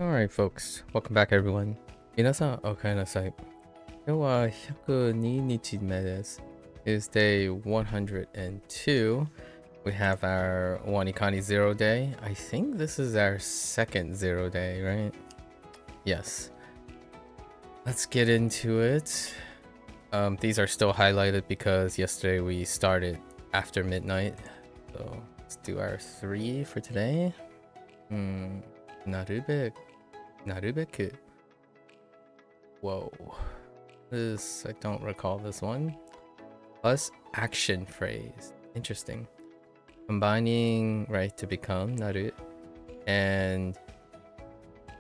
Alright folks, welcome back everyone. 皆さんお帰りなさい。今日は102日目です。It's day 102. We have our Wanikani Zero Day. I think this is our second Zero Day, right? Yes. Let's get into it. These are still highlighted because yesterday we started after midnight. So let's do our 3 for today. Narubeku. Whoa. This, I don't recall this one. Plus action phrase. Interesting. Combining right to become naru and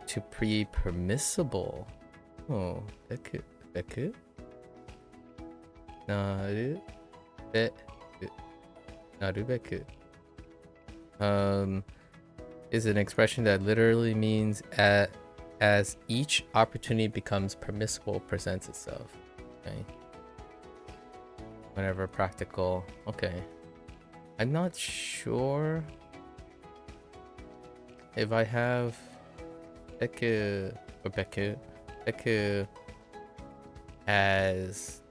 to be permissible. Oh, beku. Narubeku. Is an expression that literally means as each opportunity becomes permissible presents itself. Okay. Whenever practical. Okay. I'm not sure if I have beku as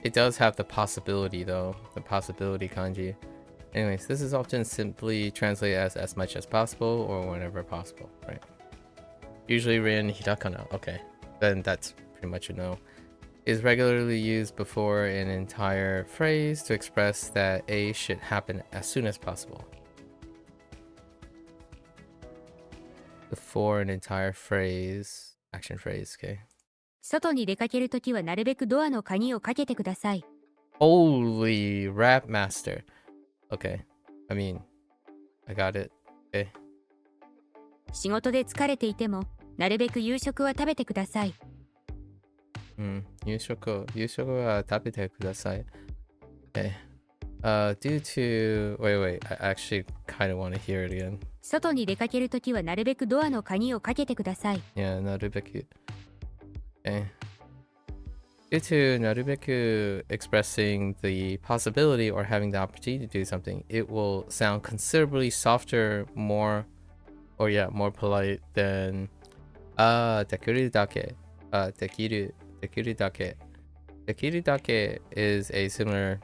it does have the possibility though, the possibility kanji. Anyways, this is often simply translated as much as possible or whenever possible, right? Usually written hirakana. Okay, then that's pretty much a no. Is regularly used before an entire phrase to express that A should happen as soon as possible. Before an entire phrase, action phrase, okay. 外に出かけるときはなるべくドアの鍵をかけてください。 Holy rap master. Okay, I mean, I got it. Okay. 仕事で疲れていてもなるべく夕食は食べてください。夕食は食べてください. Okay. Due to wait, I actually kind of want to hear it again. 外に出かけるときはなるべくドアの鍵をかけてください。 Yeah, なるべく. Okay. Due to なるべく expressing the possibility or having the opportunity to do something, it will sound considerably softer, more polite than できるだけ. できるだけ. できるだけ is a similar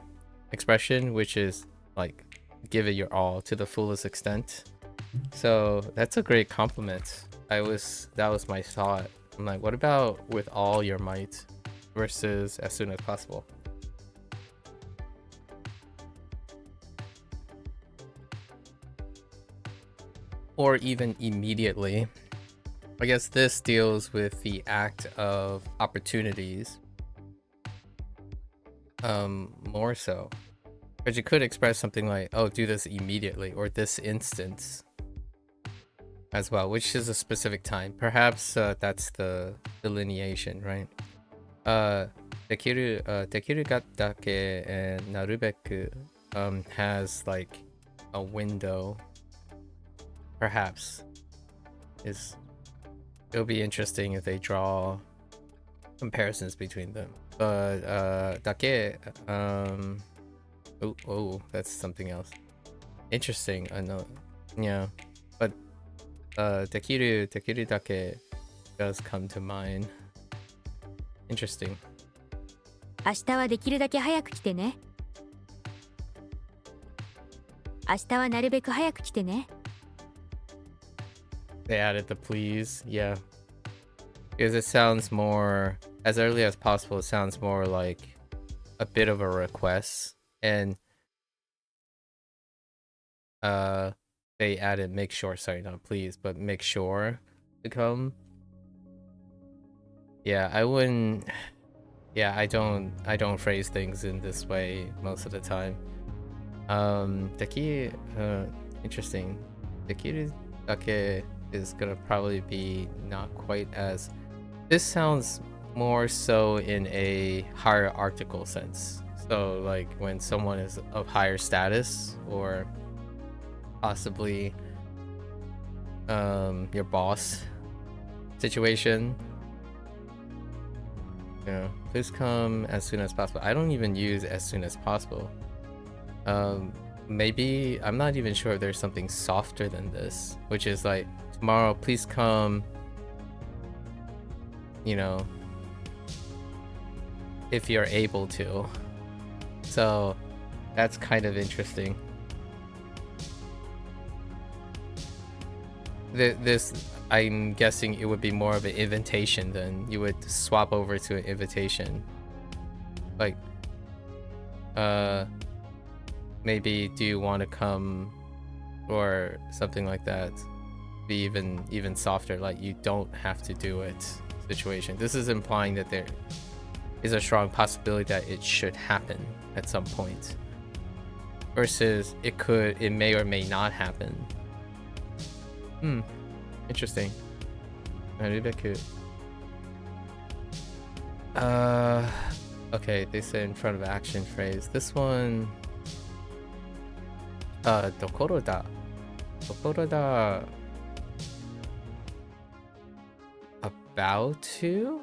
expression, which is like give it your all to the fullest extent. So that's a great compliment. That was my thought. I'm like, what about with all your might versus as soon as possible? Or even immediately. I guess this deals with the act of opportunities. More so. But you could express something like, oh, do this immediately, or this instance as well, which is a specific time. Perhaps that's the delineation, right? できるだけ and なるべく has like a window. Perhaps it'll be interesting if they draw comparisons between them. But だけ oh, that's something else. Interesting. I know. Yeah, but できるだけ does come to mind. Interesting. 明日はできるだけ早く来てね。明日はなるべく早く来てね。 They added the please, yeah. Because it sounds more, as early as possible, it sounds more like a bit of a request. And they added make sure, sorry, not please, but make sure to come. Yeah, I wouldn't, yeah, I don't phrase things in this way most of the time. Interesting. Dekiru dake is gonna probably be not quite as, this sounds more so in a hierarchical sense. So like when someone is of higher status, or possibly your boss situation. Yeah, please come as soon as possible. I don't even use as soon as possible. maybe I'm not even sure if there's something softer than this, which is like, tomorrow please come, you know, if you're able to. So that's kind of interesting. This, I'm guessing it would be more of an invitation than you would swap over to an invitation. Like, maybe do you want to come, or something like that. Be even softer, like you don't have to do it situation. This is implying that there is a strong possibility that it should happen at some point, versus it may or may not happen. Interesting. Okay, they say in front of action phrase. This one, dokoro da about to?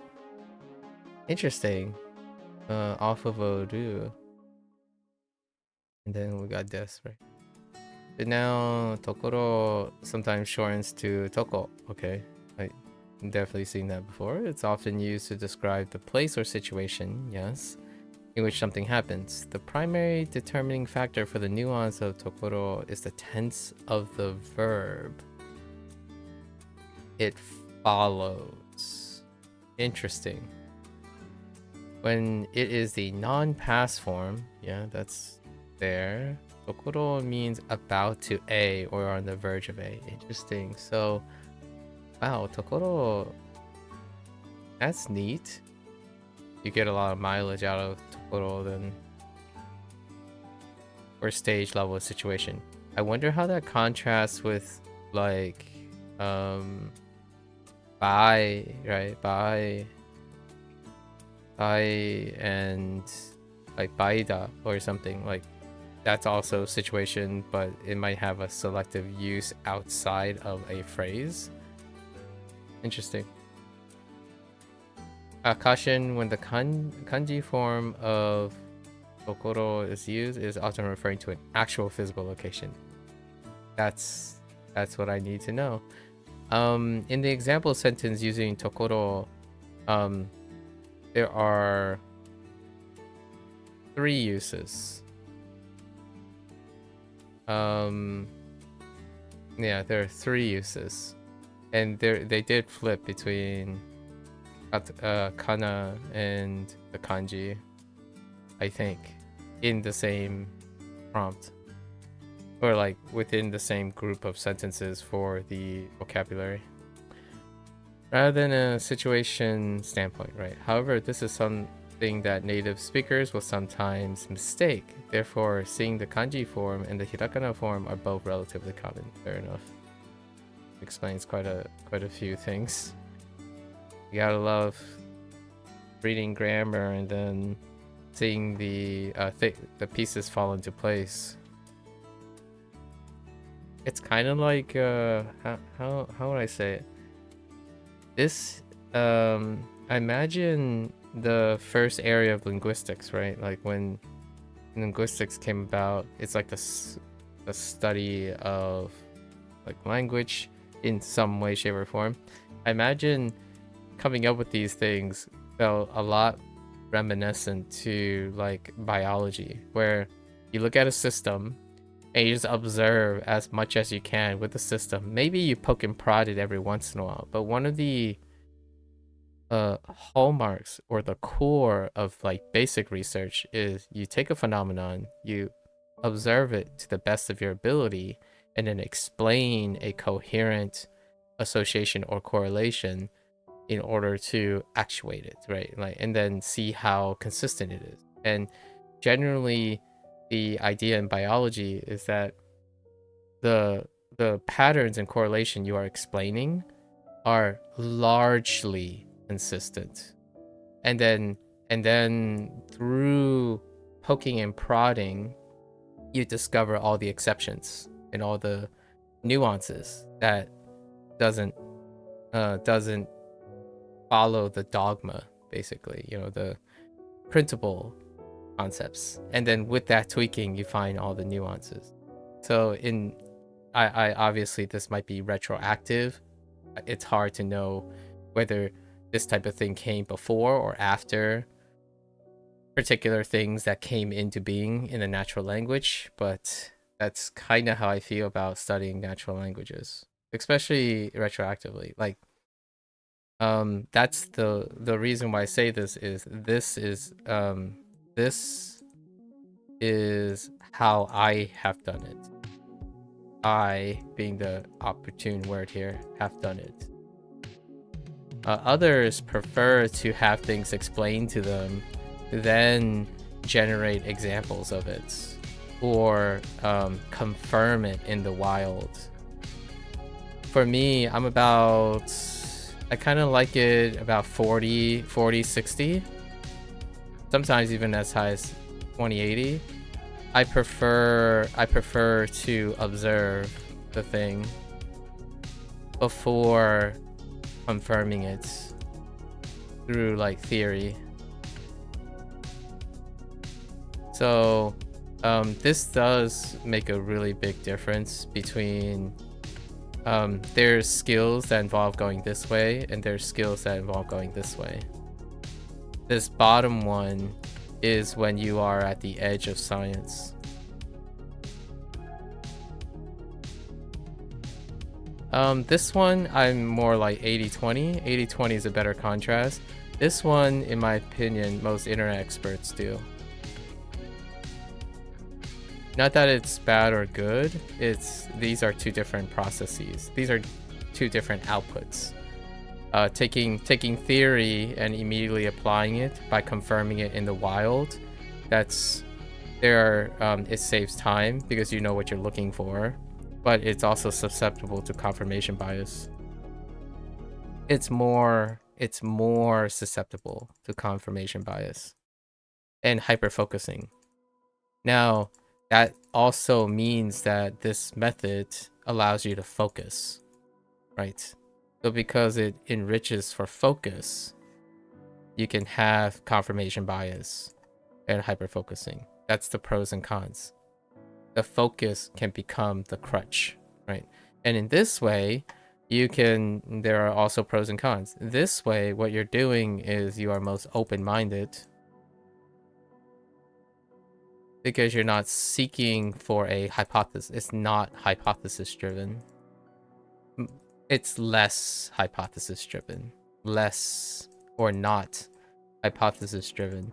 Interesting. Off of Oru. And then we got this, right? But now Tokoro sometimes shortens to Toko. Okay, I've definitely seen that before. It's often used to describe the place or situation, yes, in which something happens. The primary determining factor for the nuance of Tokoro is the tense of the verb. It follows. Interesting. When it is the non-past form, yeah, that's there. Tokoro means about to A, or on the verge of A. Interesting. So, wow, Tokoro, that's neat. You get a lot of mileage out of Tokoro then. Or stage level situation. I wonder how that contrasts with, like, Bai, right? Bai and like Baida or something. Like, that's also a situation, but it might have a selective use outside of a phrase. Interesting. Caution: when the kanji form of Tokoro is used, is often referring to an actual physical location. That's what I need to know. In the example sentence using Tokoro, there are 3 uses. Yeah, there are 3 uses, and they did flip between kana and the kanji, I think, in the same prompt, or like within the same group of sentences for the vocabulary, rather than a situation standpoint, right? However, this is something that native speakers will sometimes mistake. Therefore, seeing the kanji form and the hiragana form are both relatively common. Fair enough. Explains quite a few things. You gotta love reading grammar and then seeing the pieces fall into place. It's kind of like how would I say it? This I imagine the first area of linguistics, right? Like when linguistics came about, it's like the study of like language in some way, shape, or form. I imagine coming up with these things felt a lot reminiscent to like biology, where you look at a system and you just observe as much as you can with the system. Maybe you poke and prod it every once in a while, but one of the hallmarks or the core of like basic research is you take a phenomenon, you observe it to the best of your ability, and then explain a coherent association or correlation in order to actuate it, right? Like, and then see how consistent it is. And generally, the idea in biology is that the patterns and correlation you are explaining are largely consistent, and then through poking and prodding, you discover all the exceptions and all the nuances that doesn't follow the dogma, basically, you know, the printable concepts, and then with that tweaking you find all the nuances. So I obviously this might be retroactive. It's hard to know whether this type of thing came before or after particular things that came into being in the natural language, but that's kind of how I feel about studying natural languages, especially retroactively. Like, that's the reason why I say this is this is how I have done it. I, being the opportune word here, have done it. Others prefer to have things explained to them, then generate examples of it, or confirm it in the wild. For me, I kind of like it about 40, 60. Sometimes even as high as 2080. I prefer to observe the thing before confirming it through like theory. So this does make a really big difference between there's skills that involve going this way and there's skills that involve going this way. This bottom one is when you are at the edge of science. This one, I'm more like 80-20. 80-20 is a better contrast. This one, in my opinion, most internet experts do. Not that it's bad or good, these are two different processes. These are two different outputs. Taking theory and immediately applying it by confirming it in the wild, it saves time because you know what you're looking for, but it's also susceptible to confirmation bias. It's more susceptible to confirmation bias and hyperfocusing. Now, that also means that this method allows you to focus, right? So because it enriches for focus, you can have confirmation bias and hyperfocusing. That's the pros and cons. The focus can become the crutch, right? And in this way, there are also pros and cons. This way, what you're doing is you are most open-minded because you're not seeking for a hypothesis. It's not hypothesis-driven. It's less hypothesis-driven. Less or not hypothesis-driven.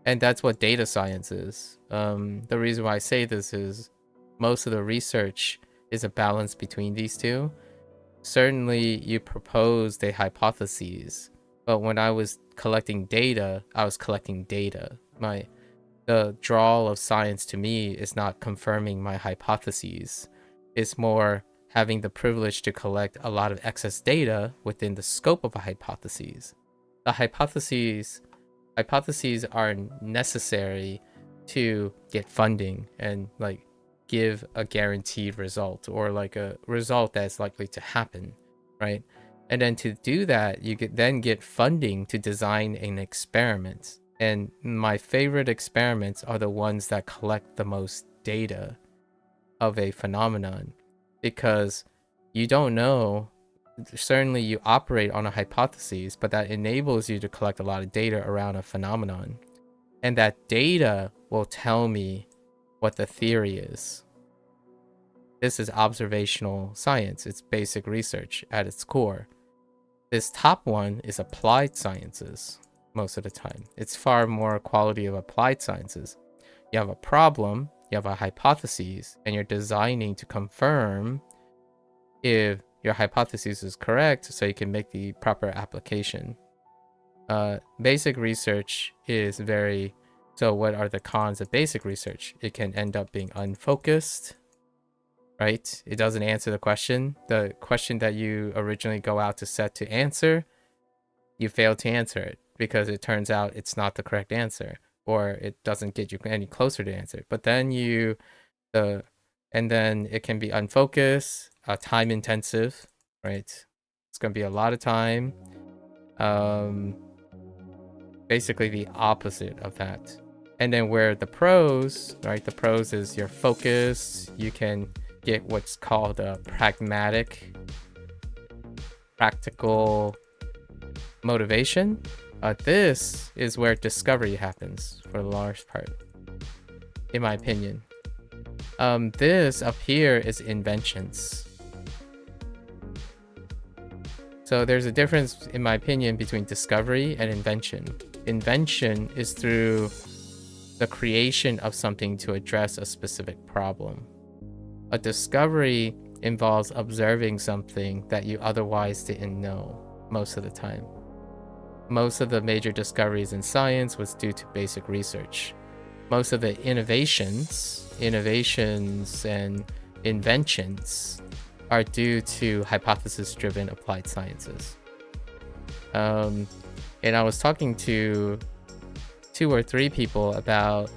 And that's what data science is. The reason why I say this is most of the research is a balance between these two. Certainly, you proposed a hypothesis, but when I was collecting data, I was collecting data. The draw of science to me is not confirming my hypotheses. It's more having the privilege to collect a lot of excess data within the scope of a hypothesis. The hypotheses are necessary to get funding and like give a guaranteed result or like a result that's likely to happen, right? And then to do that, you then get funding to design an experiment. And my favorite experiments are the ones that collect the most data of a phenomenon, because you don't know. Certainly you operate on a hypothesis, but that enables you to collect a lot of data around a phenomenon. And that data will tell me what the theory is. This is observational science. It's basic research at its core. This top one is applied sciences most of the time. It's far more quality of applied sciences. You have a problem, you have a hypothesis, and you're designing to confirm if your hypothesis is correct so you can make the proper application. Basic research is so what are the cons of basic research? It can end up being unfocused, right? It doesn't answer the question. The question that you originally go out to set to answer, you fail to answer it because it turns out it's not the correct answer, or it doesn't get you any closer to answer. But then and then it can be unfocused, time intensive, right? It's going to be a lot of time. Basically the opposite of that. And then where the pros, right? The pros is your focus. You can get what's called a practical motivation. This is where discovery happens for the large part, in my opinion. This up here is inventions. So there's a difference, in my opinion, between discovery and invention. Invention is through the creation of something to address a specific problem. A discovery involves observing something that you otherwise didn't know most of the time. Most of the major discoveries in science was due to basic research. Most of the innovations and inventions are due to hypothesis-driven applied sciences. And I was talking to 2 or 3 people about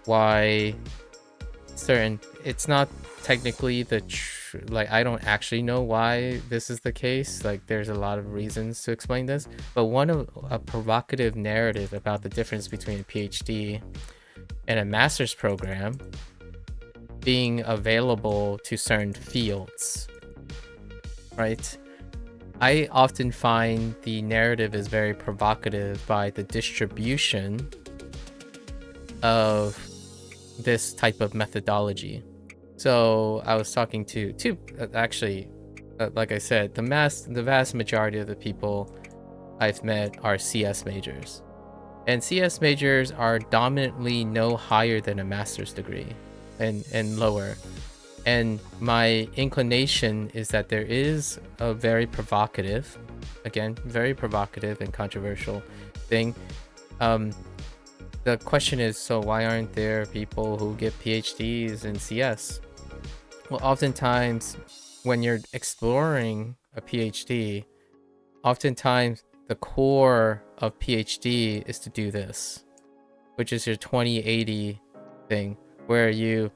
why it's not technically I don't actually know why this is the case. Like, there's a lot of reasons to explain this, but one of a provocative narrative about the difference between a PhD and a master's program being available to certain fields, right? I often find the narrative is very provocative by the distribution of this type of methodology. So I was talking to actually, like I said, the vast majority of the people I've met are CS majors. And CS majors are dominantly no higher than a master's degree and lower. And my inclination is that there is a very provocative and controversial thing. The question is, so why aren't there people who get PhDs in CS? Well, oftentimes when you're exploring a PhD, oftentimes the core of PhD is to do this, which is your 2080 thing, where you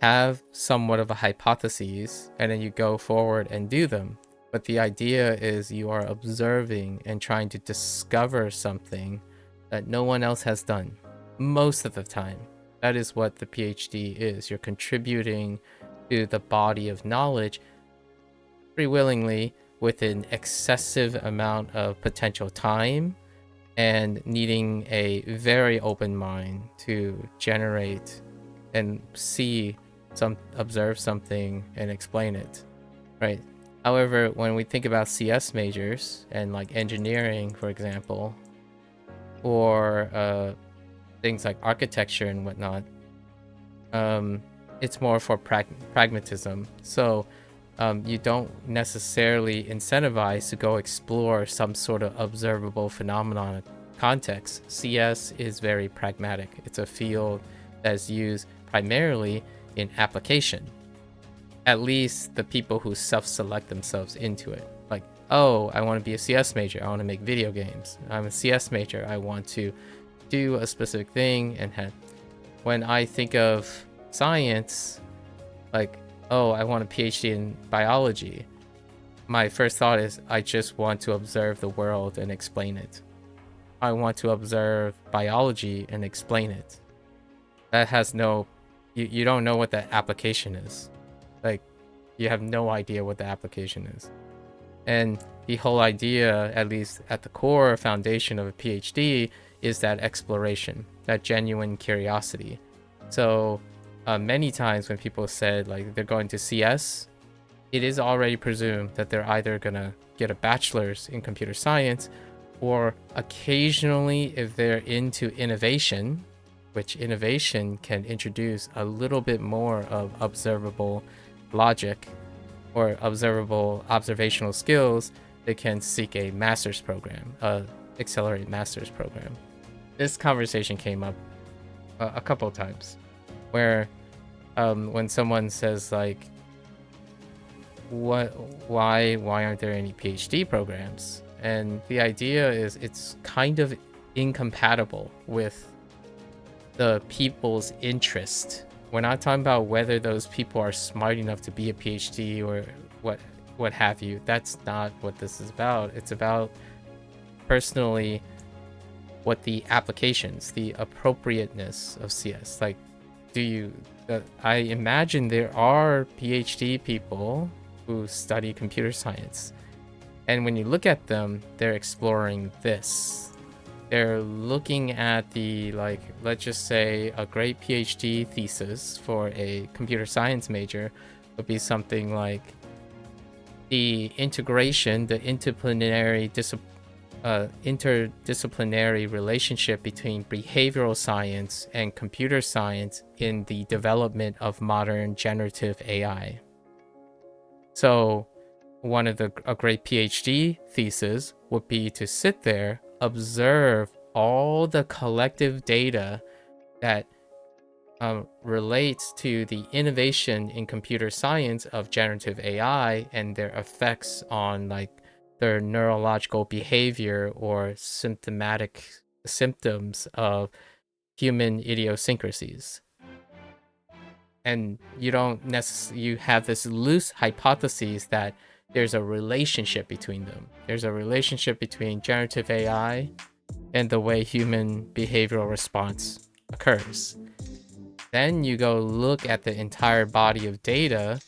have somewhat of a hypothesis and then you go forward and do them. But the idea is you are observing and trying to discover something that no one else has done most of the time. That is what the PhD is. You're contributing to the body of knowledge pretty willingly with an excessive amount of potential time and needing a very open mind to generate and observe something and explain it, right? However, when we think about CS majors and like engineering, for example, or things like architecture and whatnot, it's more for pragmatism. So you don't necessarily incentivize to go explore some sort of observable phenomenon context. CS is very pragmatic. It's a field that's used primarily in application. At least the people who self-select themselves into it. Like, oh, I want to be a CS major. I want to make video games. I'm a CS major. I want to do a specific thing. And when I think of science, like, oh, I want a PhD in biology, my first thought is I just want to observe the world and explain it. I want to observe biology and explain it. That has no, you don't know what the application is. Like, you have no idea what the application is. And the whole idea, at least at the core foundation of a PhD, is that exploration, that genuine curiosity. So many times when people said like they're going to CS, it is already presumed that they're either gonna get a bachelor's in computer science, or occasionally if they're into innovation, which innovation can introduce a little bit more of observable logic or observable observational skills, they can seek a master's program, accelerated master's program. This conversation came up a couple of times where when someone says like, why aren't there any PhD programs? And the idea is it's kind of incompatible with the people's interest. We're not talking about whether those people are smart enough to be a PhD or what have you. That's not what this is about. It's about personally what the applications, the appropriateness of CS. Like, do you? I imagine there are PhD people who study computer science, and when you look at them, they're exploring this. They're looking at the, like, let's just say a great PhD thesis for a computer science major would be something like the integration, the interdisciplinary relationship between behavioral science and computer science in the development of modern generative AI. So a great PhD thesis would be to sit there, observe all the collective data that relates to the innovation in computer science of generative AI and their effects on, like, their neurological behavior or symptoms of human idiosyncrasies. And you don't necessarily, you have this loose hypothesis that there's a relationship between them. There's a relationship between generative AI and the way human behavioral response occurs. Then you go look at the entire body of data,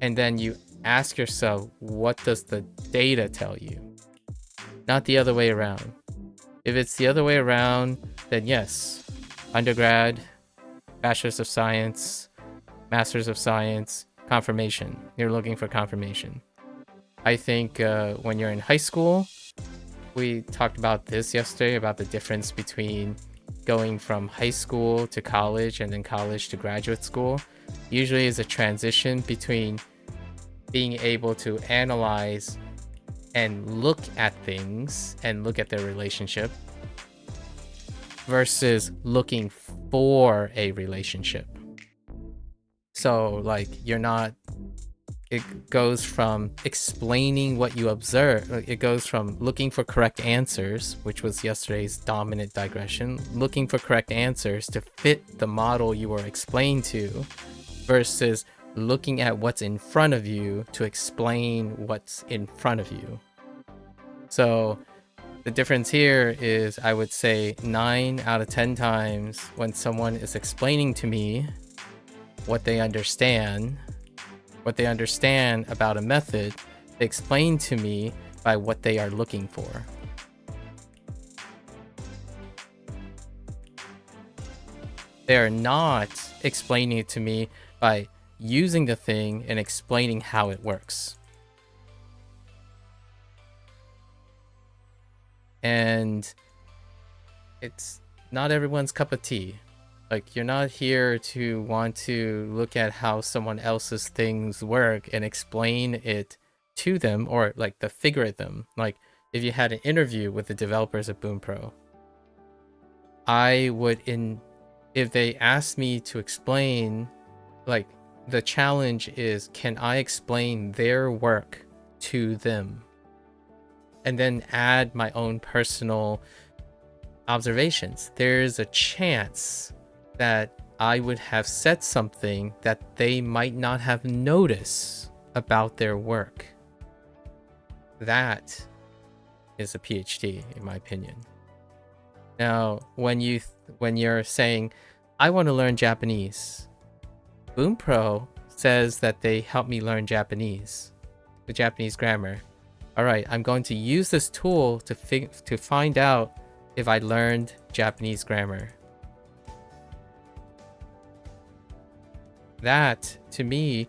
and then you ask yourself, what does the data tell you? Not the other way around. If it's the other way around, then yes, undergrad, bachelor's of science, master's of science, confirmation. You're looking for confirmation. I think when you're in high school, we talked about this yesterday, about the difference between going from high school to college and then college to graduate school. Usually is a transition between being able to analyze and look at things and look at their relationship versus looking for a relationship. So, like, it goes from explaining what you observe. It goes from looking for correct answers, which was yesterday's dominant digression, looking for correct answers to fit the model you were explained to, versus looking at what's in front of you to explain what's in front of you. So the difference here is, I would say 9 out of 10 times when someone is explaining to me what they understand about a method, they explain to me by what they are looking for. They are not explaining it to me by using the thing and explaining how it works. And it's not everyone's cup of tea. Like, you're not here to want to look at how someone else's things work and explain it to them, or like the figurative. Like, if you had an interview with the developers of Bunpro, if they asked me to explain, like, the challenge is, can I explain their work to them? And then add my own personal observations. There's a chance that I would have said something that they might not have noticed about their work. That is a PhD, in my opinion. Now, when you're saying, I want to learn Japanese, Bunpro says that they help me learn Japanese, the Japanese grammar. All right, I'm going to use this tool to find out if I learned Japanese grammar. That, to me,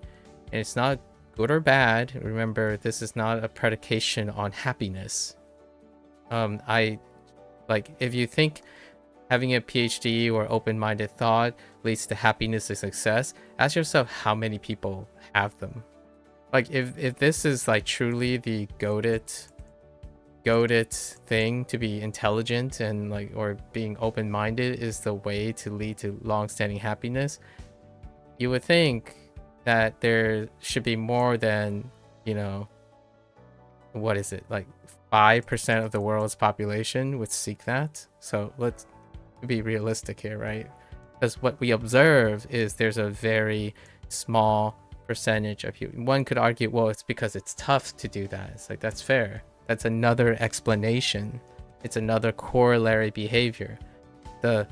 and it's not good or bad. Remember, this is not a predication on happiness. If you think having a PhD or open-minded thought leads to happiness and success, ask yourself how many people have them. Like, if this is like truly the goated thing to be intelligent and like, or being open-minded is the way to lead to long-standing happiness, you would think that there should be more than, what is it, like 5% of the world's population would seek that. So let's be realistic here, right? Because what we observe is there's a very small percentage of people. One could argue, well, it's because it's tough to do that. It's like, that's fair. That's another explanation. It's another corollary behavior. The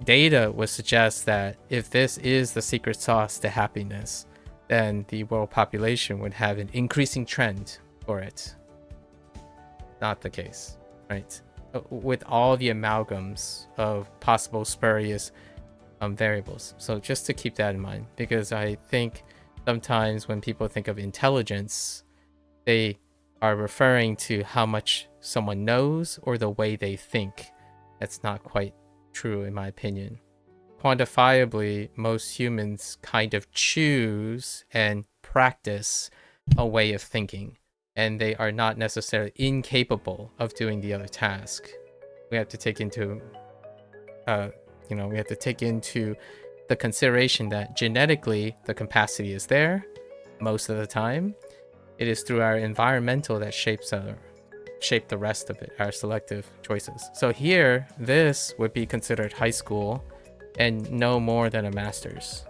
data would suggest that if this is the secret sauce to happiness, then the world population would have an increasing trend for it. Not the case, right? With all the amalgams of possible spurious variables. So just to keep that in mind, because I think sometimes when people think of intelligence, they are referring to how much someone knows or the way they think. That's not quite true in my opinion. Quantifiably, most humans kind of choose and practice a way of thinking, and they are not necessarily incapable of doing the other task. We have to take into the consideration that genetically the capacity is there most of the time. It is through our environmental that shape the rest of it, our selective choices. So here, this would be considered high school and no more than a master's.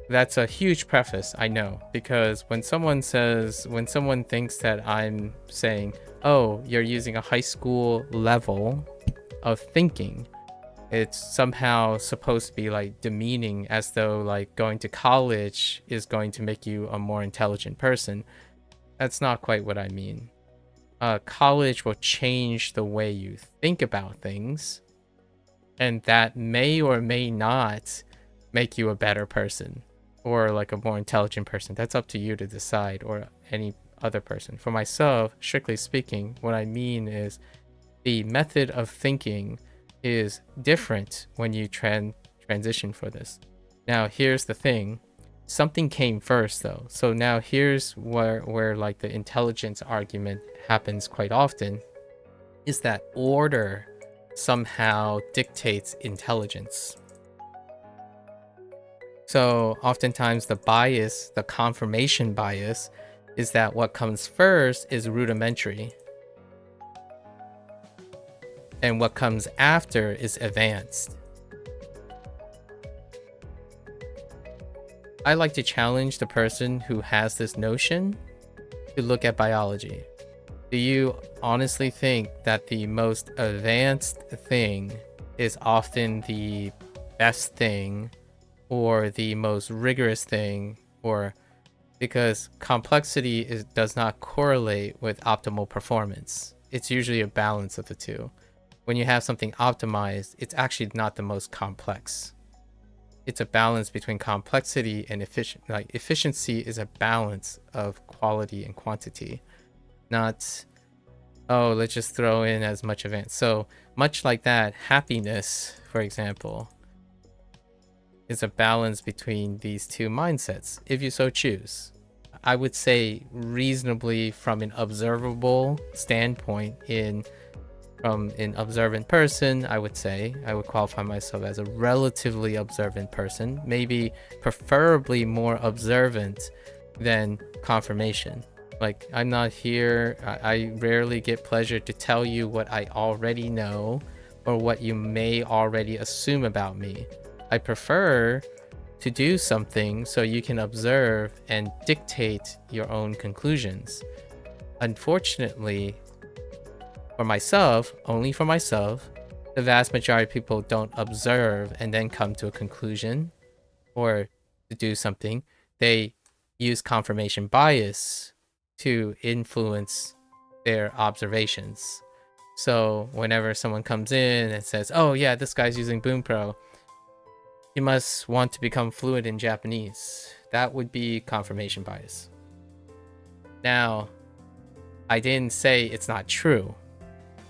That's a huge preface, I know, because when someone thinks that I'm saying, oh, you're using a high school level of thinking, it's somehow supposed to be like demeaning, as though like going to college is going to make you a more intelligent person. That's not quite what I mean. College will change the way you think about things, and that may or may not make you a better person or like a more intelligent person. That's up to you to decide, or any other person. For myself, strictly speaking, what I mean is the method of thinking is different when you transition for this. Now, here's the thing. Something came first though. So now here's where like the intelligence argument happens quite often, is that order somehow dictates intelligence. So oftentimes the confirmation bias, is that what comes first is rudimentary, and what comes after is advanced. I like to challenge the person who has this notion to look at biology. Do you honestly think that the most advanced thing is often the best thing, or the most rigorous thing, or because complexity does not correlate with optimal performance? It's usually a balance of the two. When you have something optimized, it's actually not the most complex. It's a balance between complexity and efficiency is a balance of quality and quantity, not, oh, let's just throw in as much advance. So much like that, happiness, for example, is a balance between these two mindsets, if you so choose. I would say reasonably from an observable standpoint, from an observant person, I would qualify myself as a relatively observant person, maybe preferably more observant than confirmation. Like, I'm not here, I rarely get pleasure to tell you what I already know or what you may already assume about me. I prefer to do something so you can observe and dictate your own conclusions. Unfortunately, only for myself, the vast majority of people don't observe and then come to a conclusion or to do something. They use confirmation bias to influence their observations. So whenever someone comes in and says, oh yeah, this guy's using Bunpro, he must want to become fluent in Japanese, that would be confirmation bias. Now, I didn't say it's not true.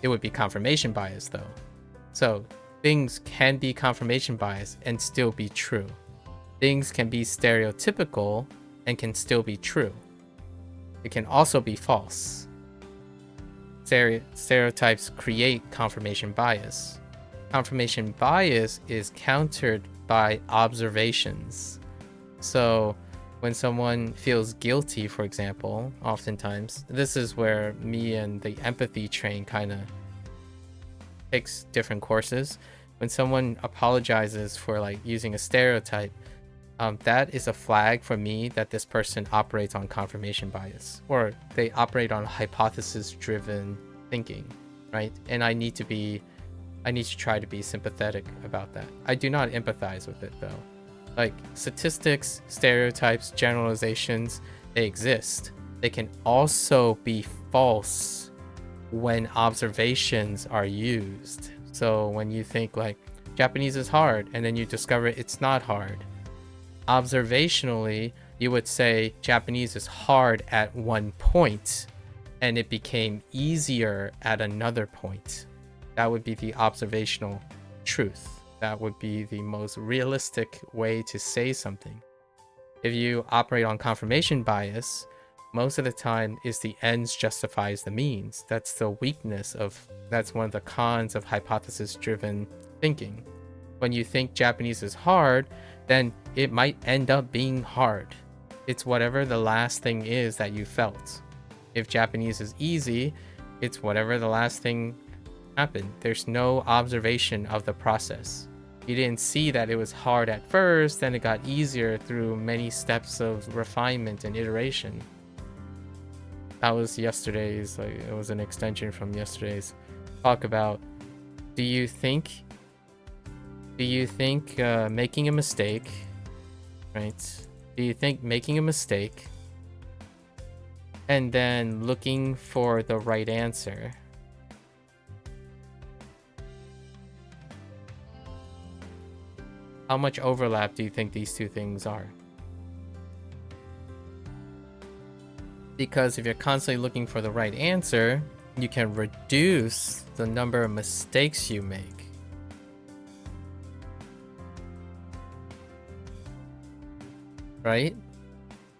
It would be confirmation bias though. So things can be confirmation bias and still be true. Things can be stereotypical and can still be true. It can also be false. Stereotypes create confirmation bias. Confirmation bias is countered by observations. So when someone feels guilty, for example, oftentimes, this is where me and the empathy train kind of takes different courses. When someone apologizes for like using a stereotype, that is a flag for me that this person operates on confirmation bias, or they operate on hypothesis-driven thinking, right? And I need to try to be sympathetic about that. I do not empathize with it though. Like, statistics, stereotypes, generalizations, they exist. They can also be false when observations are used. So when you think like Japanese is hard and then you discover it's not hard, observationally you would say Japanese is hard at one point and it became easier at another point. That would be the observational truth. That would be the most realistic way to say something. If you operate on confirmation bias, most of the time is the ends justifies the means. That's the weakness of, that's one of the cons of hypothesis-driven thinking. When you think Japanese is hard, then it might end up being hard. It's whatever the last thing is that you felt. If Japanese is easy, it's whatever the last thing happened. There's no observation of the process. You didn't see that it was hard at first, then it got easier through many steps of refinement and iteration. That was yesterday's, like, it was an extension from yesterday's talk about, do you think making a mistake, right? Do you think making a mistake and then looking for the right answer how much overlap do you think these two things are? Because if you're constantly looking for the right answer, you can reduce the number of mistakes you make. Right?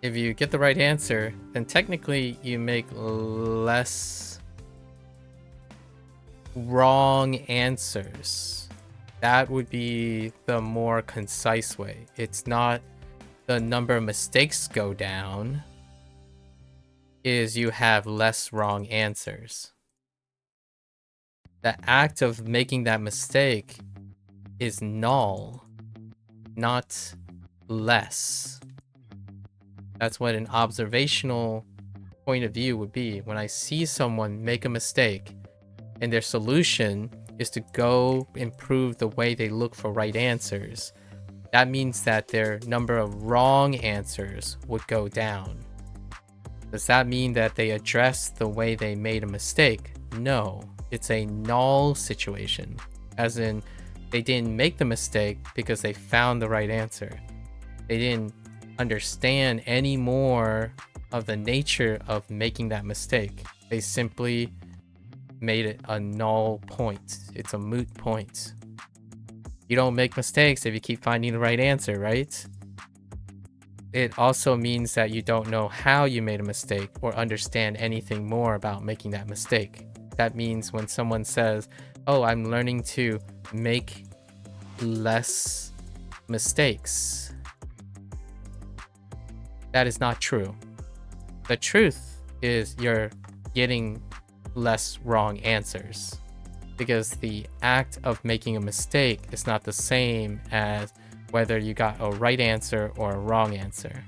If you get the right answer, then technically you make less wrong answers. That would be the more concise way. It's not the number of mistakes go down, is you have less wrong answers. The act of making that mistake is null, not less. That's what an observational point of view would be. When I see someone make a mistake and their solution is to go improve the way they look for right answers, that means that their number of wrong answers would go down. Does that mean that they addressed the way they made a mistake? No, it's a null situation, as in they didn't make the mistake because they found the right answer. They didn't understand any more of the nature of making that mistake. They simply made it a null point. It's a moot point. You don't make mistakes if you keep finding the right answer, right? It also means that you don't know how you made a mistake or understand anything more about making that mistake. That means when someone says, oh, I'm learning to make less mistakes, that is not true. The truth is you're getting less wrong answers, because the act of making a mistake is not the same as whether you got a right answer or a wrong answer.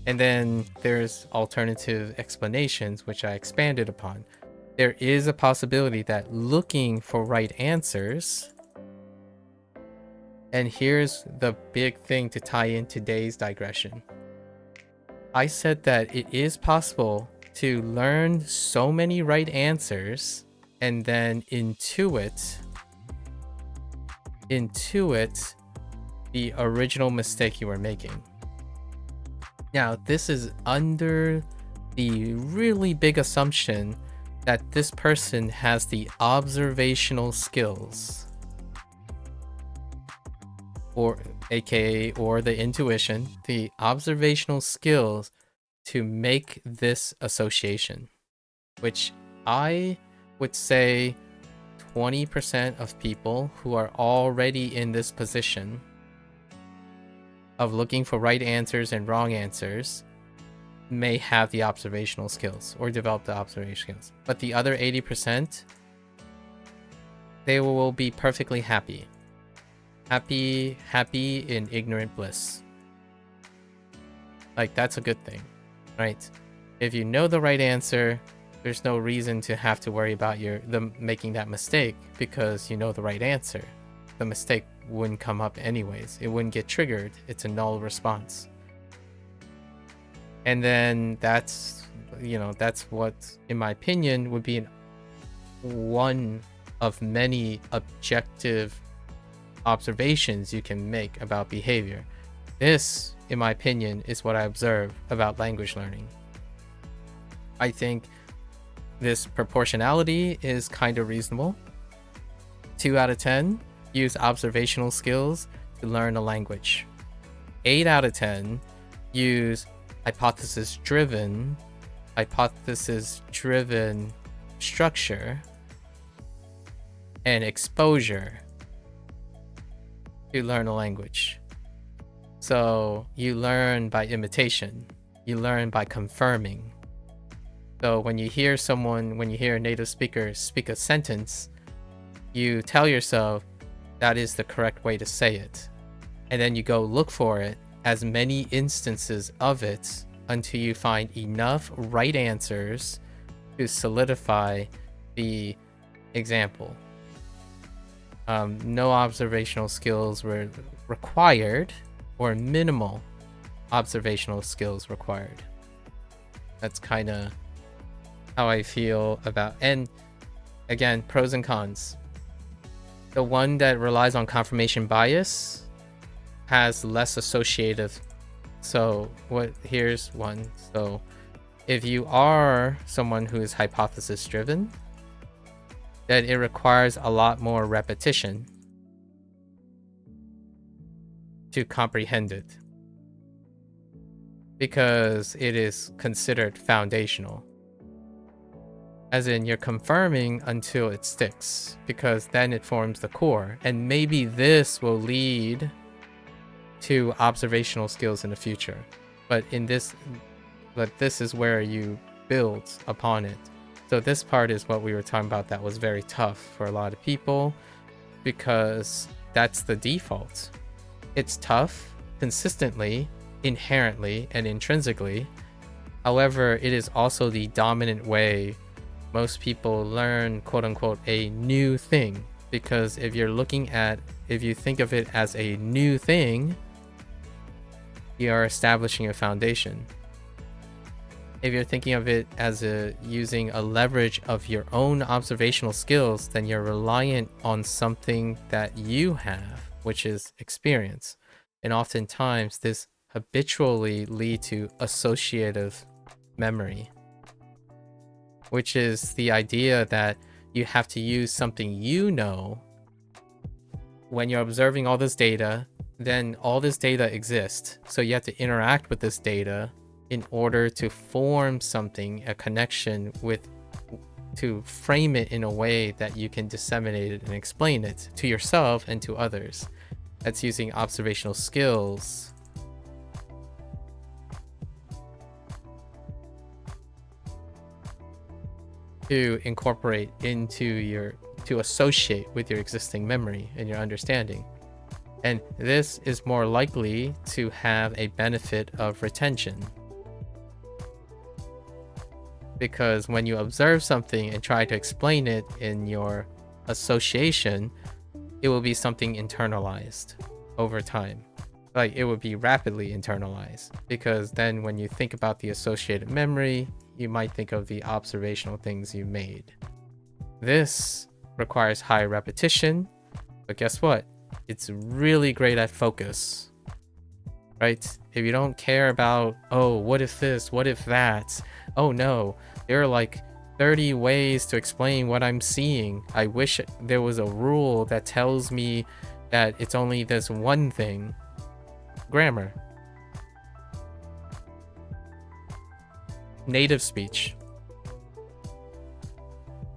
And then there's alternative explanations, which I expanded upon. There is a possibility that looking for right answers, and here's the big thing to tie in today's digression. I said that it is possible to learn so many right answers and then intuit the original mistake you were making. Now, this is under the really big assumption that this person has the observational skills, or aka, or the intuition, the observational skills to make this association, which I would say 20% of people who are already in this position of looking for right answers and wrong answers may have the observational skills or develop the observation skills. But the other 80%, they will be perfectly happy Happy in ignorant bliss. Like, that's a good thing, right? If you know the right answer, there's no reason to have to worry about making that mistake, because you know the right answer. The mistake wouldn't come up anyways. It wouldn't get triggered. It's a null response. And then that's what, in my opinion, would be one of many objective observations you can make about behavior. This, in my opinion, is what I observe about language learning. I think this proportionality is kind of reasonable. 2 out of 10 use observational skills to learn a language. 8 out of 10 use hypothesis-driven structure and exposure to learn a language. So you learn by imitation. You learn by confirming. So when you hear a native speaker speak a sentence, you tell yourself that is the correct way to say it. And then you go look for it, as many instances of it, until you find enough right answers to solidify the example. No observational skills were required, or minimal observational skills required. That's kind of how I feel about, and again, pros and cons. The one that relies on confirmation bias has less associative. So here's one. So if you are someone who is hypothesis driven, then it requires a lot more repetition to comprehend it, because it is considered foundational. As in, you're confirming until it sticks, because then it forms the core. And maybe this will lead to observational skills in the future. But this is where you build upon it. So this part is what we were talking about that was very tough for a lot of people, because that's the default. It's tough consistently, inherently, and intrinsically. However, it is also the dominant way most people learn, quote unquote, a new thing. Because if you think of it as a new thing, you are establishing a foundation. If you're thinking of it as using a leverage of your own observational skills, then you're reliant on something that you have, which is experience. And oftentimes this habitually leads to associative memory, which is the idea that you have to use something you know when you're observing all this data. Then all this data exists, so you have to interact with this data in order to form something, a connection to frame it in a way that you can disseminate it and explain it to yourself and to others. That's using observational skills to incorporate to associate with your existing memory and your understanding. And this is more likely to have a benefit of retention, because when you observe something and try to explain it in your association, it will be something internalized over time. Like, it would be rapidly internalized, because then when you think about the associated memory, you might think of the observational things you made. This requires high repetition, but guess what? It's really great at focus, right? If you don't care about, oh, what if this, what if that? Oh no, there are like 30 ways to explain what I'm seeing. I wish there was a rule that tells me that it's only this one thing. Grammar. Native speech.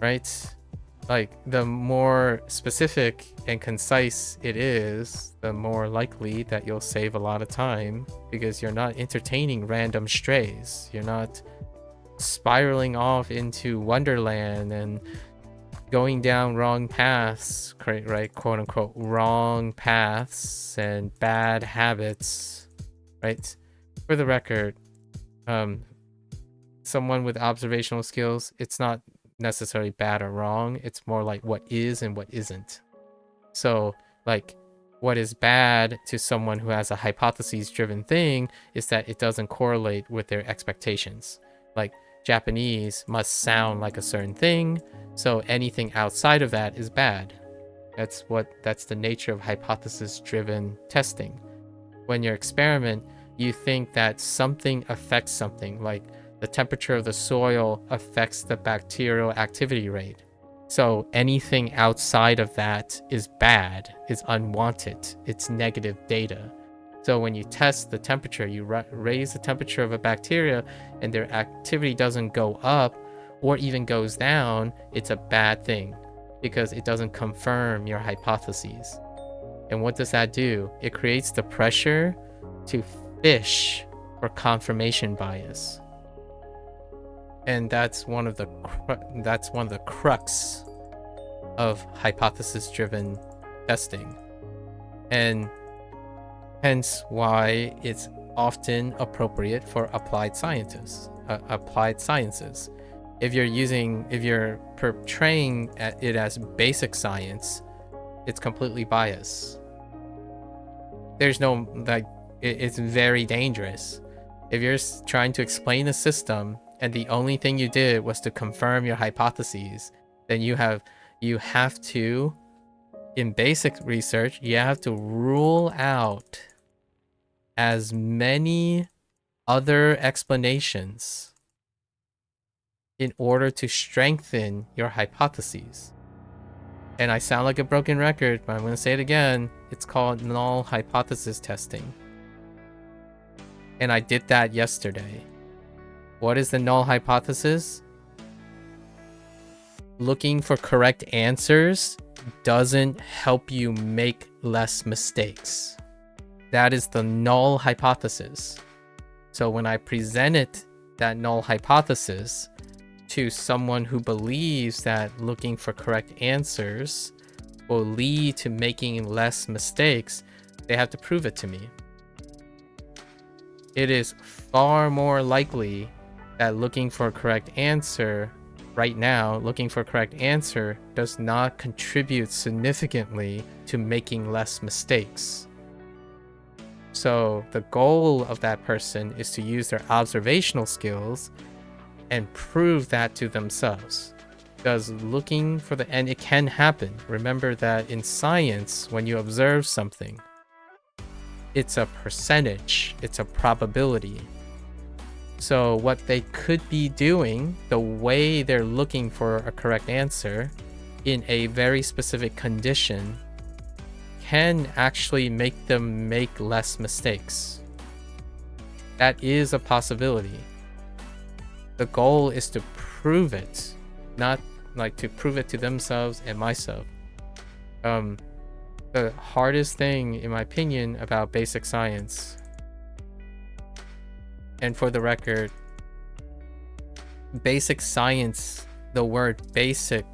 Right? Like, the more specific and concise it is, the more likely that you'll save a lot of time, because you're not entertaining random strays. You're not spiraling off into Wonderland and going down wrong paths, right? Quote unquote, wrong paths and bad habits, right? For the record, someone with observational skills, it's not necessarily bad or wrong. It's more like what is and what isn't. So, like, what is bad to someone who has a hypothesis-driven thing is that it doesn't correlate with their expectations. Like, Japanese must sound like a certain thing, so anything outside of that is bad. That's the nature of hypothesis-driven testing. When you experiment, you think that something affects something, like the temperature of the soil affects the bacterial activity rate. So anything outside of that is bad, is unwanted, it's negative data. So when you test the temperature, you raise the temperature of a bacteria and their activity doesn't go up or even goes down, it's a bad thing because it doesn't confirm your hypotheses. And what does that do? It creates the pressure to fish for confirmation bias. And that's one of the crux of hypothesis-driven testing, and hence why it's often appropriate for applied sciences. If you're portraying it as basic science, it's completely biased. There's no, like, it's very dangerous. If you're trying to explain a system and the only thing you did was to confirm your hypotheses, then you have to, in basic research, you have to rule out as many other explanations in order to strengthen your hypotheses. And I sound like a broken record, but I'm going to say it again. It's called null hypothesis testing. And I did that yesterday. What is the null hypothesis? Looking for correct answers doesn't help you make less mistakes. That is the null hypothesis. So when I presented that null hypothesis to someone who believes that looking for correct answers will lead to making less mistakes, they have to prove it to me. It is far more likely that looking for a correct answer right now, looking for a correct answer does not contribute significantly to making less mistakes. So the goal of that person is to use their observational skills and prove that to themselves. Because looking for and it can happen. Remember that in science, when you observe something, it's a percentage, it's a probability. So what they could be doing, the way they're looking for a correct answer in a very specific condition, can actually make them make less mistakes. That is a possibility. The goal is to prove it, not like to prove it to themselves and myself. The hardest thing, in my opinion, about basic science, and for the record, basic science, the word basic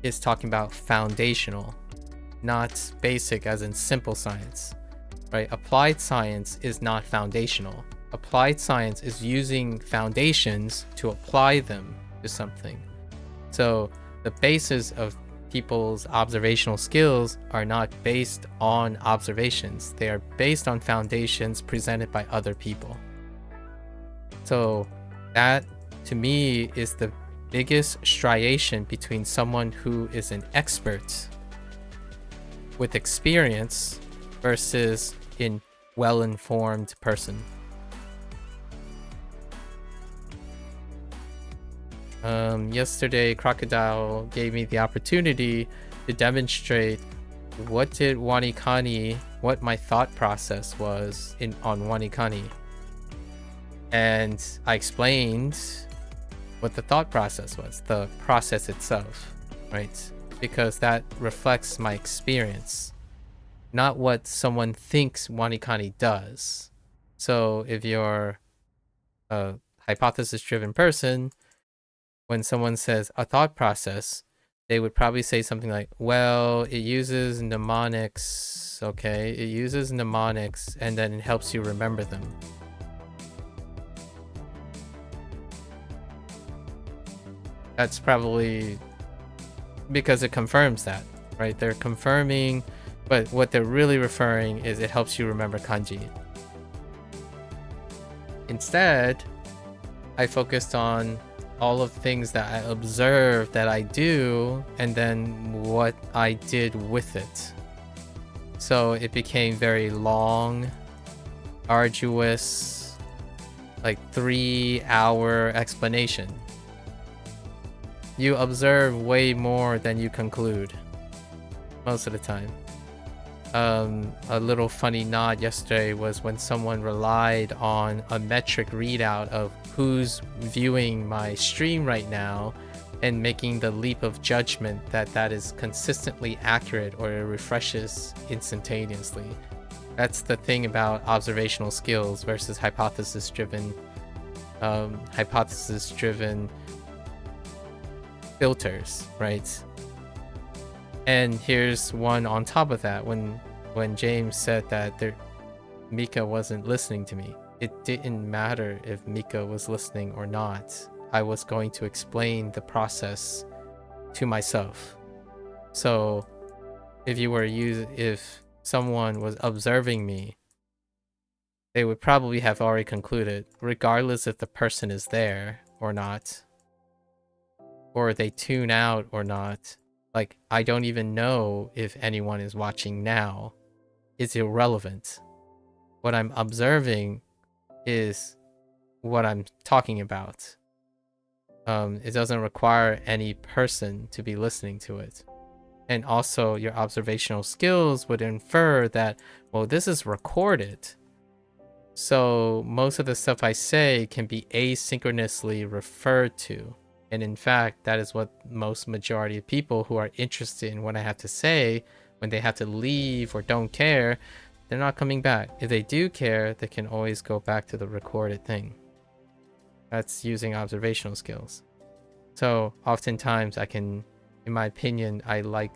is talking about foundational, not basic as in simple science, right? Applied science is not foundational. Applied science is using foundations to apply them to something. So the basis of people's observational skills are not based on observations. They are based on foundations presented by other people. So that, to me, is the biggest striation between someone who is an expert with experience versus a well-informed person. Yesterday, Crocodile gave me the opportunity to demonstrate what my thought process was on Wanikani. And I explained what the thought process was, the process itself, right? Because that reflects my experience, not what someone thinks Wanikani does. So if you're a hypothesis-driven person, when someone says a thought process, they would probably say something like, well, it uses mnemonics, okay? It uses mnemonics, and then it helps you remember them. That's probably because it confirms that, right? They're confirming, but what they're really referring is it helps you remember kanji. Instead, I focused on all of the things that I observed that I do, and then what I did with it. So it became very long, arduous, like 3-hour explanation. You observe way more than you conclude most of the time. A little funny nod yesterday was when someone relied on a metric readout of who's viewing my stream right now and making the leap of judgment that that is consistently accurate or it refreshes instantaneously. That's the thing about observational skills versus hypothesis-driven filters, right? And here's one on top of that. When James said that Mika wasn't listening to me, it didn't matter if Mika was listening or not. I was going to explain the process to myself. So if someone was observing me, they would probably have already concluded, regardless if the person is there or not, or they tune out or not. Like, I don't even know if anyone is watching now. It's irrelevant. What I'm observing is what I'm talking about. It doesn't require any person to be listening to it. And also, your observational skills would infer that, well, this is recorded. So most of the stuff I say can be asynchronously referred to. And in fact, that is what most majority of people who are interested in what I have to say, when they have to leave or don't care, they're not coming back. If they do care, they can always go back to the recorded thing. That's using observational skills. So oftentimes in my opinion, I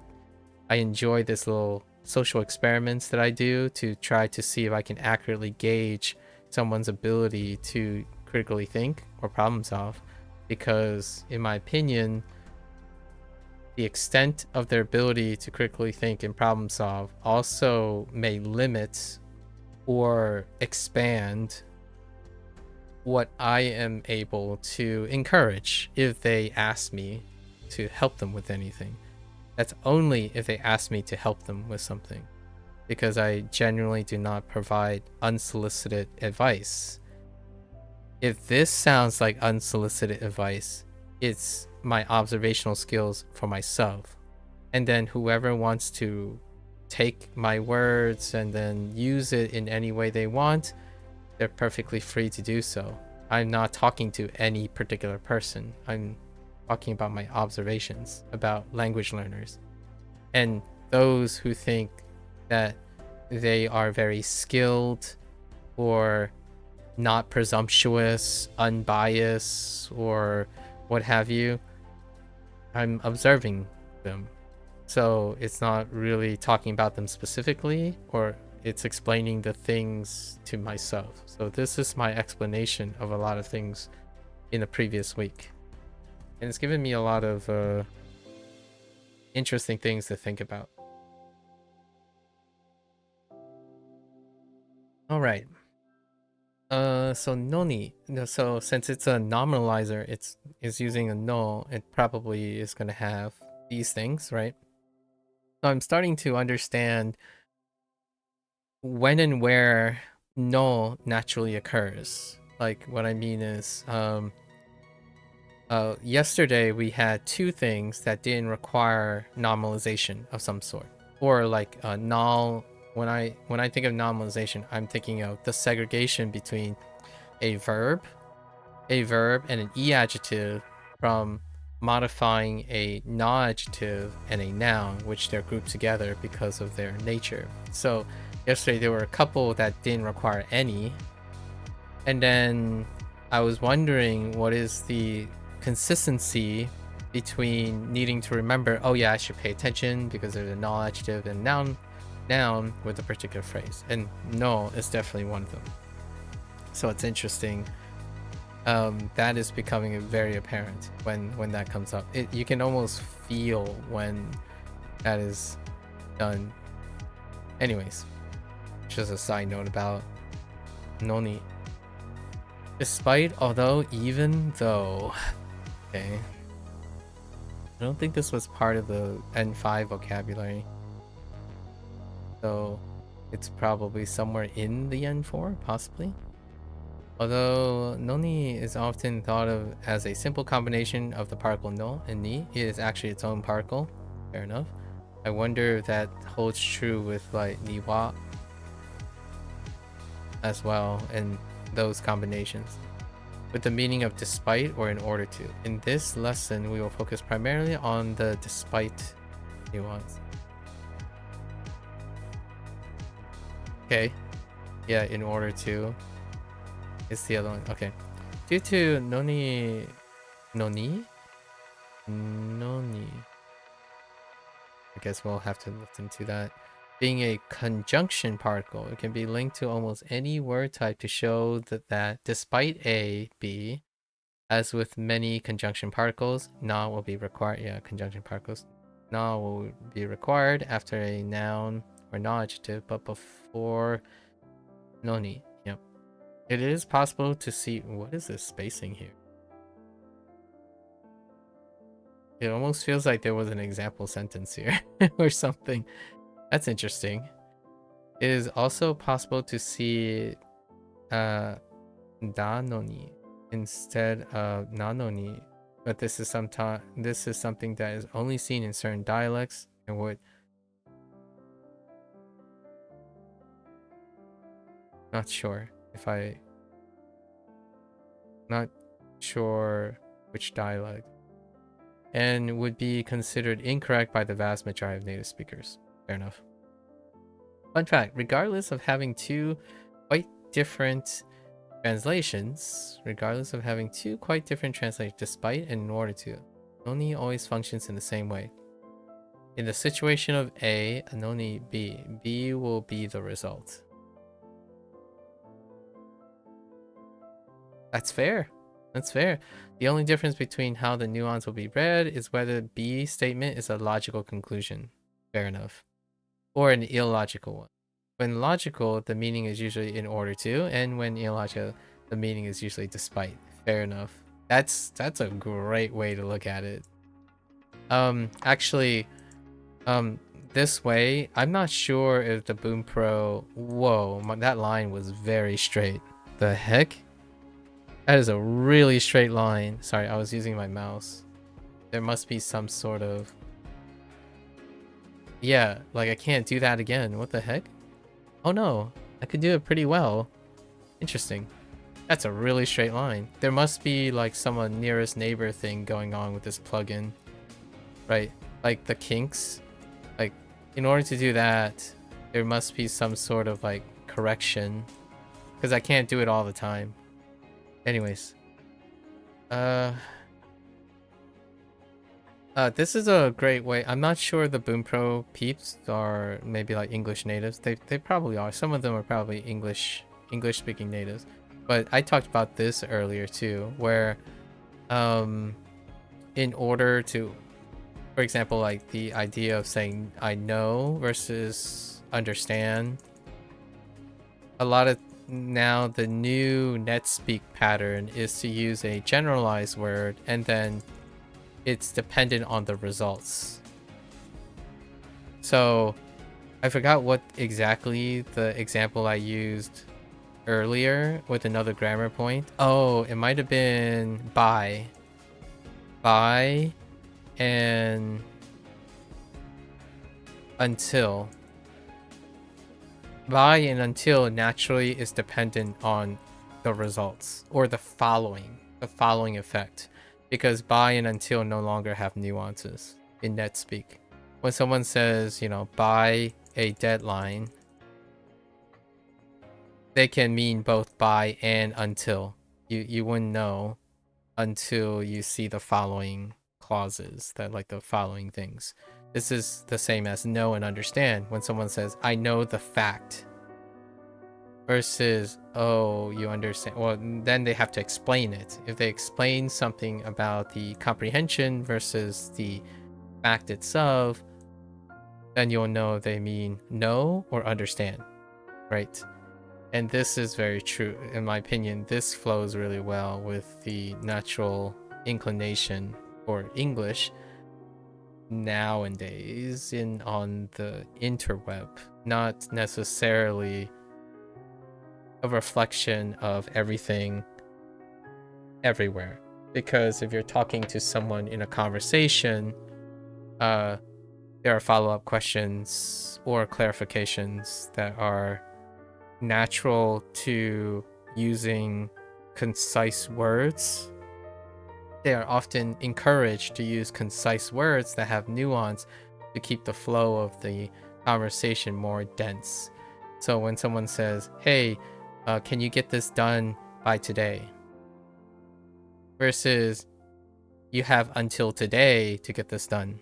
enjoy this little social experiments that I do to try to see if I can accurately gauge someone's ability to critically think or problem solve. Because in my opinion, the extent of their ability to critically think and problem solve also may limit or expand what I am able to encourage if they ask me to help them with anything. That's only if they ask me to help them with something, because I generally do not provide unsolicited advice. If this sounds like unsolicited advice, it's my observational skills for myself. And then whoever wants to take my words and then use it in any way they want, they're perfectly free to do so. I'm not talking to any particular person. I'm talking about my observations about language learners. And those who think that they are very skilled or not presumptuous, unbiased, or what have you, I'm observing them. So it's not really talking about them specifically, or it's explaining the things to myself. So this is my explanation of a lot of things in the previous week. And it's given me a lot of interesting things to think about. All right. So noni. So since it's a nominalizer, it's using a no. It probably is going to have these things, right? So I'm starting to understand when and where no naturally occurs. Like, what I mean is, yesterday we had two things that didn't require normalization of some sort, or like null. When I think of normalization, I'm thinking of the segregation between a verb and an e-adjective from modifying a non-adjective and a noun, which they're grouped together because of their nature. So yesterday there were a couple that didn't require any, and then I was wondering what is the consistency between needing to remember, oh yeah, I should pay attention because there's a null adjective and noun with a particular phrase, and no is definitely one of them. So it's interesting. That is becoming very apparent when that comes up. You can almost feel when that is done. Anyways, just a side note about noni. Despite, although, even though. Okay. I don't think this was part of the N5 vocabulary. So it's probably somewhere in the N4, possibly. Although noni is often thought of as a simple combination of the particle no and ni, it is actually its own particle. Fair enough. I wonder if that holds true with like ni wa as well, and those combinations, with the meaning of despite or in order to. In this lesson, we will focus primarily on the despite nuance. Okay. Yeah, in order to is the other one. Okay. Due to noni. I guess we'll have to listen to that. Being a conjunction particle, it can be linked to almost any word type to show that despite a, b, as with many conjunction particles, na will be required. Yeah, conjunction particles. Na will be required after a noun or non adjective, but before noni. Yep. It is possible to see. What is this spacing here? It almost feels like there was an example sentence here or something. That's interesting. It is also possible to see danoni instead of nanoni, but this is something that is only seen in certain dialects and would not sure which dialect, and would be considered incorrect by the vast majority of native speakers. Fair enough. Fun fact, regardless of having two quite different translations, despite and in order to, noni always functions in the same way. In the situation of A, noni B, B will be the result. That's fair. That's fair. The only difference between how the nuance will be read is whether B statement is a logical conclusion. Fair enough. Or an illogical one. When logical, the meaning is usually in order to, and when illogical, the meaning is usually despite. Fair enough. That's a great way to look at it. Actually, this way, I'm not sure if the Bunpro. Whoa, that line was very straight. The heck? That is a really straight line. Sorry, I was using my mouse. There must be some sort of... Yeah, like I can't do that again. What the heck? Oh no, I could do it pretty well. Interesting. That's a really straight line. There must be like some nearest neighbor thing going on with this plugin. Right? Like the kinks. Like, in order to do that, there must be some sort of like correction. Because I can't do it all the time. Anyways, this is a great way. I'm not sure the Bunpro peeps are maybe like English natives. They probably are. Some of them are probably English speaking natives. But I talked about this earlier too, where in order to, for example, like the idea of saying I know versus understand, a lot of now the new NetSpeak pattern is to use a generalized word and then it's dependent on the results. So I forgot what exactly the example I used earlier with another grammar point. Oh, it might have been by and until. By and until naturally is dependent on the results or the following effect, because by and until no longer have nuances in NetSpeak. When someone says, you know, by a deadline, they can mean both by and until. You wouldn't know until you see the following clauses that like the following things. This is the same as know and understand. When someone says, I know the fact, versus, oh, you understand. Well, then they have to explain it. If they explain something about the comprehension versus the fact itself, then you'll know they mean know or understand, right? And this is very true. In my opinion, this flows really well with the natural inclination for English nowadays on the interweb, not necessarily a reflection of everything everywhere. Because if you're talking to someone in a conversation, there are follow-up questions or clarifications that are natural to using concise words. They are often encouraged to use concise words that have nuance to keep the flow of the conversation more dense. So when someone says, hey, can you get this done by today? Versus, you have until today to get this done.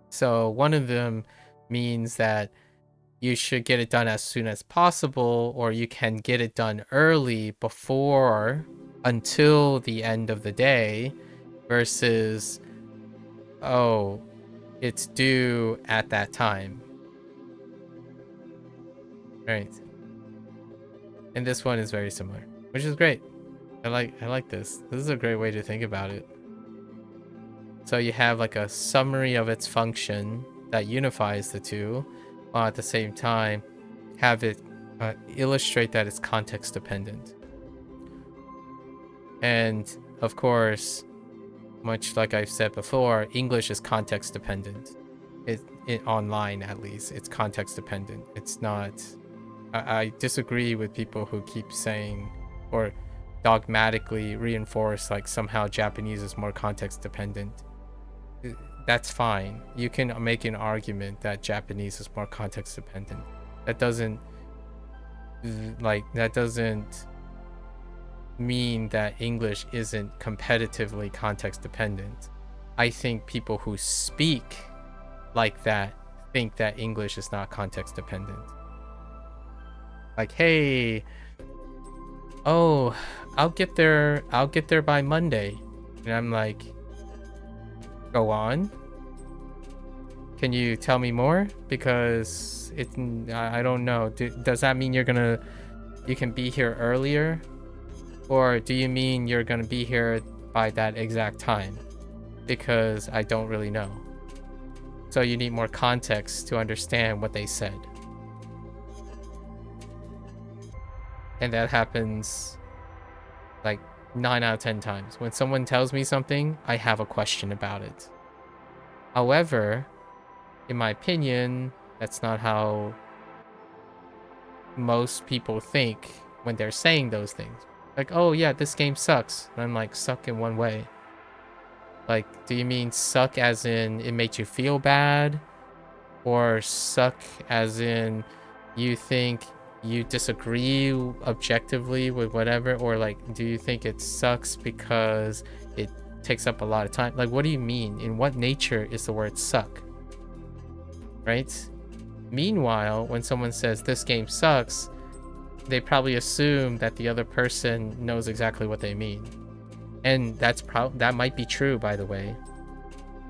So one of them means that you should get it done as soon as possible, or you can get it done early before until the end of the day, versus, oh, it's due at that time. Right. And this one is very similar, which is great. I like this. This is a great way to think about it. So you have like a summary of its function that unifies the two, while at the same time have it illustrate that it's context dependent. And of course, much like I've said before, English is context dependent. It online, at least, it's context dependent. It's not. I disagree with people who keep saying or dogmatically reinforce like somehow Japanese is more context dependent. That's fine. You can make an argument that Japanese is more context dependent. That doesn't mean that English isn't competitively context dependent. I think people who speak like that think that English is not context dependent. Like, hey, oh, I'll get there by Monday. And I'm like, go on. Can you tell me more? Because I don't know. Does that mean you can be here earlier? Or do you mean you're gonna be here by that exact time? Because I don't really know. So you need more context to understand what they said. And that happens like 9 out of 10 times. When someone tells me something, I have a question about it. However, in my opinion, that's not how most people think when they're saying those things. Like, oh yeah, this game sucks. And I'm like, suck in one way. Like, do you mean suck as in it made you feel bad? Or suck as in you think you disagree objectively with whatever? Or like, do you think it sucks because it takes up a lot of time? Like, what do you mean? In what nature is the word suck? Right? Meanwhile, when someone says this game sucks, they probably assume that the other person knows exactly what they mean. And that might be true, by the way,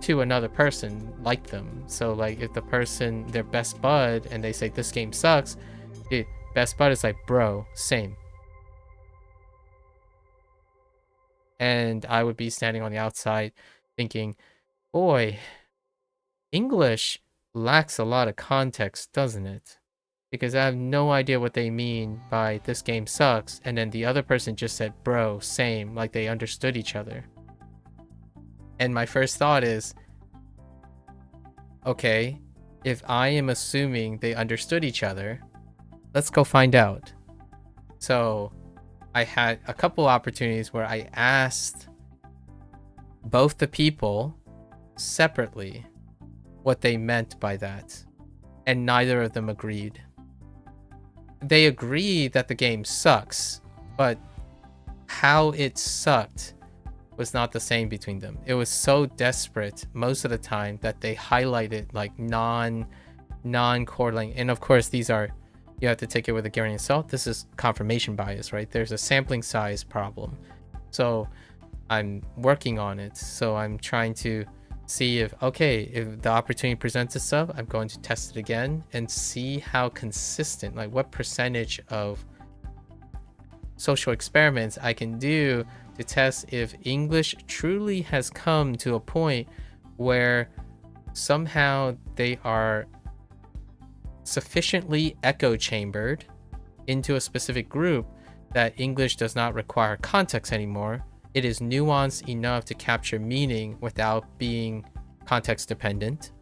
to another person like them. So like if the person, their best bud, and they say this game sucks, the best bud is like, bro, same. And I would be standing on the outside thinking, boy, English lacks a lot of context, doesn't it? Because I have no idea what they mean by this game sucks, and then the other person just said, bro, same, like they understood each other. And my first thought is, okay, if I am assuming they understood each other, let's go find out. So I had a couple opportunities where I asked both the people separately what they meant by that, and neither of them agreed. They agree that the game sucks, but how it sucked was not the same between them. It was so desperate most of the time that they highlighted like non-correlating. And of course, these are, you have to take it with a grain of salt. This is confirmation bias, right? There's a sampling size problem. So I'm working on it. So I'm trying to see if the opportunity presents itself, I'm going to test it again and see how consistent, like what percentage of social experiments I can do to test if English truly has come to a point where somehow they are sufficiently echo chambered into a specific group that English does not require context anymore. It is nuanced enough to capture meaning without being context dependent,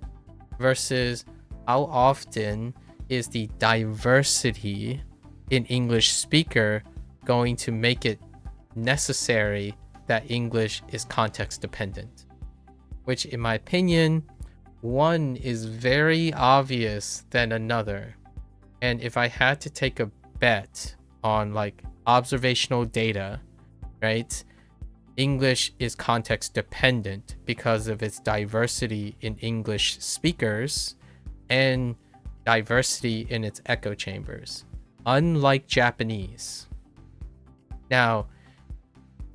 versus how often is the diversity in English speaker going to make it necessary that English is context dependent, which in my opinion, one is very obvious than another. And if I had to take a bet on like observational data, right, English is context dependent because of its diversity in English speakers and diversity in its echo chambers, unlike Japanese. Now,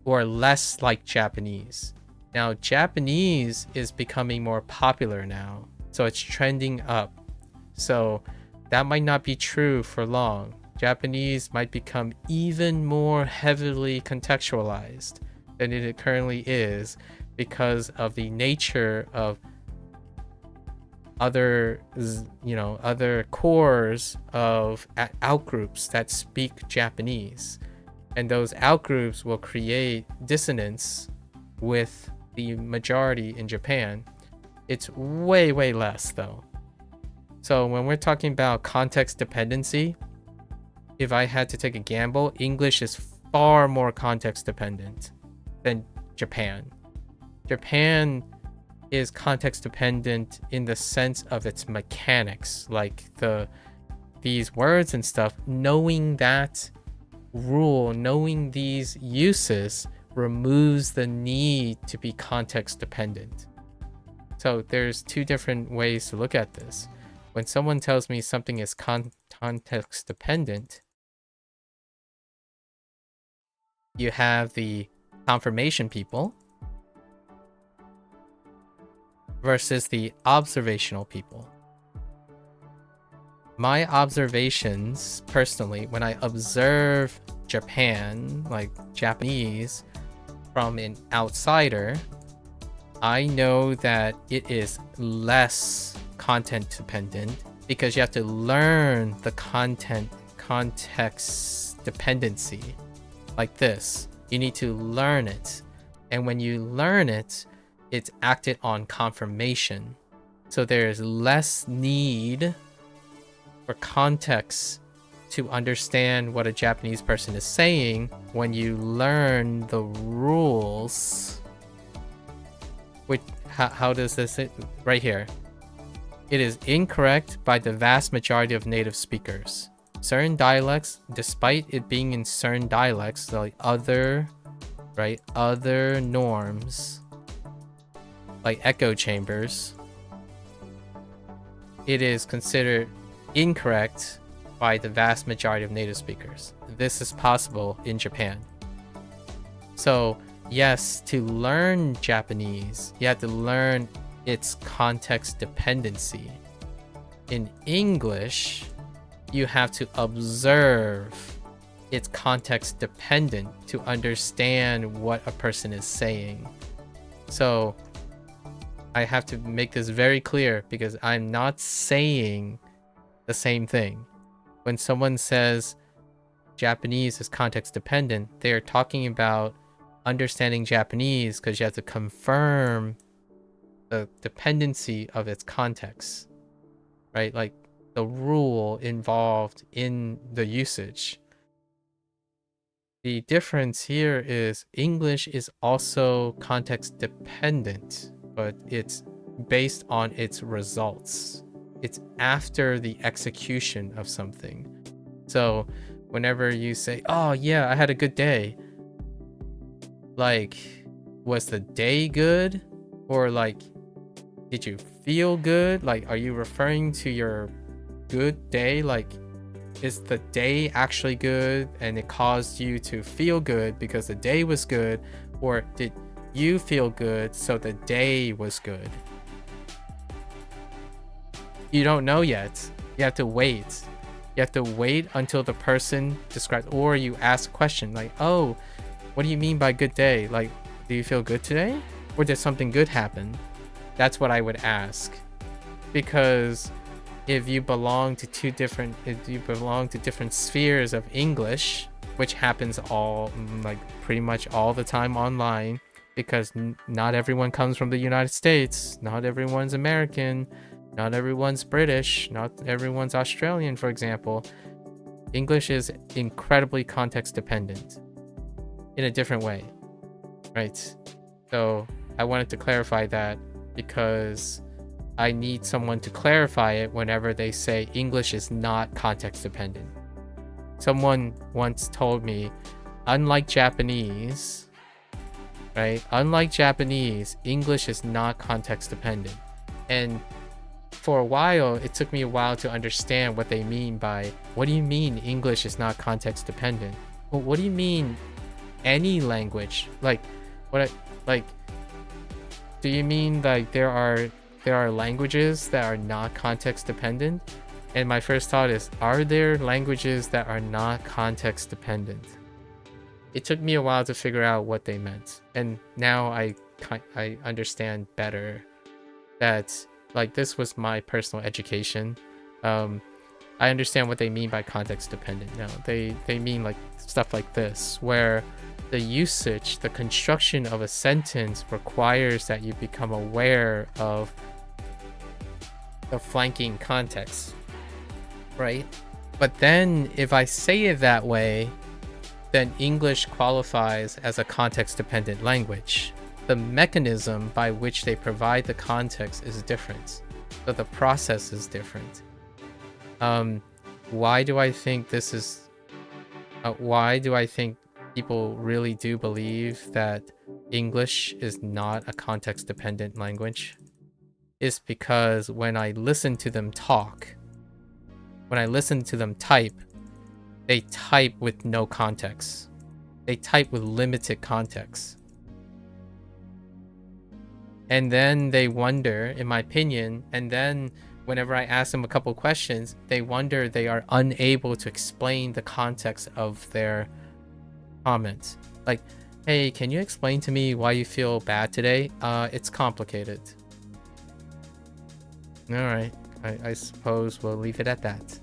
or less like Japanese. Now, Japanese is becoming more popular now, so it's trending up. So that might not be true for long. Japanese might become even more heavily contextualized than it currently is because of the nature of other cores of outgroups that speak Japanese. And those outgroups will create dissonance with the majority in Japan. It's way, way less though. So when we're talking about context dependency, if I had to take a gamble, English is far more context dependent than Japan. Japan is context dependent in the sense of its mechanics, like these words and stuff. Knowing that rule, knowing these uses removes the need to be context dependent. So there's two different ways to look at this. When someone tells me something is context dependent, you have the confirmation people versus the observational people. My observations personally, when I observe Japan, like Japanese, from an outsider, I know that it is less content dependent because you have to learn the context dependency. Like this, you need to learn it, and when you learn it, it's acted on confirmation. So there is less need for context to understand what a Japanese person is saying when you learn the rules. Which, how does this right here? It is incorrect by the vast majority of native speakers. Certain dialects, despite it being in certain dialects, like other norms, like echo chambers, it is considered incorrect by the vast majority of native speakers. This is possible in Japan. So yes, to learn Japanese, you have to learn its context dependency. In English, you have to observe its context dependent to understand what a person is saying. So I have to make this very clear because I'm not saying the same thing. When someone says Japanese is context dependent, they are talking about understanding Japanese because you have to confirm the dependency of its context, right? Like the rule involved in the usage. The difference here is English is also context dependent, but it's based on its results. It's after the execution of something. So whenever you say, oh yeah, I had a good day, Like, was the day good? Or like, did you feel good? Like, are you referring to your good day? Like, is the day actually good and it caused you to feel good because the day was good? Or did you feel good so the day was good? You don't know yet. You have to wait. You have to wait until the person describes, or you ask a question like, oh, what do you mean by good day? Like, do you feel good today? Or did something good happen? That's what I would ask. Because if you belong to different spheres of English, which happens like pretty much all the time online, because not everyone comes from the United States, not everyone's American, not everyone's British, not everyone's Australian, for example. English is incredibly context dependent in a different way, right? So I wanted to clarify that because I need someone to clarify it whenever they say English is not context dependent. Someone once told me, unlike Japanese, right? Unlike Japanese, English is not context dependent. And for a while, it took me a while to understand what they mean by, what do you mean English is not context dependent? Well, what do you mean any language? Like, do you mean like there are languages that are not context dependent? And my first thought is, are there languages that are not context dependent? It took me a while to figure out what they meant. And now I understand better that, like, this was my personal education. I understand what they mean by context dependent now. They mean like stuff like this, where the usage, the construction of a sentence requires that you become aware of the flanking context, right? But then if I say it that way, then English qualifies as a context-dependent language. The mechanism by which they provide the context is different, so the process is different. Why do I think this is? Why do I think people really do believe that English is not a context-dependent language? Is because when I listen to them talk, when I listen to them type, they type with no context. They type with limited context. And then they wonder, in my opinion, and then whenever I ask them a couple questions, they wonder they are unable to explain the context of their comments. Like, hey, can you explain to me why you feel bad today? It's complicated. All right, I suppose we'll leave it at that.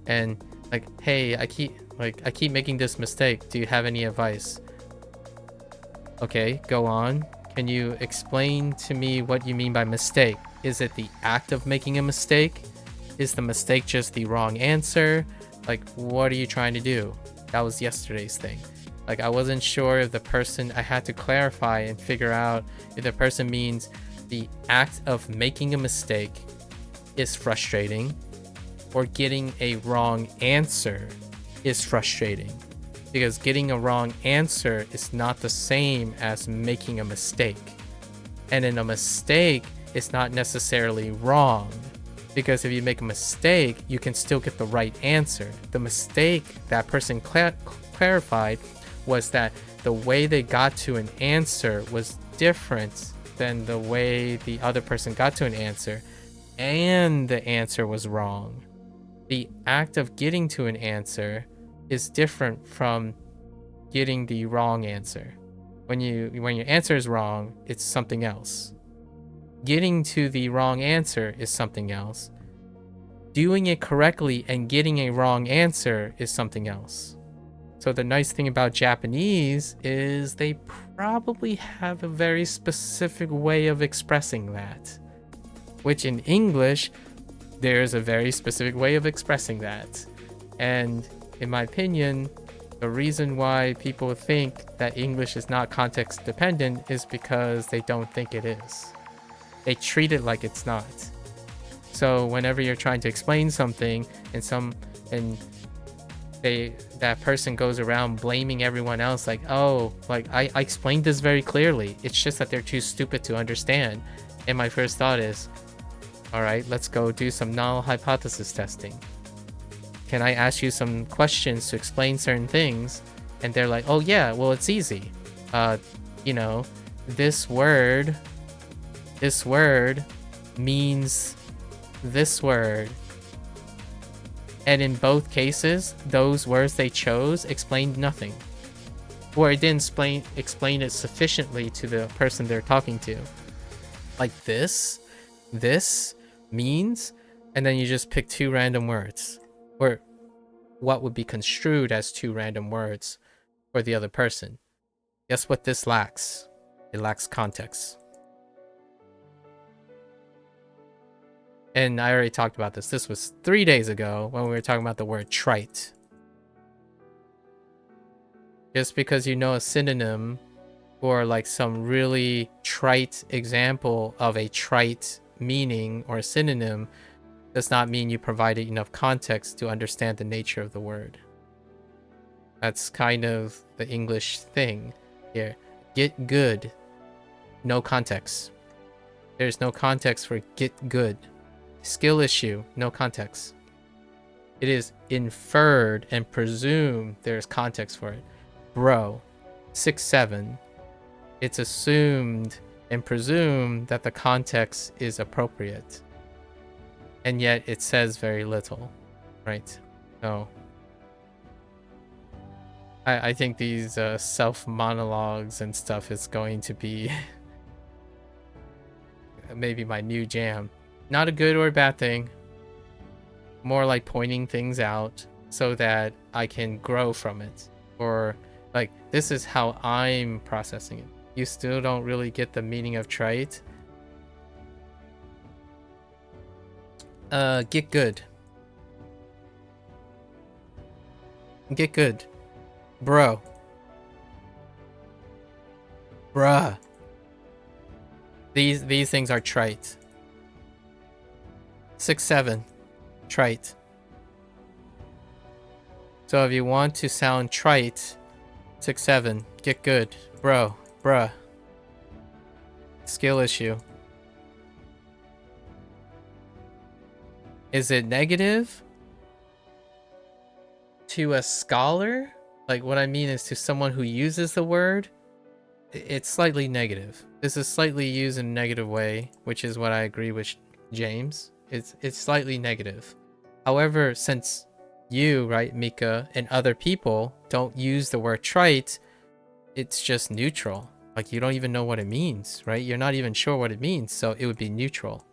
And like, hey, I keep making this mistake. Do you have any advice? Okay, go on. Can you explain to me what you mean by mistake? Is it the act of making a mistake? Is the mistake just the wrong answer? Like, what are you trying to do? That was yesterday's thing. Like, I wasn't sure if the person, I had to clarify and figure out if the person means the act of making a mistake is frustrating, or getting a wrong answer is frustrating. Because getting a wrong answer is not the same as making a mistake. And in a mistake, it's not necessarily wrong. Because if you make a mistake, you can still get the right answer. The mistake that person clarified was that the way they got to an answer was different than the way the other person got to an answer, and the answer was wrong. The act of getting to an answer is different from getting the wrong answer. When your answer is wrong, it's something else. Getting to the wrong answer is something else. Doing it correctly and getting a wrong answer is something else. So the nice thing about Japanese is they probably have a very specific way of expressing that, which in English, there's a very specific way of expressing that. And in my opinion, the reason why people think that English is not context dependent is because they don't think it is. They treat it like it's not. So whenever you're trying to explain something and that person goes around blaming everyone else, like, oh, like I explained this very clearly, it's just that they're too stupid to understand. And my first thought is, all right, let's go do some null hypothesis testing. Can I ask you some questions to explain certain things? And they're like, oh yeah, well, it's easy. You know, this word means this word. And in both cases, those words they chose explained nothing. Or it didn't explain it sufficiently to the person they're talking to. Like this means, and then you just pick two random words. Or what would be construed as two random words for the other person. Guess what this lacks? It lacks context. And I already talked about this. This was 3 days ago when we were talking about the word trite. Just because you know a synonym or like some really trite example of a trite meaning or a synonym does not mean you provided enough context to understand the nature of the word. That's kind of the English thing here. Get good. No context. There's no context for get good. Skill issue. No context. It is inferred and presumed there's context for it. Bro. 6-7. It's assumed and presumed that the context is appropriate. And yet it says very little. Right? So I think these self-monologues and stuff is going to be maybe my new jam. Not a good or a bad thing. More like pointing things out so that I can grow from it. Or like, this is how I'm processing it. You still don't really get the meaning of trite? Get good. Get good. Bro. Bruh. These things are trite. 6-7. Trite. So if you want to sound trite, 6-7. Get good. Bro. Bruh. Skill issue. Is it negative to a scholar? Like, what I mean is to someone who uses the word, it's slightly negative. This is slightly used in a negative way, which is what I agree with James. It's slightly negative. However, since you, right, Mika, and other people don't use the word trite, it's just neutral. Like, you don't even know what it means, right? You're not even sure what it means, so it would be neutral.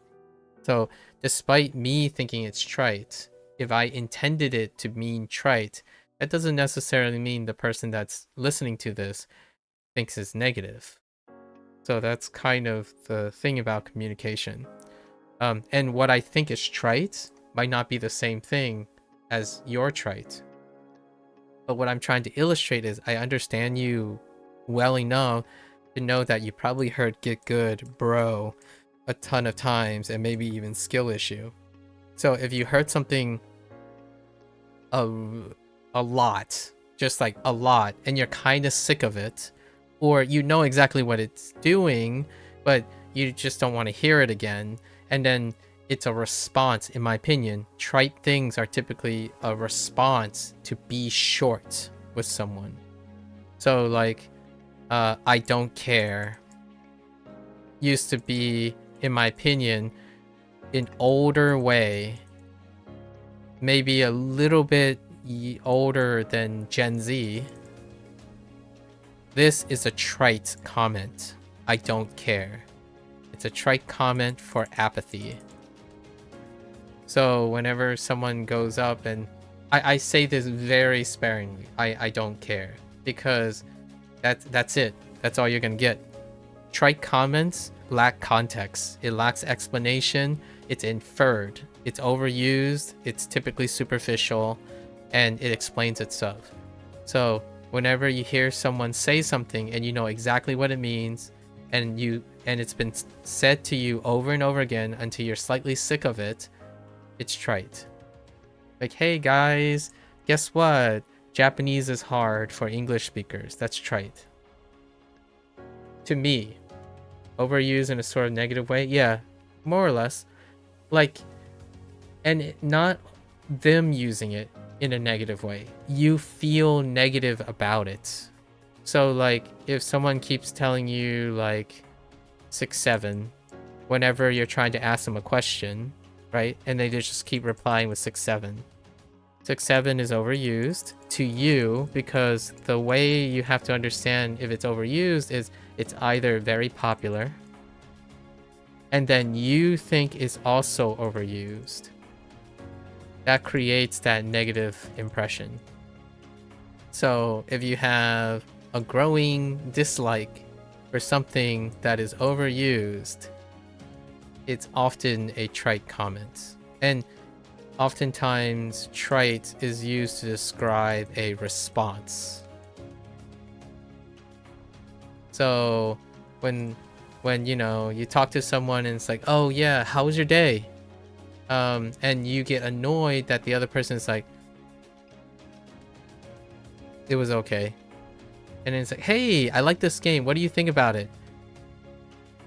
So despite me thinking it's trite, if I intended it to mean trite, that doesn't necessarily mean the person that's listening to this thinks it's negative. So that's kind of the thing about communication. And what I think is trite might not be the same thing as your trite. But what I'm trying to illustrate is I understand you well enough to know that you probably heard get good, bro, a ton of times, and maybe even skill issue. So if you heard something a lot, just like a lot, and you're kind of sick of it, or you know exactly what it's doing, but you just don't want to hear it again, and then it's a response, in my opinion. Trite things are typically a response to be short with someone. So like, I don't care used to be, in my opinion, an older way, maybe a little bit older than Gen Z. This is a trite comment. I don't care. It's a trite comment for apathy. So whenever someone goes up, and I say this very sparingly, I don't care, because that's it. That's all you're gonna get. Trite comments lack context. It lacks explanation. It's inferred. It's overused. It's typically superficial, and it explains itself. So whenever you hear someone say something and you know exactly what it means, and it's been said to you over and over again until you're slightly sick of it, it's trite. Like, hey guys, Guess what? Japanese is hard for English speakers. That's trite. To me, overused in a sort of negative way. Yeah, more or less. Like, and not them using it in a negative way. You feel negative about it. So like, if someone keeps telling you like 6-7 whenever you're trying to ask them a question, right? And they just keep replying with 6-7. 6-7 is overused to you because the way you have to understand if it's overused is it's either very popular and then you think it's also overused. That creates that negative impression. So if you have a growing dislike for something that is overused, it's often a trite comment. And oftentimes, trite is used to describe a response. So when you know, you talk to someone and it's like, oh yeah, how was your day? And you get annoyed that the other person is like, it was okay. And then it's like, hey, I like this game. What do you think about it?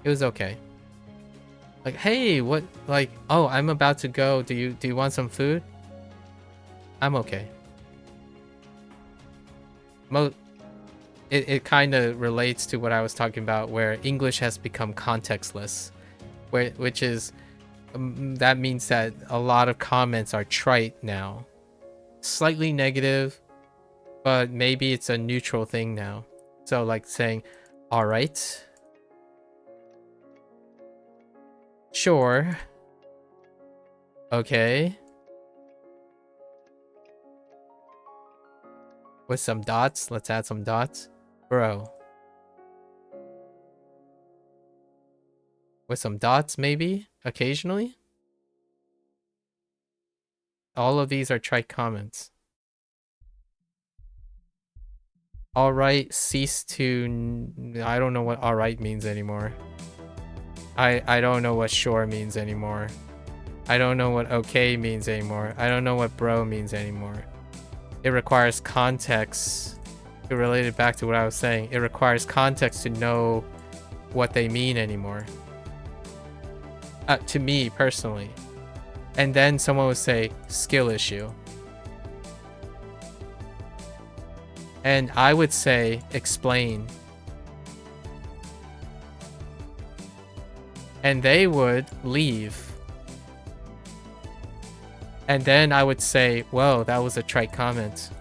It was okay. Like, hey, what, like, oh, I'm about to go. Do you want some food? I'm okay. It kind of relates to what I was talking about, where English has become contextless, which is that means that a lot of comments are trite now, slightly negative, but maybe it's a neutral thing now. So like saying, all right, sure, okay, with some dots. Let's add some dots, bro. With some dots, maybe occasionally. All of these are trite comments. All right, cease to. I don't know what all right means anymore. I don't know what sure means anymore. I don't know what okay means anymore. I don't know what bro means anymore. It requires context to relate it back to what I was saying. It requires context to know what they mean anymore. To me personally. And then someone would say skill issue. And I would say explain. And they would leave. And then I would say, whoa, that was a trite comment.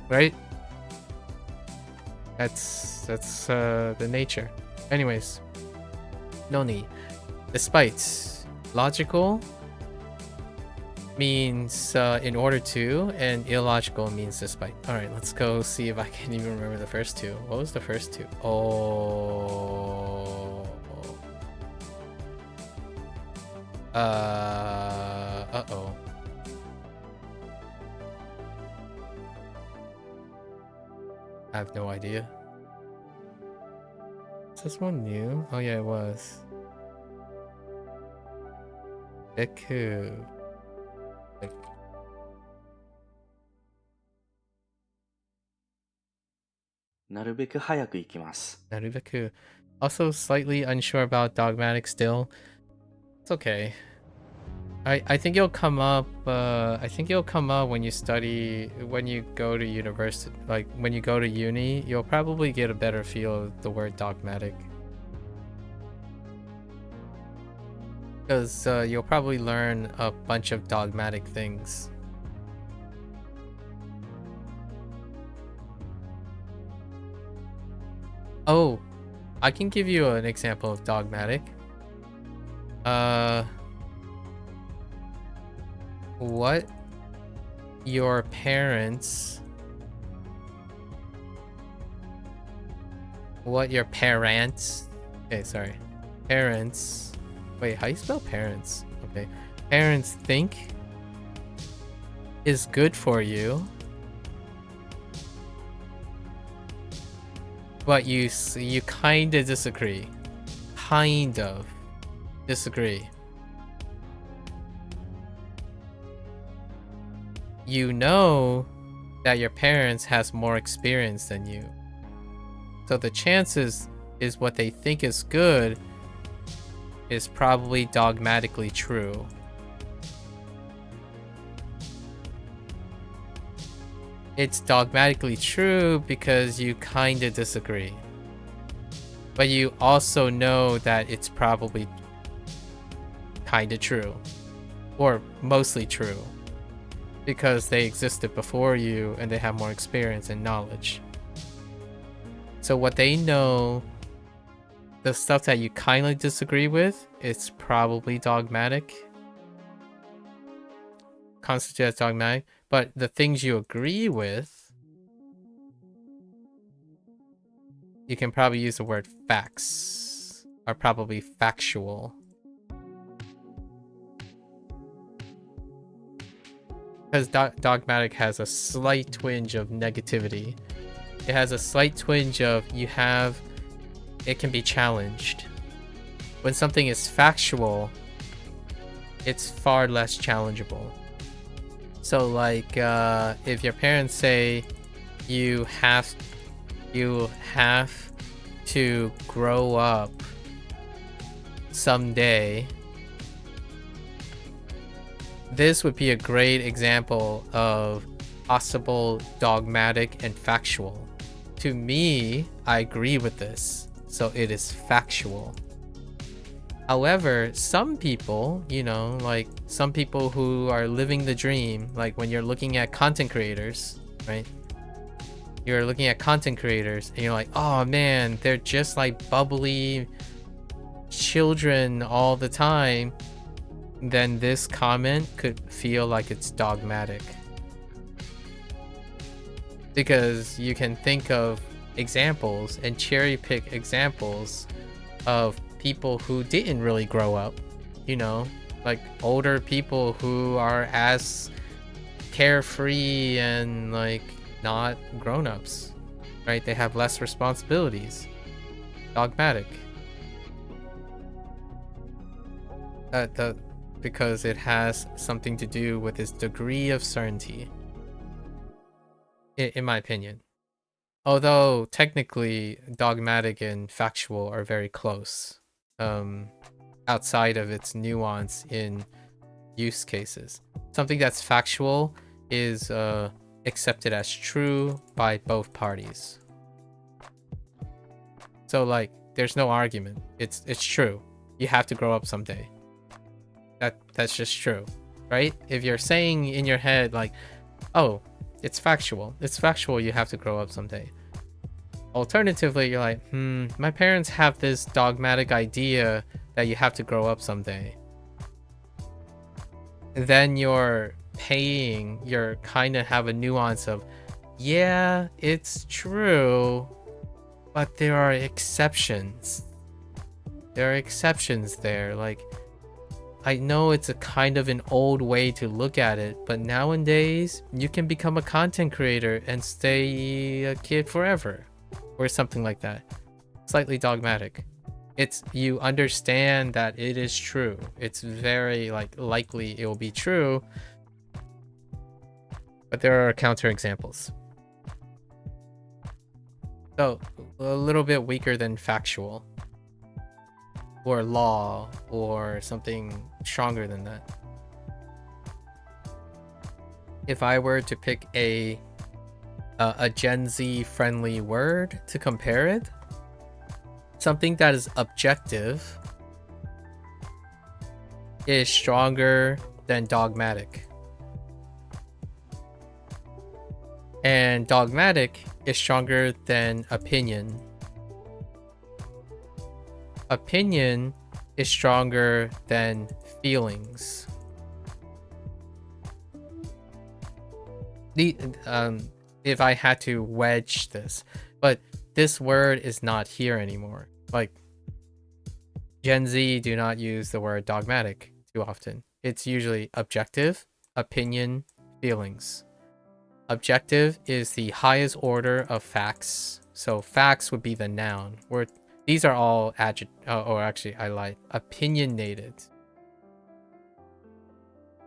Right? That's the nature. Anyways. Noni. Despite. Logical means in order to, and illogical means despite. Alright, let's go see if I can even remember the first two. What was the first two? Oh. Uh-oh. I have no idea. Is this one new? Oh yeah, it was. MAKU. Narubeku. Also slightly unsure about dogmatic still. It's okay. I think it'll come up. I think it'll come up when you study, when you go to university, like when you go to uni. You'll probably get a better feel of the word dogmatic, because you'll probably learn a bunch of dogmatic things. Oh, I can give you an example of dogmatic. What your parents okay, sorry, parents, wait, how you spell parents? Okay, parents think is good for you, but you kind of disagree. you know that your parents has more experience than you. So the chances is what they think is good is probably dogmatically true. It's dogmatically true because you kind of disagree. But you also know that it's probably kind of true. Or mostly true. Because they existed before you and they have more experience and knowledge. So what they know, the stuff that you kind of disagree with, it's probably dogmatic. Constitute as dogmatic. But the things you agree with, you can probably use the word facts, are probably factual. Because dogmatic has a slight twinge of negativity. It has a slight twinge of it can be challenged. When something is factual, it's far less challengeable. So like, if your parents say you have to grow up someday, this would be a great example of possible dogmatic and factual. To me, I agree with this, so it is factual. However, some people, like some people who are living the dream, like when you're looking at content creators, right? You're looking at content creators and you're like, oh man, they're just like bubbly children all the time. Then this comment could feel like it's dogmatic. Because you can think of examples and cherry pick examples of people who didn't really grow up, like older people who are as carefree and like not grown-ups, right? They have less responsibilities. Dogmatic. Because it has something to do with its degree of certainty, in my opinion. Although technically dogmatic and factual are very close, outside of its nuance in use cases. Something that's factual is accepted as true by both parties. So like, there's no argument. It's true. You have to grow up someday. That's just true, right? If you're saying in your head like, oh, it's factual. It's factual you have to grow up someday. Alternatively, you're like, my parents have this dogmatic idea that you have to grow up someday. Then you're kind of have a nuance of, yeah, it's true, but there are exceptions. There are exceptions there. Like, I know it's a kind of an old way to look at it, but nowadays you can become a content creator and stay a kid forever. Or something like that. Slightly dogmatic. You understand that it is true. It's very likely it will be true. But there are counterexamples. So a little bit weaker than factual. Or law, or something stronger than that. If I were to pick a Gen Z friendly word to compare it, something that is objective is stronger than dogmatic. And dogmatic is stronger than opinion. Opinion is stronger than feelings. If I had to wedge this, but this word is not here anymore. Like, Gen Z do not use the word dogmatic too often. It's usually objective, opinion, feelings. Objective is the highest order of facts. So facts would be the noun. These are all opinionated.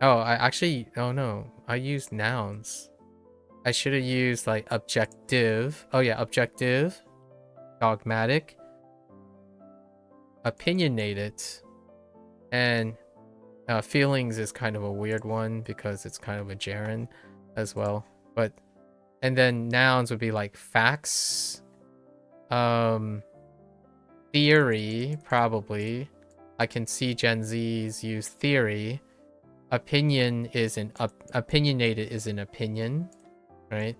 Oh, I actually, oh no, I used nouns. I should have used like objective. Oh yeah, objective, dogmatic, opinionated, and feelings is kind of a weird one because it's kind of a gerund as well. But and then nouns would be like facts, theory, probably. I can see Gen Zs use theory. Opinionated is an opinion, right?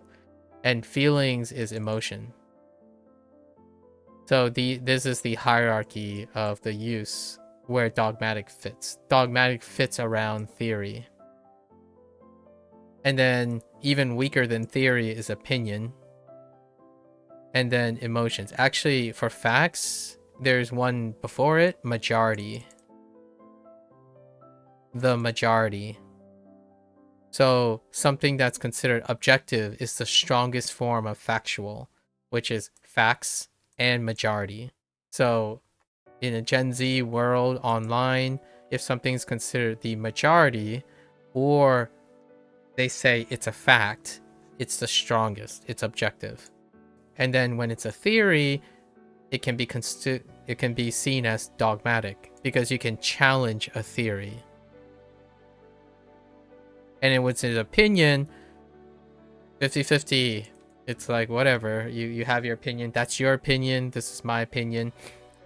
And feelings is emotion. So this is the hierarchy of the use where dogmatic fits. Dogmatic fits around theory. And then even weaker than theory is opinion. And then emotions. Actually, for facts, there's one before it, majority. The majority. So something that's considered objective is the strongest form of factual, which is facts and majority. So in a Gen Z world online, if something's considered the majority, or they say it's a fact, it's the strongest, it's objective. And then when it's a theory, it can be seen as dogmatic because you can challenge a theory. And in what's an opinion, 50-50. It's like whatever. You have your opinion. That's your opinion. This is my opinion.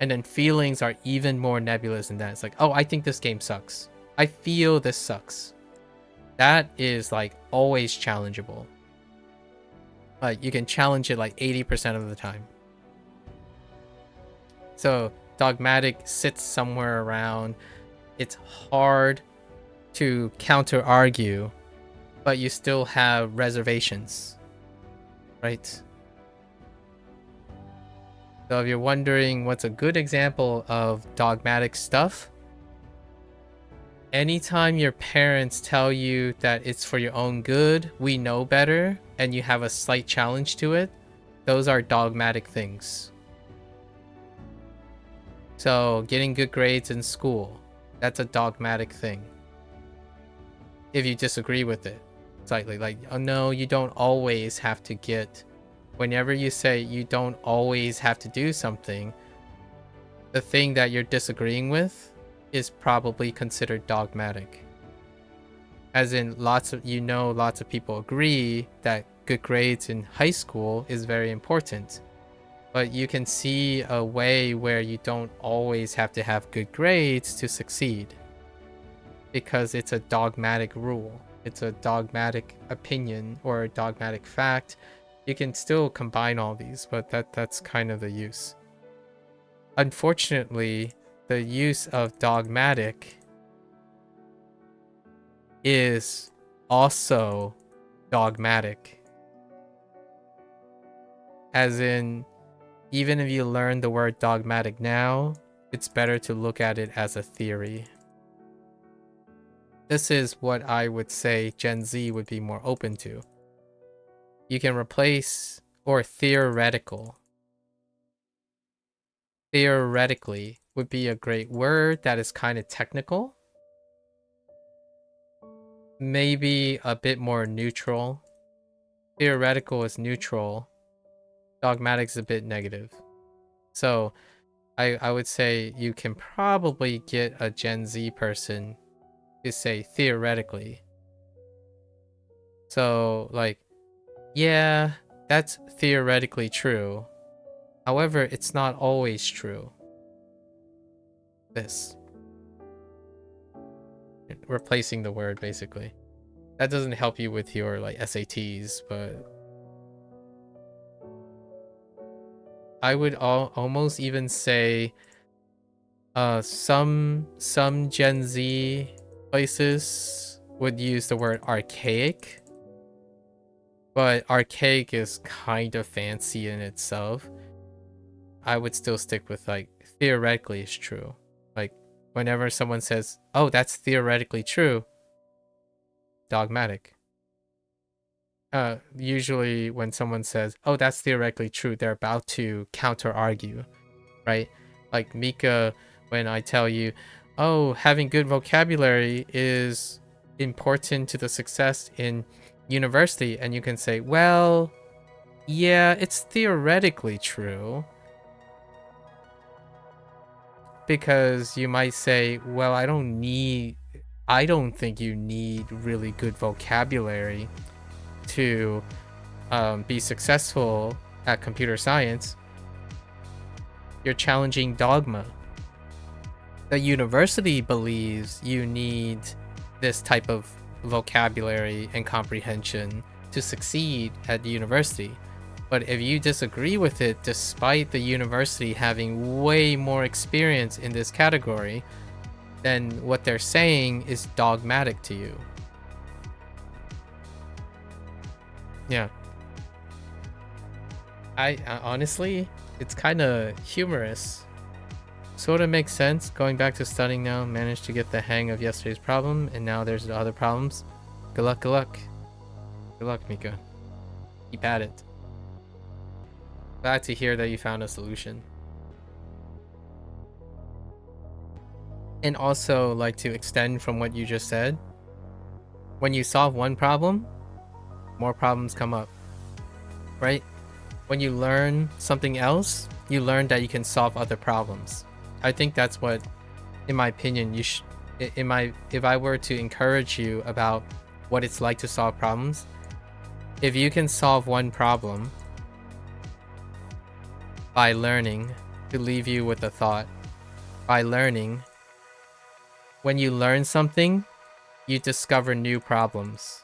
And then feelings are even more nebulous than that. It's like, oh, I think this game sucks. I feel this sucks. That is like always challengeable. Like you can challenge it like 80% of the time. So dogmatic sits somewhere around. It's hard to counter argue, but you still have reservations, right? So if you're wondering what's a good example of dogmatic stuff, anytime your parents tell you that it's for your own good, we know better, and you have a slight challenge to it, those are dogmatic things. So getting good grades in school, that's a dogmatic thing. If you disagree with it slightly, like, oh no, you don't always have to get, whenever you say you don't always have to do something, the thing that you're disagreeing with is probably considered dogmatic. As in lots of people agree that good grades in high school is very important. But you can see a way where you don't always have to have good grades to succeed. Because it's a dogmatic rule. It's a dogmatic opinion or a dogmatic fact. You can still combine all these, but that's kind of the use. Unfortunately, the use of dogmatic is also dogmatic. As in, even if you learn the word dogmatic now, it's better to look at it as a theory. This is what I would say Gen Z would be more open to. You can replace, or theoretical. Theoretically would be a great word that is kind of technical. Maybe a bit more neutral. Theoretical is neutral. Dogmatic is a bit negative. So I would say you can probably get a Gen Z person to say theoretically. So like, yeah, that's theoretically true. However, it's not always true. This. Replacing the word, basically. That doesn't help you with your like SATs, but I would almost even say some Gen Z places would use the word archaic, but archaic is kind of fancy in itself. I would still stick with like theoretically it's true. Like whenever someone says, oh, that's theoretically true, dogmatic. Usually when someone says, oh, that's theoretically true, they're about to counter argue, right? Like Mika, when I tell you, oh, having good vocabulary is important to the success in university, and you can say, well, yeah, it's theoretically true. Because you might say, well, I don't think you need really good vocabulary to be successful at computer science. You're challenging dogma. The university believes you need this type of vocabulary and comprehension to succeed at the university. But if you disagree with it, despite the university having way more experience in this category, then what they're saying is dogmatic to you. Yeah. I honestly, it's kind of humorous. Sort of makes sense. Going back to studying now, managed to get the hang of yesterday's problem, and now there's the other problems. Good luck, good luck. Good luck, Mika. Keep at it. Glad to hear that you found a solution. And also, like, to extend from what you just said, when you solve one problem, more problems come up, right? When you learn something else, you learn that you can solve other problems. I think that's what, in my opinion, if I were to encourage you about what it's like to solve problems, if you can solve one problem by learning, to leave you with a thought, by learning, when you learn something, you discover new problems.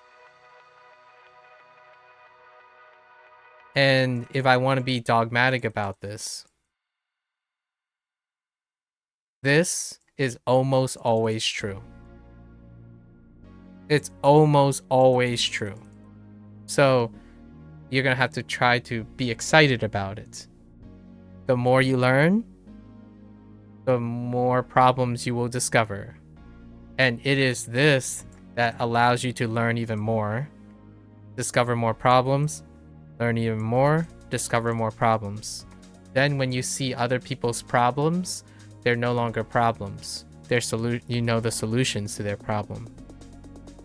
And if I want to be dogmatic about this is almost always true. It's almost always true. So you're going to have to try to be excited about it. The more you learn, the more problems you will discover. And it is this that allows you to learn even more, discover more problems, learn even more, discover more problems. Then when you see other people's problems, they're no longer problems. You know the solutions to their problem.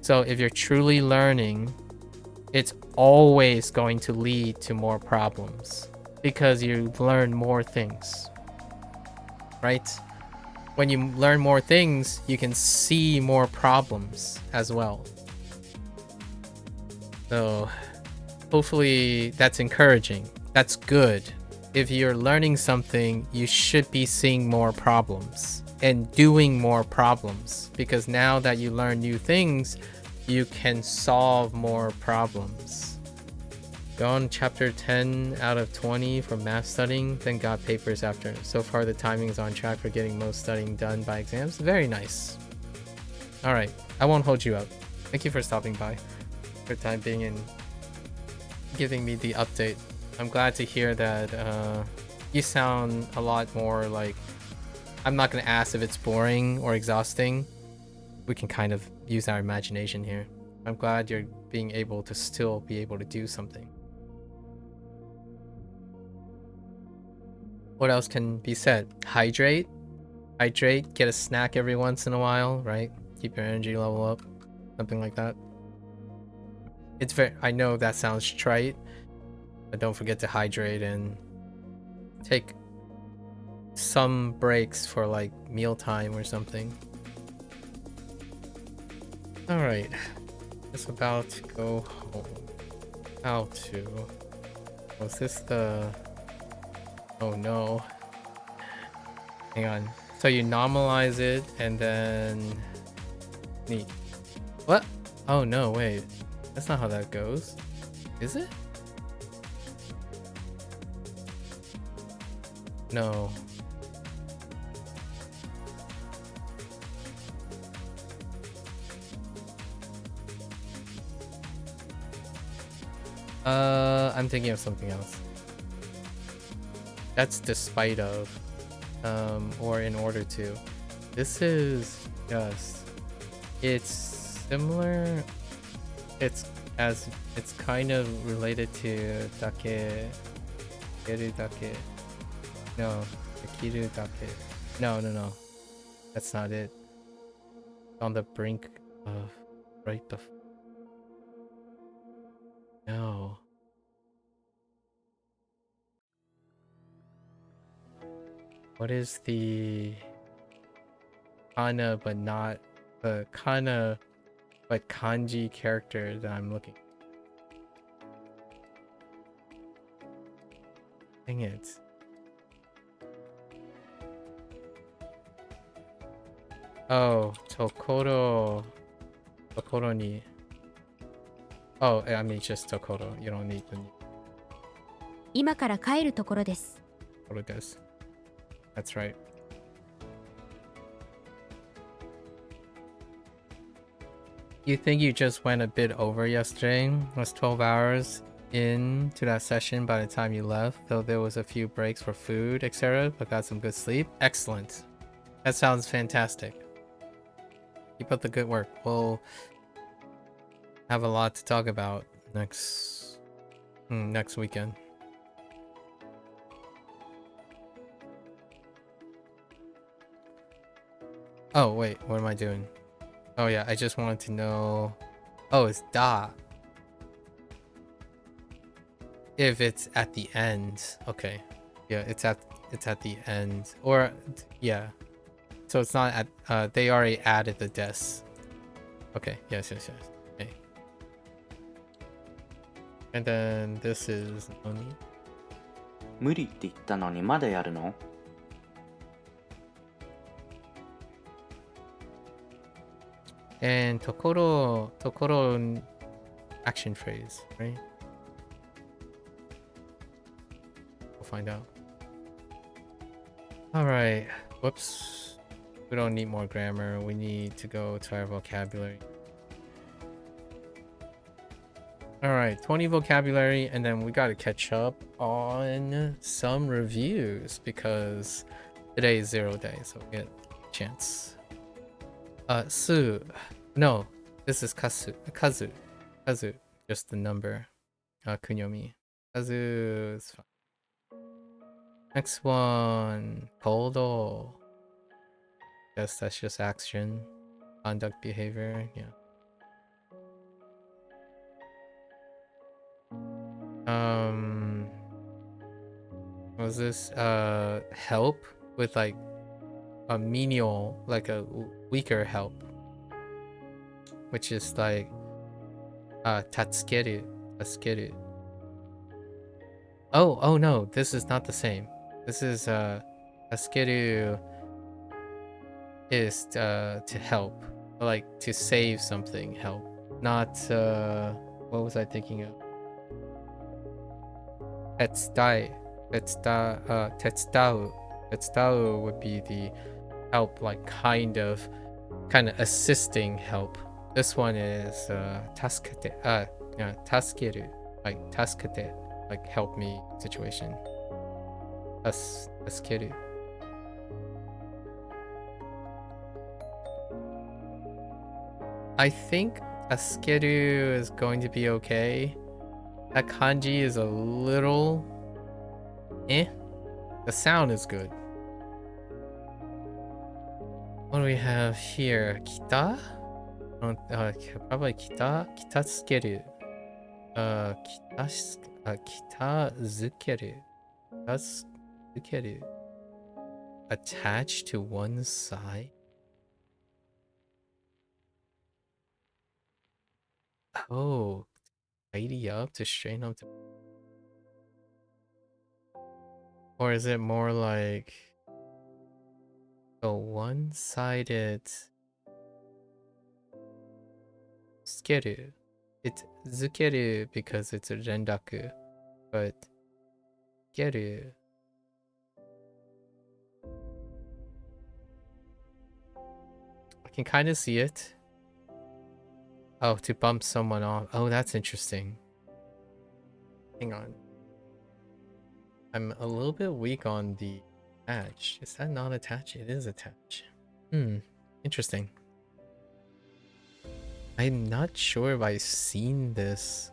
So if you're truly learning, it's always going to lead to more problems because you learn more things, right? When you learn more things, you can see more problems as well. So hopefully that's encouraging. That's good. If you're learning something, you should be seeing more problems and doing more problems, because now that you learn new things, you can solve more problems. Gone chapter 10 out of 20 for math studying, then got papers after. So far the timing is on track for getting most studying done by exams. Very nice. Alright, I won't hold you up. Thank you for stopping by, for time being and giving me the update. I'm glad to hear that you sound a lot more like... I'm not going to ask if it's boring or exhausting. We can kind of use our imagination here. I'm glad you're being able to still be able to do something. What else can be said? Hydrate. Hydrate. Get a snack every once in a while, right? Keep your energy level up. Something like that. It's very... I know that sounds trite, but don't forget to hydrate and take some breaks for like mealtime or something. Alright. Just about to go home. How to... Was this the... Oh no. Hang on. So you normalize it and then... Neat. What? Oh no, wait. That's not how that goes. Is it? No. I'm thinking of something else. That's despite of, or in order to. This is just, it's similar. It's kind of related to dake, kiru dake. No, kiru dake. No. That's not it. On the brink of right no. What is the kana but not the kana but kanji character that I'm looking? Dang it. Oh, Tokoro ni. Oh, I mean just Tokoro. You don't need the 今から帰るところです。 Tokoro does. That's right. You think you just went a bit over yesterday? It was 12 hours into that session by the time you left, though there was a few breaks for food, etc., but got some good sleep. Excellent. That sounds fantastic. Keep up the good work. We'll have a lot to talk about next weekend. Oh, wait, what am I doing? Oh yeah, I just wanted to know. Oh, it's da. If it's at the end. Okay. Yeah, it's at the end. Or yeah. So it's not at they already added the des. Okay, yes. Okay. And then this is Noni. 無理って言ったのにまだやるの? And Tokoro action phrase, right? We'll find out. Alright. Whoops. We don't need more grammar. We need to go to our vocabulary. Alright, 20 vocabulary, and then we gotta catch up on some reviews because today is 0 day, so we get a chance. Su. No, this is Kazu. Kazu. Just the number. Kunyomi. Kazu is fine. Next one. Kodo. Guess that's just action. Conduct, behavior. Yeah. Was this help with like a menial, like a weaker help, which is like tatsukeru. Oh no, this is not the same. This is tatsukeru is to help, like to save something, help. Not what was I thinking of? Tetsudau would be the help, like kind of assisting help. This one is tasukete, tasukeru, like tasukete, like help me situation. Tasukeru. I think tasukeru is going to be okay. That kanji is a little eh. The sound is good. What do we have here? Kita? Probably kita tsukeru. Kita zukeru. Attached to one side. Oh, tidy up to straighten up. Or is it more like a one-sided tsukeru? It's zukeru because it's a rendaku, but geru. I can kind of see it. Oh, to bump someone off. Oh, that's interesting. Hang on. I'm a little bit weak on the attach. Is that not attached? It is attached. Interesting. I'm not sure if I've seen this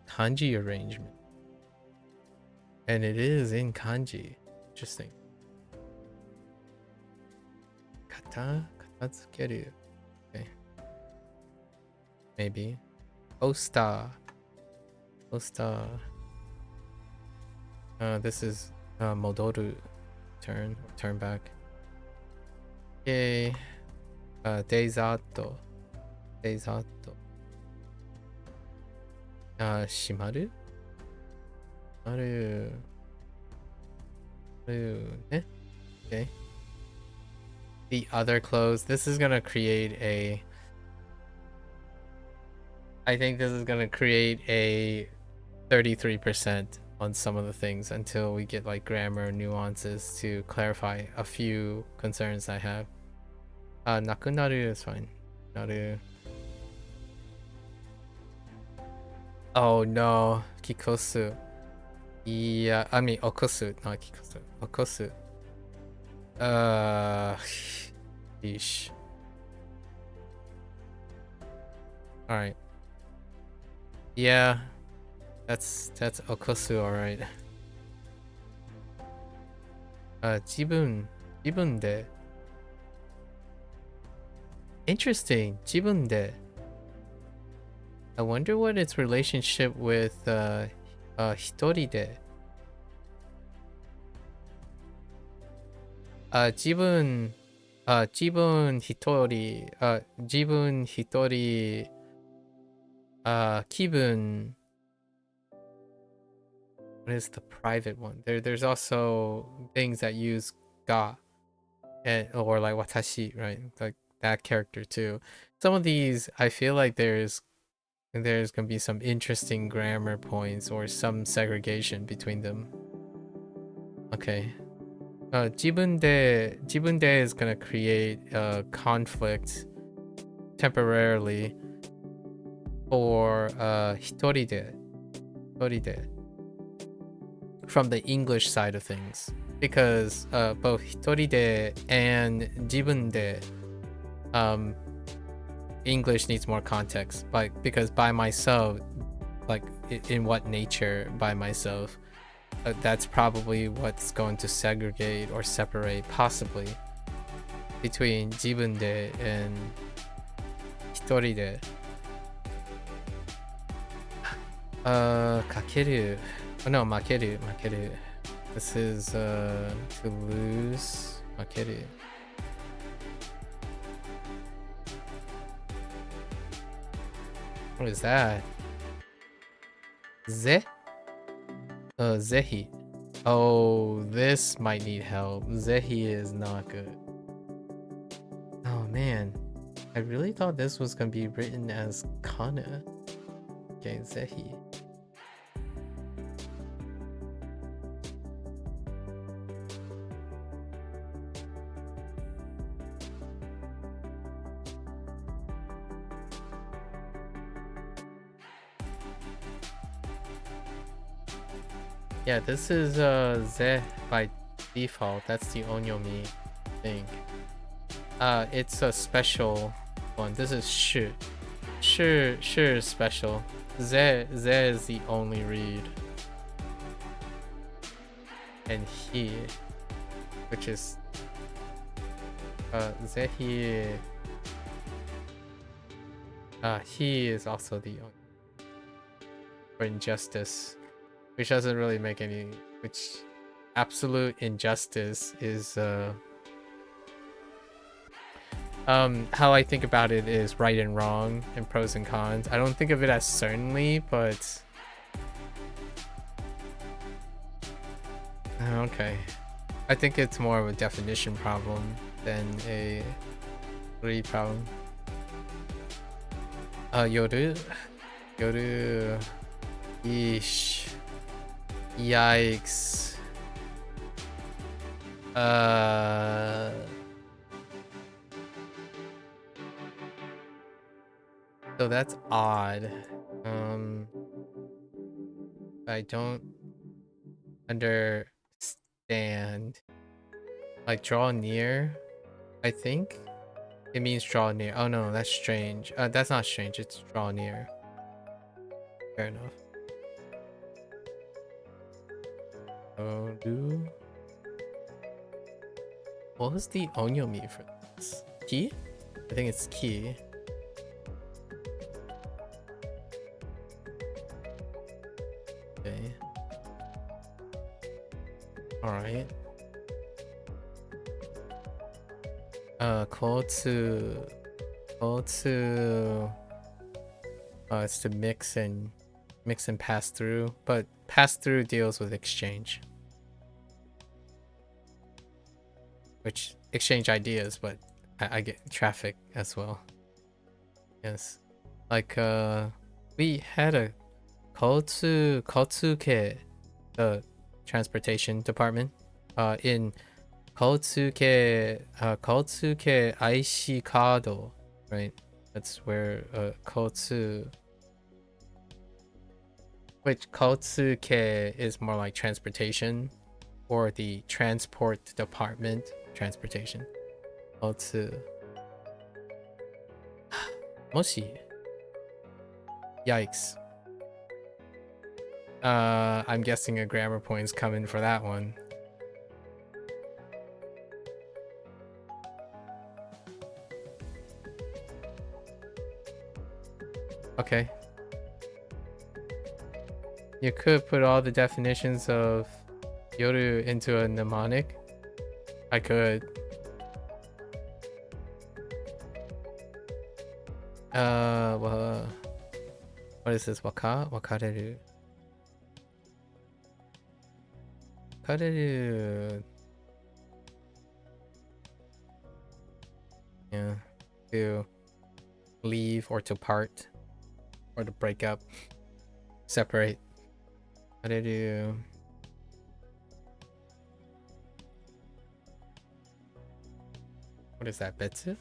kanji arrangement. And it is in kanji. Interesting. Katsukeru. Okay. maybe. Osta. This is Modoru. Turn back. Okay. Deizato. Shimaru? Maru. Eh? Okay. The other clothes. This is gonna create a... I think this is gonna create a 33% on some of the things until we get like grammar nuances to clarify a few concerns I have. Nakunaru is fine. Naru. Oh no, Kikosu. Yeah, I mean Okosu, not Kikosu. Okosu. Yeesh. Alright. Yeah. That's Okosu, alright. Jibun de. Interesting. Jibun de. I wonder what its relationship with hitori de. Jibun hitori. Jibun hitori. Kibun. What is the private one? There's also things that use ga, or like watashi, right? Like that character too. Some of these, I feel like there's gonna be some interesting grammar points or some segregation between them. Okay. Jibunde is gonna create a conflict temporarily for hitoride from the English side of things, because both hitoride and jibunde English needs more context, like because by myself, like in what nature by myself, that's probably what's going to segregate or separate possibly between jibunde and hitoride. Kakeru. Oh no, makeru. This is to lose. Makeru. What is that? Zehi. Oh, this might need help. Zehi is not good. Oh man, I really thought this was gonna be written as kana. Okay, Zehi. Yeah, this is ze by default. That's the onyomi thing. It's a special one. This is shi. Shi is special. Ze is the only read. And he, which is zehi. He is also the only for injustice. Which doesn't really make any, which absolute injustice is how I think about it is right and wrong and pros and cons. I don't think of it as certainly, but okay. I think it's more of a definition problem than a read problem. Yoru. Yeesh. Yikes. So that's odd. I don't understand. Like draw near, I think it means draw near. Oh no, that's strange. That's not strange, it's draw near. Fair enough. What was the onyomi for this? Ki? I think it's ki. Alright. Kotsu. It's to mix and pass through, but pass through deals with exchange. Which exchange ideas, but I get traffic as well. Yes. Like we had a Kotsuke, the transportation department, in Kotsuke IC Kado, right? That's where Kotsu, which Kotsuke is more like transportation, or the transport department transportation. Kotsu. Moshi. Yikes. I'm guessing a grammar point's coming for that one. Okay. You could put all the definitions of yoru into a mnemonic. I could. Well, what is this? Wakareru. Wakareru. Yeah. To leave or to part or to break up, separate. Wakareru. What is that? Betsu?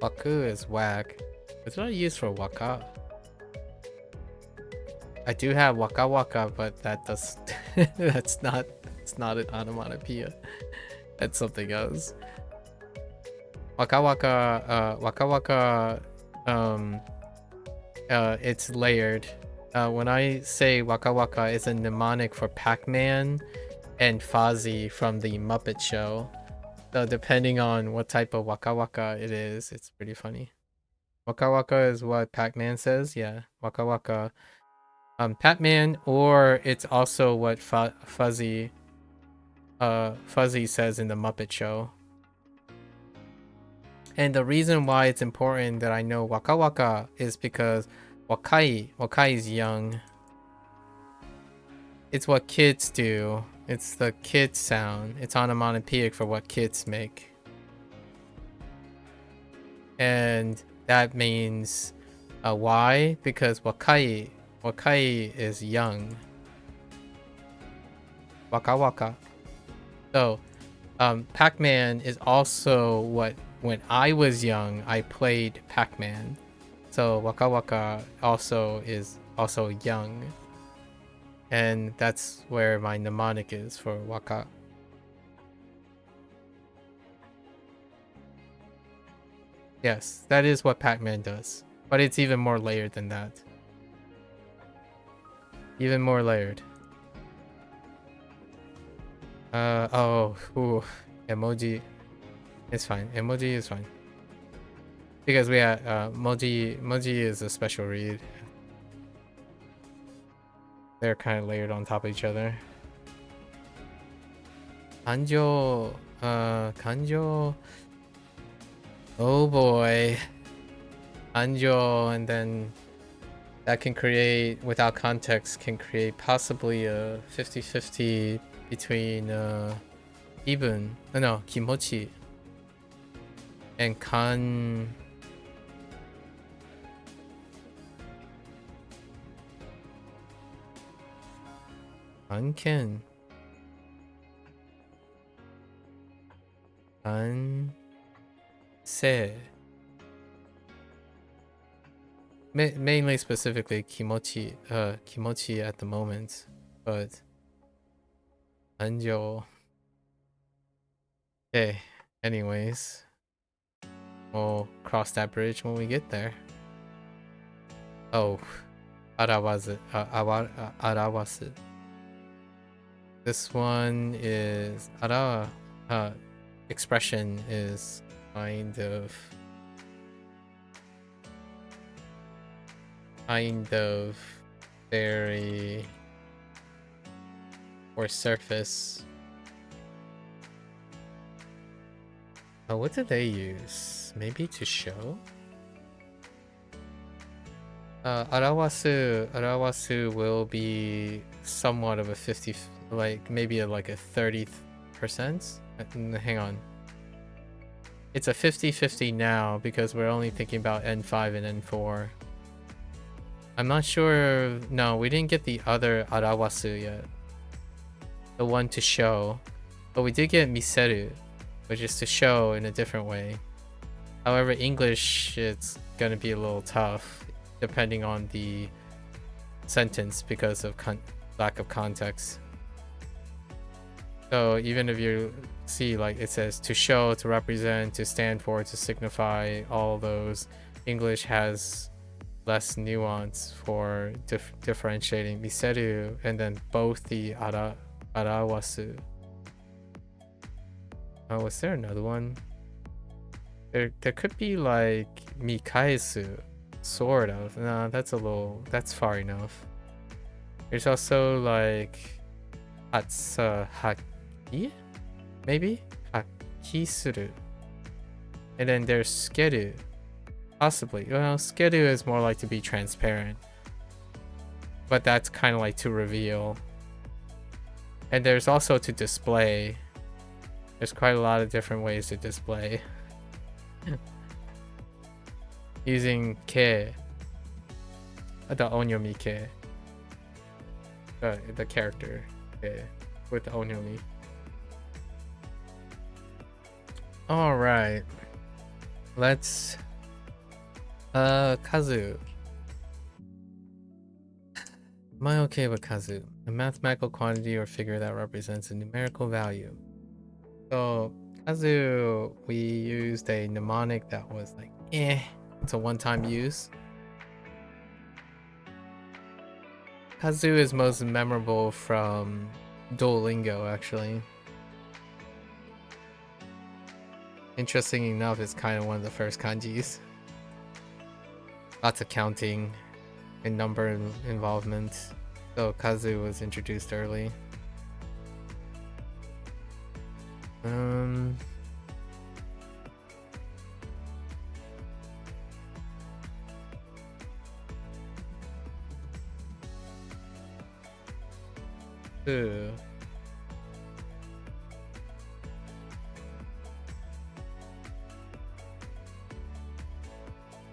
MAKU is whack. It's not used for waka. I do have waka waka, but that does it's not an onomatopoeia. That's something else. Waka waka it's layered. When I say waka waka, it's a mnemonic for Pac-Man and Fozzie from the Muppet Show. So depending on what type of waka waka it is, it's pretty funny. Waka waka is what Pac-Man says. Yeah, waka waka. Pac-Man, or it's also what Fuzzy says in the Muppet Show. And the reason why it's important that I know waka waka is because wakai is young. It's what kids do. It's the kid sound. It's onomatopoeic for what kids make. And that means why? Because wakai is young. Waka waka. So Pac-Man is also what, when I was young, I played Pac-Man. So waka waka also is also young. And that's where my mnemonic is for waka. Yes, that is what Pac-Man does. But it's even more layered than that. Even more layered. Emoji. It's fine. Emoji is fine. Because we have Moji is a special read. They're kind of layered on top of each other. Kanjo, Kanjo. Oh boy. Kanjo, and then that can create, without context, can create possibly a 50-50 between kimochi and kan. Kanken. Kanse. Mainly specifically kimochi at the moment, but anjo. Okay, anyways, we'll cross that bridge when we get there. Oh, arawazu, arawasu. This one is expression is kind of very or surface. Oh, what did they use? Maybe to show? Arawasu will be somewhat of a 50, like maybe like a 30%. Hang on. It's a 50-50 now because we're only thinking about N5 and N4. I'm not sure. No, we didn't get the other arawasu yet. The one to show. But we did get miseru, which is to show in a different way. However, English, it's gonna be a little tough depending on the sentence because of lack of context. So even if you see, like, it says to show, to represent, to stand for, to signify, all those, English has less nuance for differentiating miseru and then both the arawasu. Oh, was there another one? There could be like mikaesu, sort of. No, that's far enough. There's also like haki, maybe hakisuru, and then there's skeru, possibly. Well, skeru is more like to be transparent, but that's kind of like to reveal. And there's also to display. There's quite a lot of different ways to display. Using ke, the onyomi ke, the character ke with the onyomi. All right, let's kazu. Am I okay with kazu? A mathematical quantity or figure that represents a numerical value. So kazu, we used a mnemonic that was like it's a one-time use. Kazu is most memorable from Duolingo, actually. Interesting enough, it's kind of one of the first kanjis. Lots of counting and number involvement. So kazu was introduced early.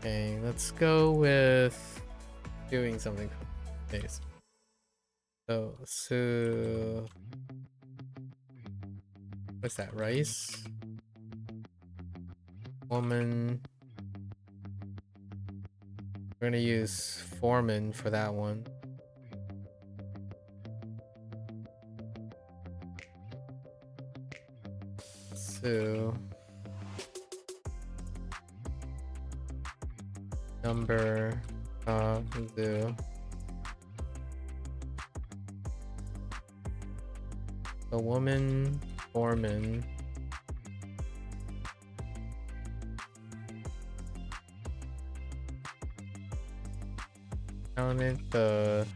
Okay, let's go with doing something. So what's that? Rice? Woman. We're gonna use foreman for that one. So number the woman, foreman, counted the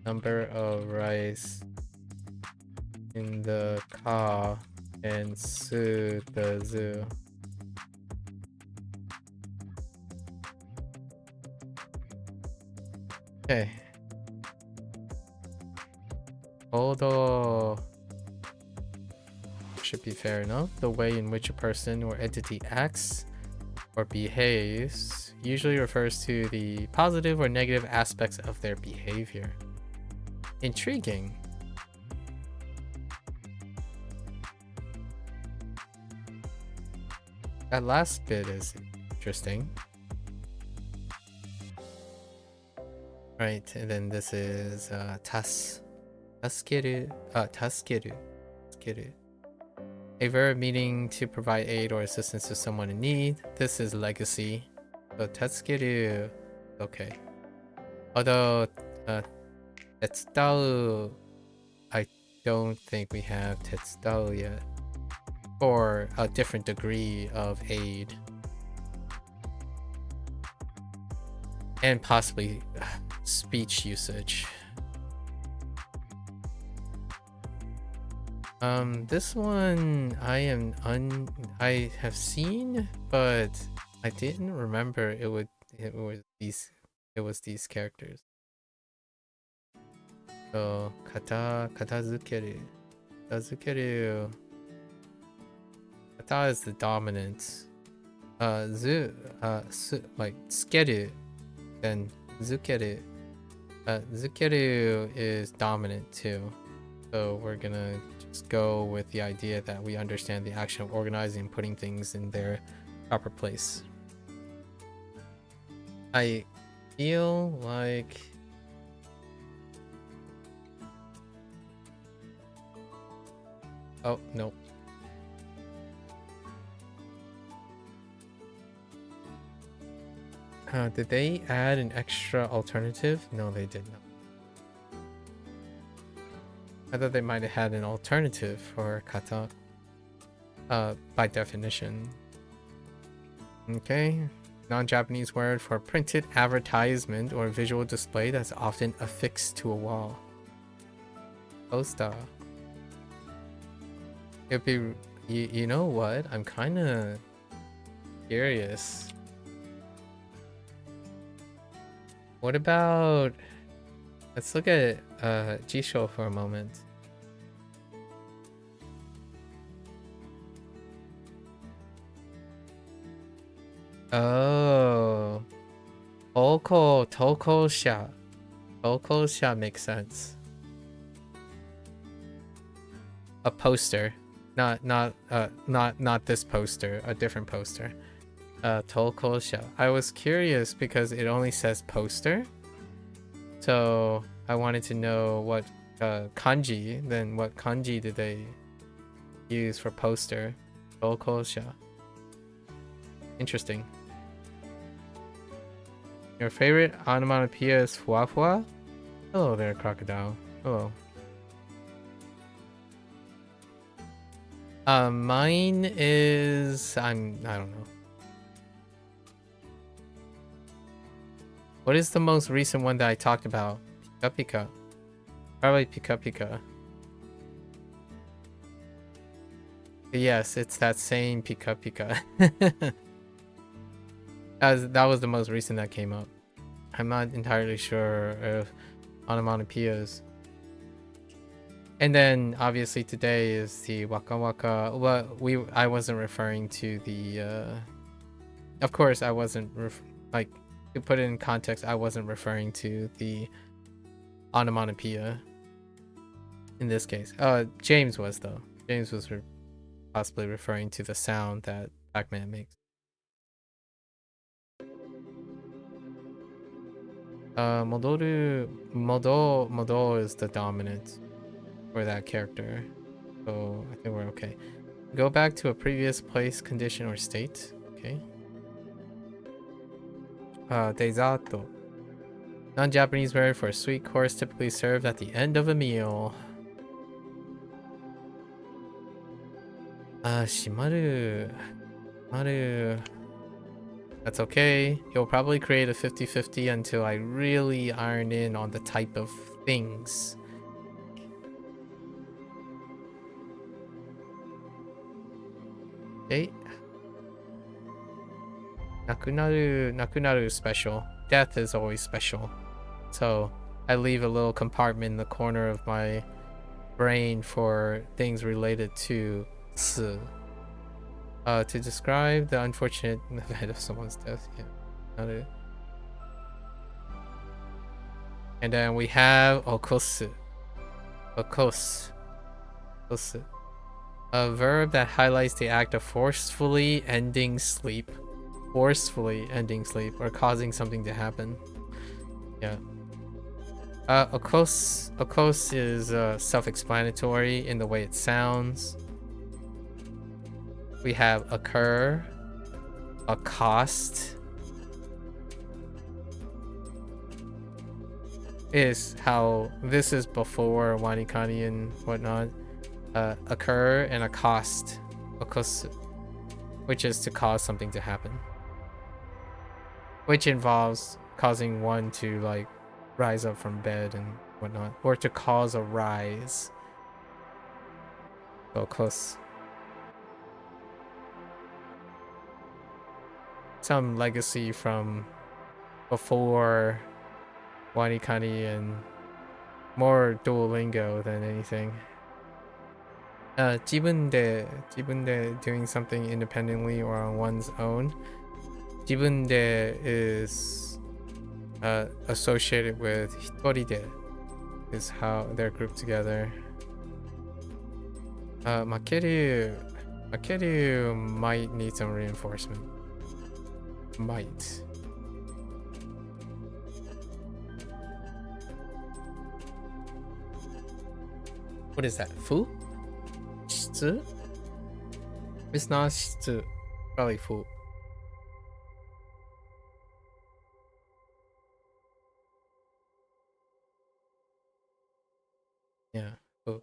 number of rice in the ka and su the zu. Okay. Although should be fair enough. The way in which a person or entity acts or behaves usually refers to the positive or negative aspects of their behavior. Intriguing. That last bit is interesting. Right, and then this is taskeru. A verb meaning to provide aid or assistance to someone in need. This is legacy. So taskeru, okay. Although, Tetsutau, I don't think we have Tetsutau yet. For a different degree of aid. And possibly speech usage. This one I have seen, but I didn't remember it was these characters. So katazukeru. Katazukeru. Kata is the dominant. Like tsukeru, then zukeru. Zukeru is dominant too. So we're gonna just go with the idea that we understand the action of organizing and putting things in their proper place. I feel like oh no. Did they add an extra alternative? No, they did not. I thought they might have had an alternative for kata. By definition. Okay. Non-Japanese word for printed advertisement or visual display that's often affixed to a wall. Poster. It'd be, you know what? I'm kind of curious. What about, let's look at Jisho for a moment. Oh, Tokosha. Tokosha makes sense. A poster, not this poster, a different poster. Tokosha. I was curious because it only says poster, so I wanted to know what kanji. Then what kanji did they use for poster? Tokosha. Interesting. Your favorite onomatopoeia is fuafua? Hello there, crocodile. Hello. Mine is I don't know. What is the most recent one that I talked about? Pika Pika. Probably Pika Pika. Yes, it's that same Pika Pika. That was the most recent that came up. I'm not entirely sure of onomatopoeias. And then obviously today is the Waka Waka. Well, I wasn't referring to the. Of course, I wasn't like, to put it in context. I wasn't referring to the onomatopoeia. In this case, James was though. James was possibly referring to the sound that Pac-Man makes. Modo is the dominant for that character, so I think we're okay. Go back to a previous place, condition, or state. Okay. Desato. Non-Japanese word for a sweet course typically served at the end of a meal. Shimaru. Shimaru. That's okay. He'll probably create a 50-50 until I really iron in on the type of things. Okay. Nakunaru is special. Death is always special. So I leave a little compartment in the corner of my brain for things related to tsu. To describe the unfortunate event of someone's death. Yeah. And then we have okosu. Okosu. A verb that highlights the act of forcefully ending sleep. Forcefully ending sleep or causing something to happen. Yeah. Okos is self-explanatory in the way it sounds. We have occur, accost, is how this is before wanikani and whatnot occur, and accost, which is to cause something to happen, which involves causing one to like rise up from bed and whatnot, or to cause a rise. So close. Some legacy from before wanikani and more Duolingo than anything. 自分で doing something independently or on one's own. 自分で is associated with 一人で is how they're grouped together. Makeru might need some reinforcement. Might. What is that? Fu? 質? It's not 質. Probably fu. Yeah, fu.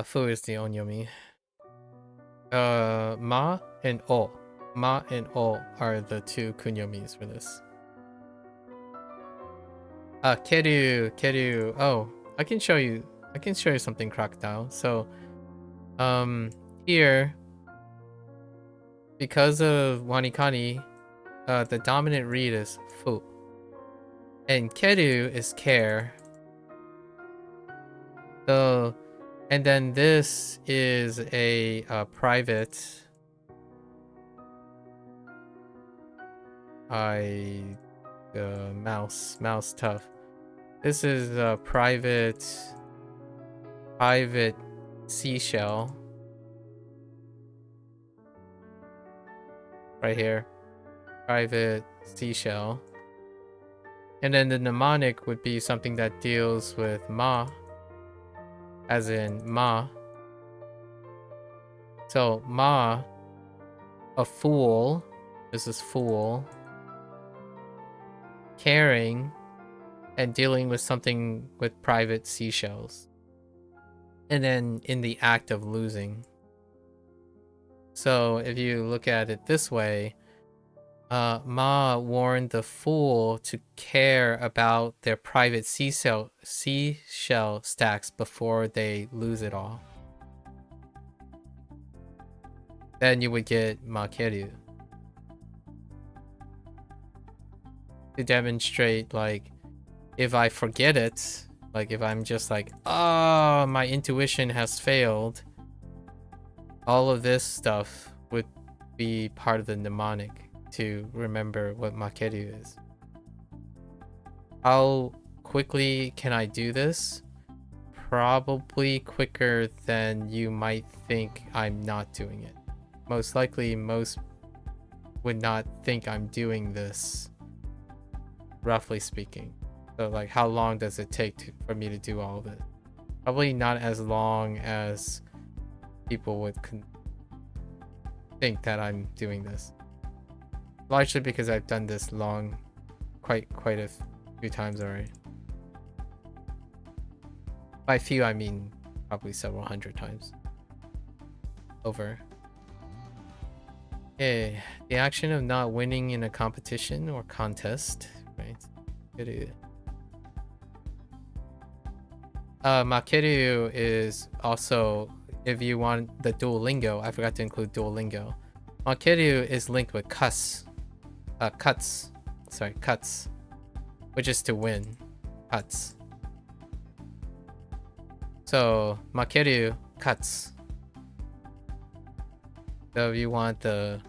Fu is the onyomi. Ma and o. Ma and o are the two kunyomis for this. Keru. Oh, I can show you something, Crocodile. So, here, because of wanikani, the dominant read is fu, and keru is care. So, and then this is a private. Mouse tough. This is a private seashell right here. Private seashell. And then the mnemonic would be something that deals with ma, as in ma. So ma, a fool. This is fool. Caring and dealing with something with private seashells. And then in the act of losing. So if you look at it this way, Ma warned the fool to care about their private seashell stacks before they lose it all. Then you would get Makeru. To demonstrate, like, if I forget it, like if I'm just like, oh, my intuition has failed, all of this stuff would be part of the mnemonic to remember what Makeru is. How quickly can I do this? Probably quicker than you might think I'm not doing it. Most likely, most would not think I'm doing this, roughly speaking. So like, how long does it take for me to do all of it? Probably not as long as people would think that I'm doing this. Largely because I've done this quite a few times already. By few, I mean probably several hundred times. Over. Okay, the action of not winning in a competition or contest, right? Makeru is also, if you want the Duolingo, I forgot to include Duolingo. Makeru is linked with cuts, which is to win, cuts. So Makeru cuts. So if you want the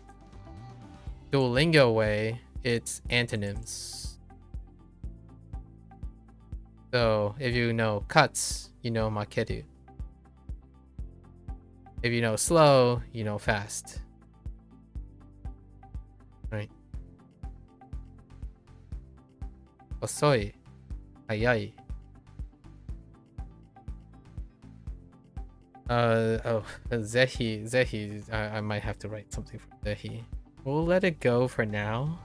Duolingo way, it's antonyms. So if you know cuts, you know Makeru. If you know slow, you know fast. Right? Osoi, hayai. Zehi. I might have to write something for Zehi. We'll let it go for now.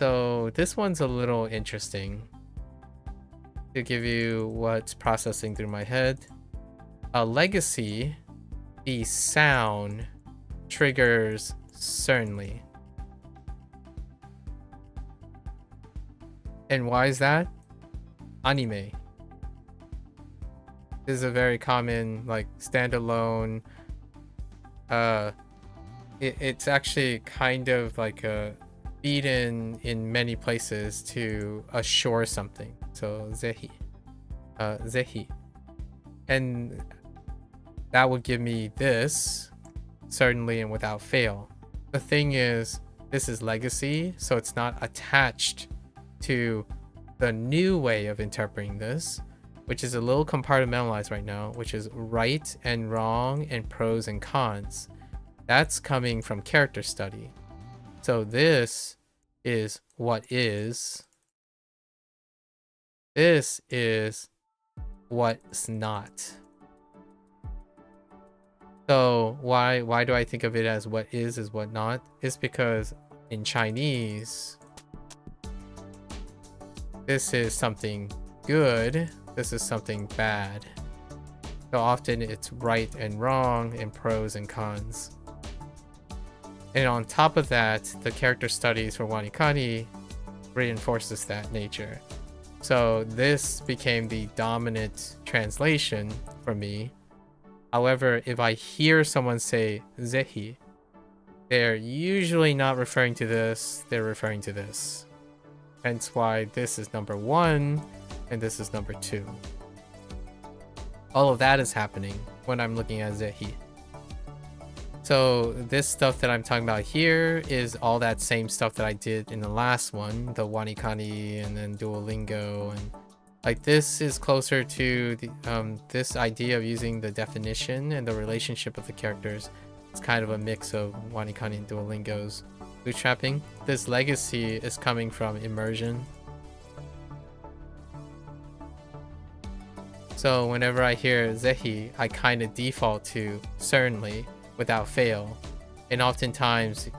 So this one's a little interesting. To give you what's processing through my head. A legacy, the sound triggers certainly. And why is that? Anime. This is a very common, like, standalone. It's actually kind of like a feed in many places to assure something. So zehi, zehi, and that would give me this certainly and without fail. The thing is, this is legacy, so it's not attached to the new way of interpreting this, which is a little compartmentalized right now, which is right and wrong and pros and cons. That's coming from character study. So this is what is. This is what's not. So why do I think of it as what is what not? It's because in Chinese, this is something good, this is something bad. So often it's right and wrong and pros and cons. And on top of that, the character studies for Wanikani reinforces that nature. So this became the dominant translation for me. However, if I hear someone say zehi, they're usually not referring to this, they're referring to this. Hence why this is number 1 and this is number 2. All of that is happening when I'm looking at zehi. So this stuff that I'm talking about here is all that same stuff that I did in the last one, the Wanikani and then Duolingo, and like this is closer to the this idea of using the definition and the relationship of the characters. It's kind of a mix of Wanikani and Duolingo's bootstrapping. This legacy is coming from immersion. So whenever I hear zehi, I kind of default to certainly, without fail, and oftentimes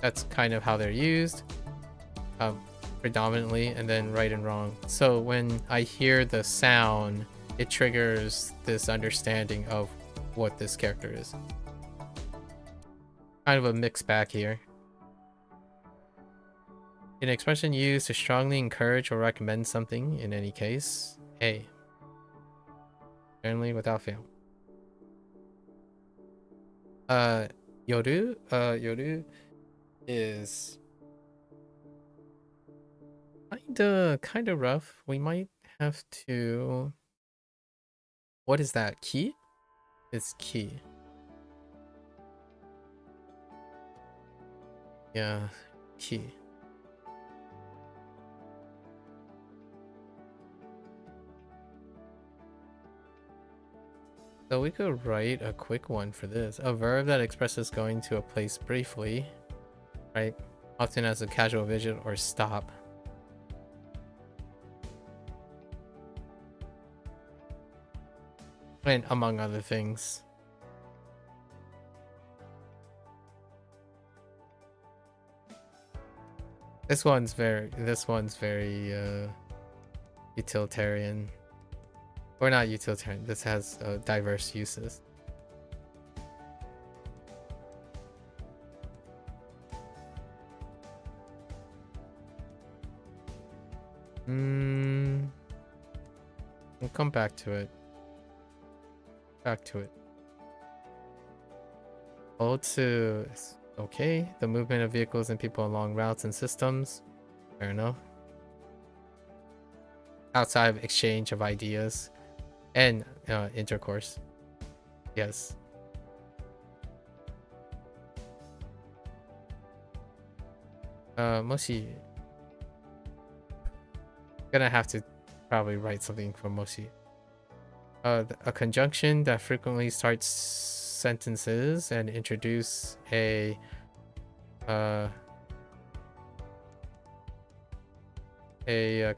that's kind of how they're used predominantly, and then right and wrong. So when I hear the sound, it triggers this understanding of what this character is. Kind of a mixed bag here. An expression used to strongly encourage or recommend something in any case. A. Certainly without fail. Yoru is kinda rough. We might have to. What is that? Key? It's key. Yeah, key. So we could write a quick one for this. A verb that expresses going to a place briefly, right? Often as a casual visit or stop. And among other things. This one's very utilitarian. Or not utilitarian. This has diverse uses. We'll come back to it. Otsu is okay. The movement of vehicles and people along routes and systems. Fair enough. Outside of exchange of ideas and intercourse. Yes. Moshi. Gonna have to probably write something for Moshi. A conjunction that frequently starts sentences and introduce a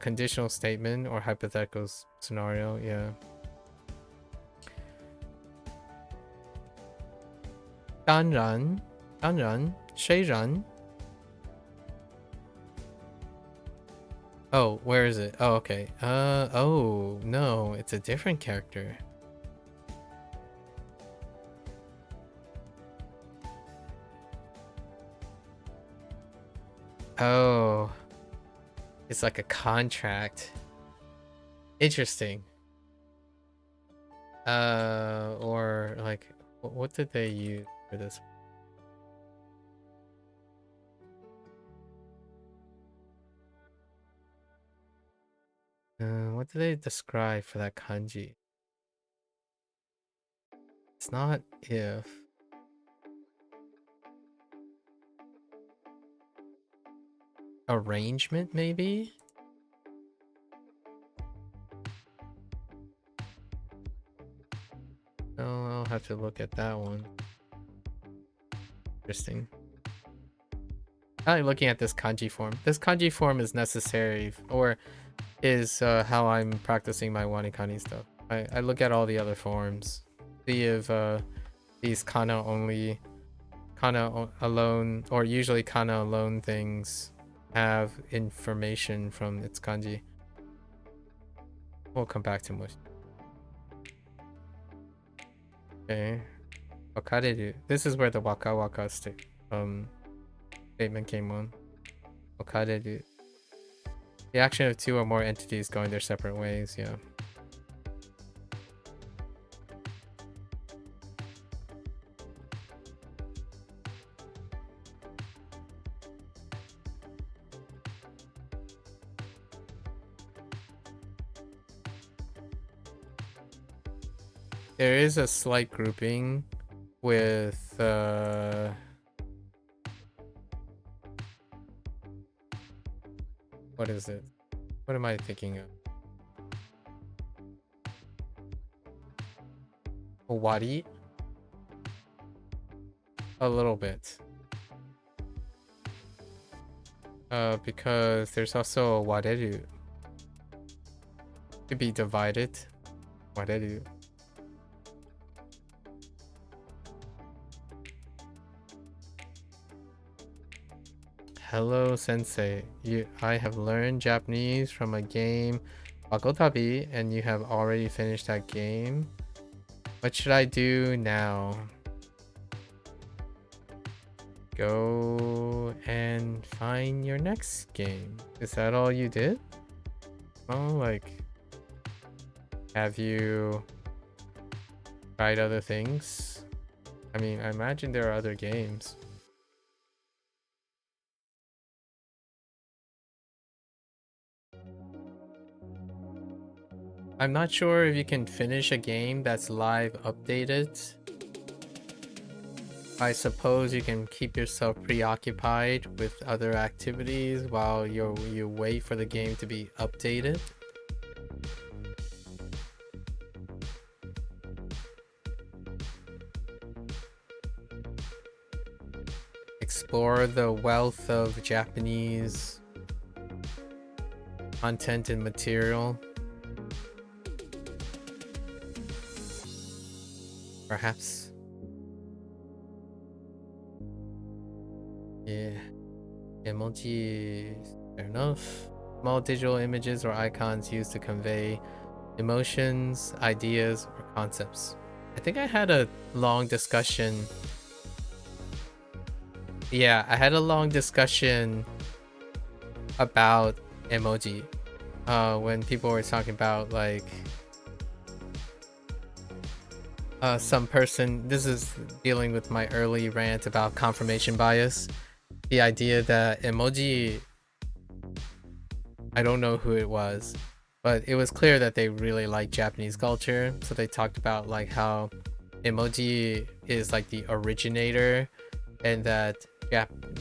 conditional statement or hypothetical scenario. Yeah. 当然，虽然 Oh, where is it? Oh, okay. Oh, no, it's a different character. Oh, it's like a contract. Interesting. Or like, what did they use for this? What did they describe for that kanji? It's not if. Arrangement, maybe? Oh, I'll have to look at that one. Interesting. I like looking at this kanji form. This kanji form is necessary, or is how I'm practicing my wanikani stuff. I look at all the other forms. See if these kana alone, or usually kana alone things have information from its kanji. We'll come back to mush. Okay. Wakareru. This is where the waka waka statement came on. Wakareru. The action of two or more entities going their separate ways, yeah. There is a slight grouping with what is it? What am I thinking of? Owari? A little bit. Because there's also a wareru. To be divided. Wareru. Hello, sensei. I have learned Japanese from a game, Wakotabi, and you have already finished that game. What should I do now? Go and find your next game. Is that all you did? Oh, like, have you tried other things? I mean, I imagine there are other games. I'm not sure if you can finish a game that's live updated. I suppose you can keep yourself preoccupied with other activities while you wait for the game to be updated. Explore the wealth of Japanese content and material. Perhaps. Yeah. Emoji, fair enough. Small digital images or icons used to convey emotions, ideas, or concepts. I think I had a long discussion. Yeah, I had a long discussion about emoji. When people were talking about like some person, this is dealing with my early rant about confirmation bias. The idea that emoji, I don't know who it was, but it was clear that they really like Japanese culture. So they talked about like how emoji is like the originator, and that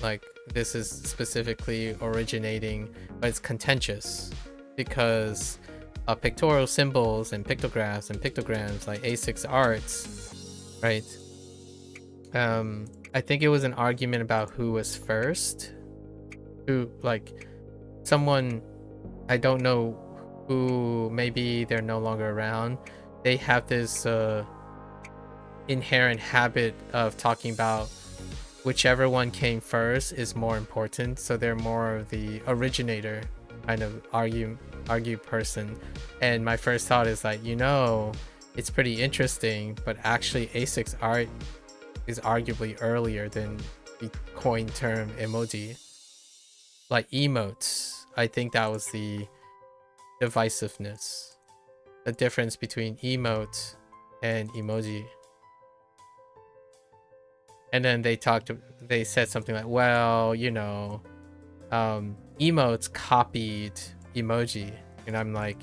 like this is specifically originating, but it's contentious because pictorial symbols and pictograms like A6 arts, right? I think it was an argument about who was first, who, like, someone, I don't know who, maybe they're no longer around. They have this inherent habit of talking about whichever one came first is more important, so they're more of the originator. kind of argue person, and my first thought is like, it's pretty interesting, but actually ASICs art is arguably earlier than the coined term emoji. Like emotes, I think that was the divisiveness, the difference between emote and emoji. And then they said something like, well, emotes copied emoji. And I'm like,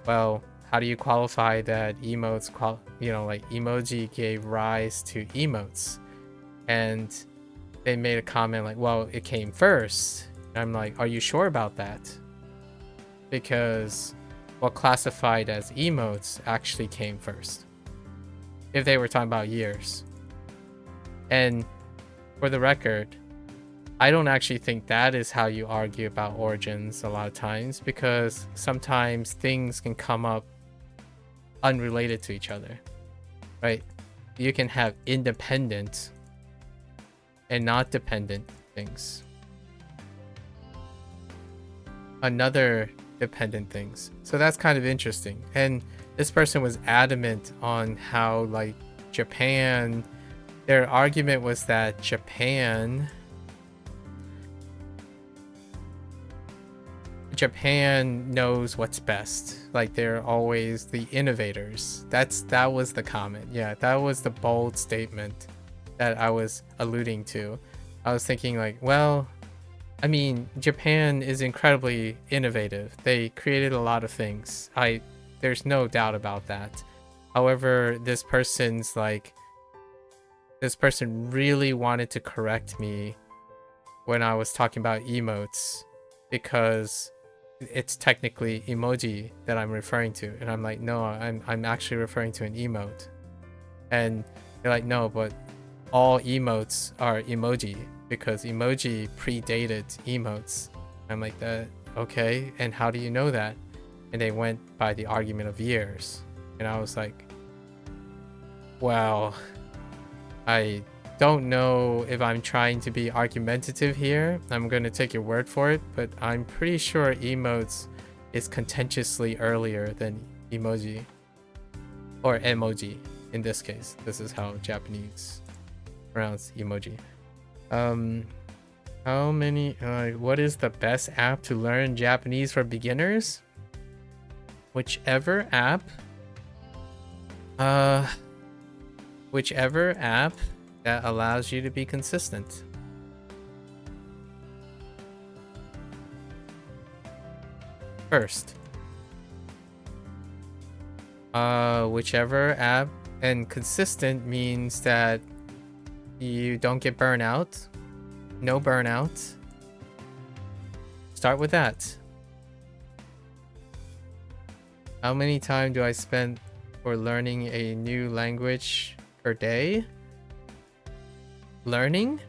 well, how do you qualify that emotes, like emoji gave rise to emotes? And they made a comment like, well, it came first. And I'm like, are you sure about that? Because what classified as emotes actually came first, if they were talking about years. And for the record, I don't actually think that is how you argue about origins a lot of times, because sometimes things can come up unrelated to each other, right? You can have independent and not dependent things. Another dependent things. So that's kind of interesting. And this person was adamant on how, like, Japan, their argument was that Japan knows what's best. Like, they're always the innovators. That was the comment. Yeah, that was the bold statement that I was alluding to. I was thinking like, well, I mean, Japan is incredibly innovative. They created a lot of things. There's no doubt about that. However, this person really wanted to correct me when I was talking about emotes, because it's technically emoji that I'm referring to. And I'm like, no, I'm actually referring to an emote. And they're like, no, but all emotes are emoji, because emoji predated emotes. I'm like, that okay, and how do you know that? And they went by the argument of years. And I was like, well, I don't know if I'm trying to be argumentative here. I'm gonna take your word for it, but I'm pretty sure emotes is contentiously earlier than emoji, or emoji in this case. This is how Japanese pronounce emoji. What is the best app to learn Japanese for beginners? Whichever app that allows you to be consistent. First, whichever app, and consistent means that you don't get burnout. No burnout. Start with that. How many time do I spend for learning a new language per day? Learning?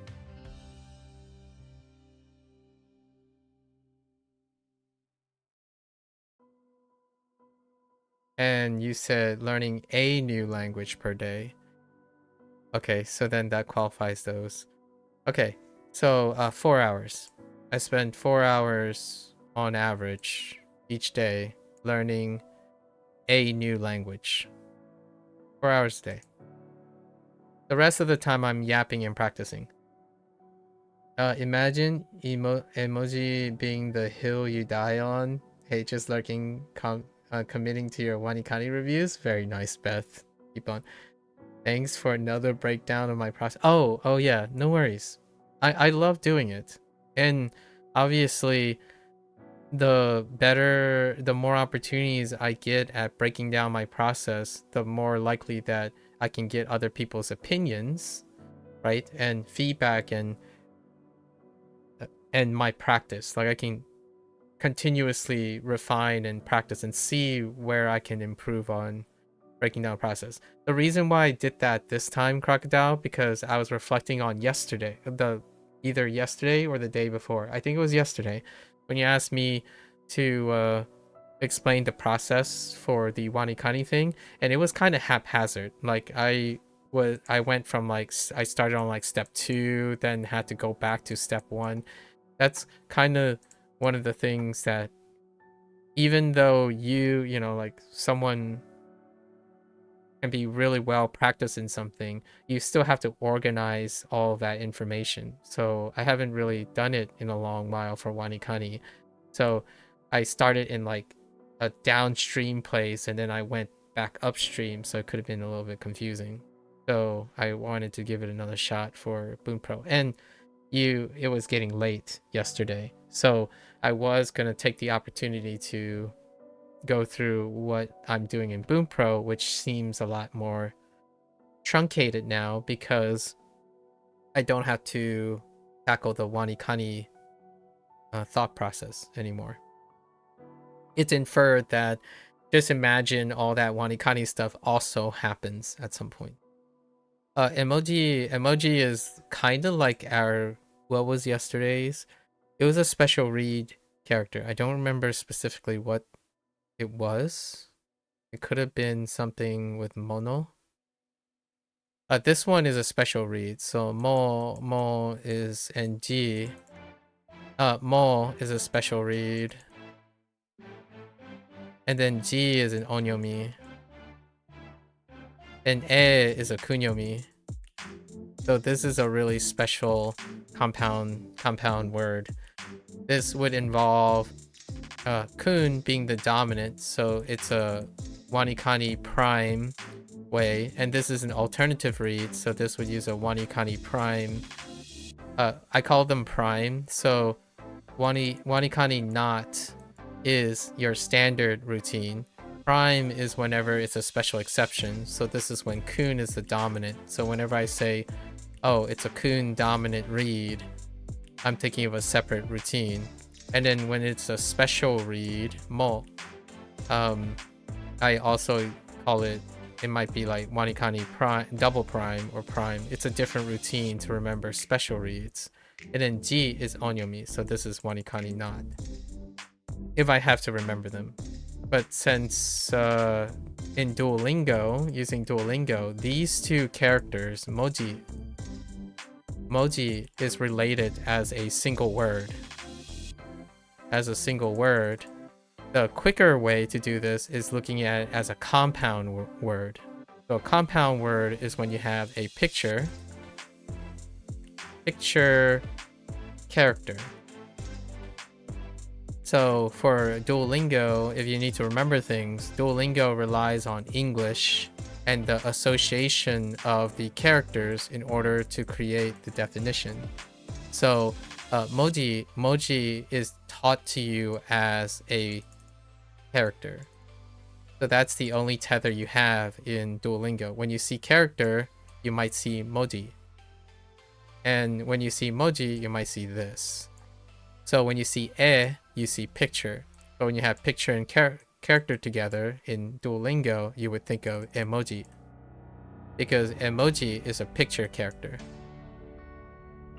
And you said learning a new language per day. Okay, so then that qualifies those. Okay, so 4 hours. I spend 4 hours on average each day learning a new language. 4 hours a day. The rest of the time I'm yapping and practicing. Imagine emoji being the hill you die on. Hey, just lurking, committing to your Wanikani reviews. Very nice, Beth. Keep on. Thanks for another breakdown of my process. Oh yeah, no worries. I love doing it. And obviously, the more opportunities I get at breaking down my process, the more likely that I can get other people's opinions, right? And feedback and my practice. Like, I can continuously refine and practice and see where I can improve on breaking down process. The reason why I did that this time, Crocodile, because I was reflecting on yesterday, either yesterday or the day before. I think it was yesterday, when you asked me to explain the process for the Wanikani thing, and it was kind of haphazard. Like, I went from I started on like step 2, then had to go back to step 1. That's kind of one of the things that, even though like someone can be really well practiced in something, you still have to organize all of that information. So I haven't really done it in a long while for Wanikani. So I started in like a downstream place and then I went back upstream, so it could have been a little bit confusing. So I wanted to give it another shot for Bunpro. And it was getting late yesterday, so I was gonna take the opportunity to go through what I'm doing in Bunpro, which seems a lot more truncated now because I don't have to tackle the Wanikani thought process anymore. It's inferred that just imagine all that Wanikani stuff also happens at some point. Emoji is kind of like what was yesterday's? It was a special read character. I don't remember specifically what it was. It could have been something with mono. This one is a special read. So mo is NG. Mo is a special read. And then G is an onyomi. And E is a kunyomi. So this is a really special compound word. This would involve kun being the dominant, so it's a Wanikani prime way, and this is an alternative read, so this would use a Wanikani prime. I call them prime, so Wanikani not is your standard routine. Prime is whenever it's a special exception, so this is when kun is the dominant. So whenever I say, oh, it's a kun dominant read, I'm thinking of a separate routine. And then when it's a special read, mo, I also call it might be like Wanikani prime, double prime, or prime. It's a different routine to remember special reads. And then G is onyomi, so this is Wanikani not, if I have to remember them. But since in Duolingo, using Duolingo, these two characters, moji is related as a single word. The quicker way to do this is looking at it as a compound word. So a compound word is when you have a picture, character. So for Duolingo, if you need to remember things, Duolingo relies on English and the association of the characters in order to create the definition. So moji is taught to you as a character. So that's the only tether you have in Duolingo. When you see character, you might see moji. And when you see moji, you might see this. So when you see you see picture. But when you have picture and character together in Duolingo, you would think of emoji, because emoji is a picture character.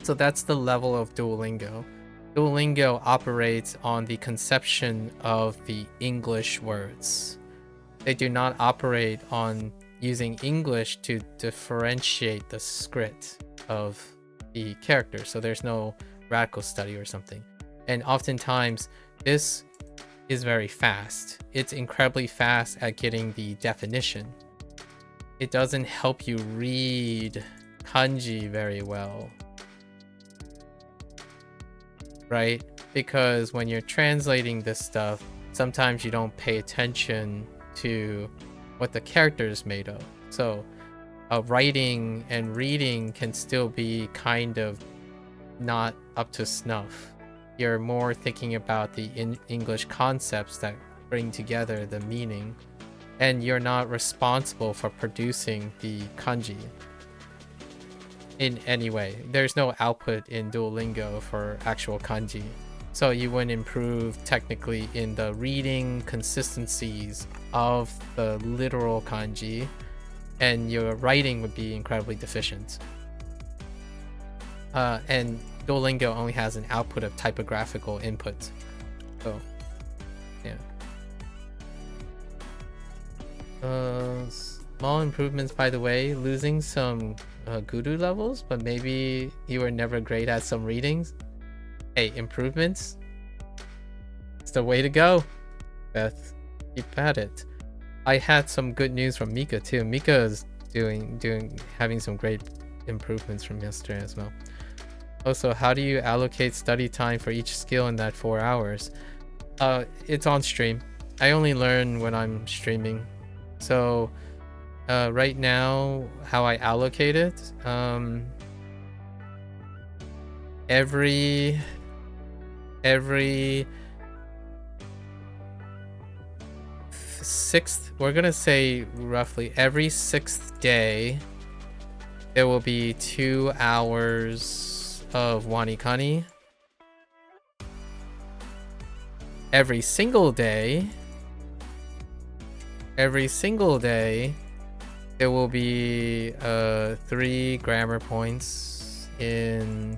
So that's the level of Duolingo. Duolingo operates on the conception of the English words. They do not operate on using English to differentiate the script of the character. So there's no radical study or something. And oftentimes, this is very fast. It's incredibly fast at getting the definition. It doesn't help you read kanji very well, right? Because when you're translating this stuff, sometimes you don't pay attention to what the character is made of. So writing and reading can still be kind of not up to snuff. You're more thinking about the English concepts that bring together the meaning, and you're not responsible for producing the kanji in any way. There's no output in Duolingo for actual kanji, so you wouldn't improve technically in the reading consistencies of the literal kanji, and your writing would be incredibly deficient. And Duolingo only has an output of typographical input. So, yeah. Small improvements, by the way. Losing some guru levels, but maybe you were never great at some readings. Hey, improvements? It's the way to go, Beth. Keep at it. I had some good news from Mika too. Mika is having some great improvements from yesterday as well. Also, how do you allocate study time for each skill in that 4 hours? It's on stream. I only learn when I'm streaming. So right now, how I allocate it, every sixth, we're gonna say roughly every 6th day, there will be 2 hours of Wanikani. Every single day, there will be 3 grammar points in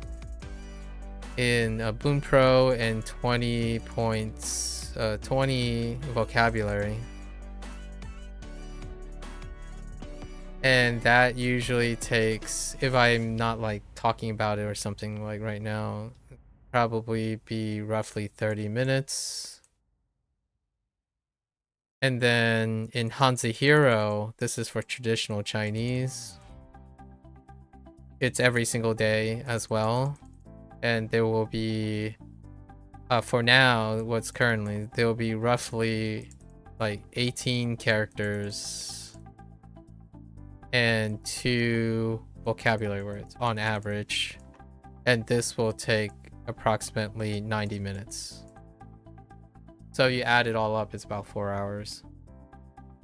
Bunpro and 20 points, 20 vocabulary. And that usually takes, if I'm not like talking about it or something like right now, probably be roughly 30 minutes. And then in Hanzihiro, this is for traditional Chinese. It's every single day as well. And there will be, for now, there will be roughly like 18 characters and 2 vocabulary words on average. And this will take approximately 90 minutes. So you add it all up, it's about 4 hours.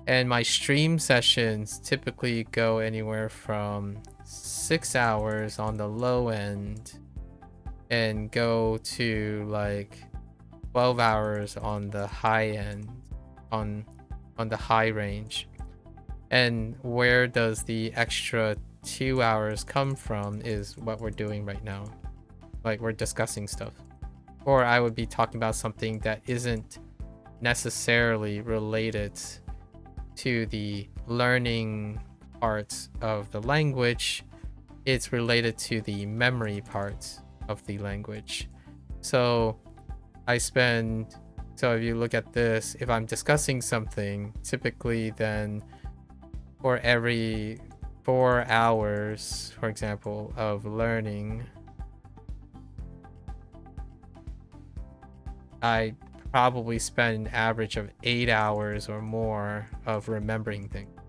And my stream sessions typically go anywhere from 6 hours on the low end and go to like 12 hours on the high end, on the high range. And where does the extra 2 hours come from is what we're doing right now. Like, we're discussing stuff. Or I would be talking about something that isn't necessarily related to the learning parts of the language. It's related to the memory part of the language. So if you look at this, if I'm discussing something, typically then for every 4 hours, for example, of learning, I probably spend an average of 8 hours or more of remembering things.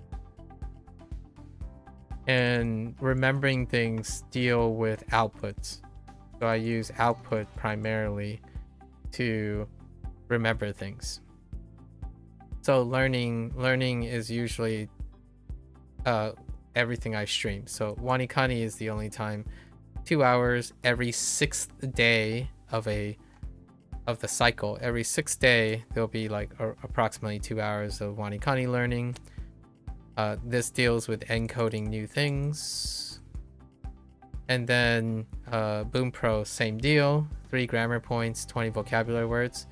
And remembering things deal with outputs. So I use output primarily to remember things. So learning is usually everything I stream. So Wanikani is the only time. 2 hours every 6th day of the cycle. Every 6th day there'll be like approximately 2 hours of Wanikani learning. This deals with encoding new things. And then Bunpro, same deal. 3 grammar points, 20 vocabulary words.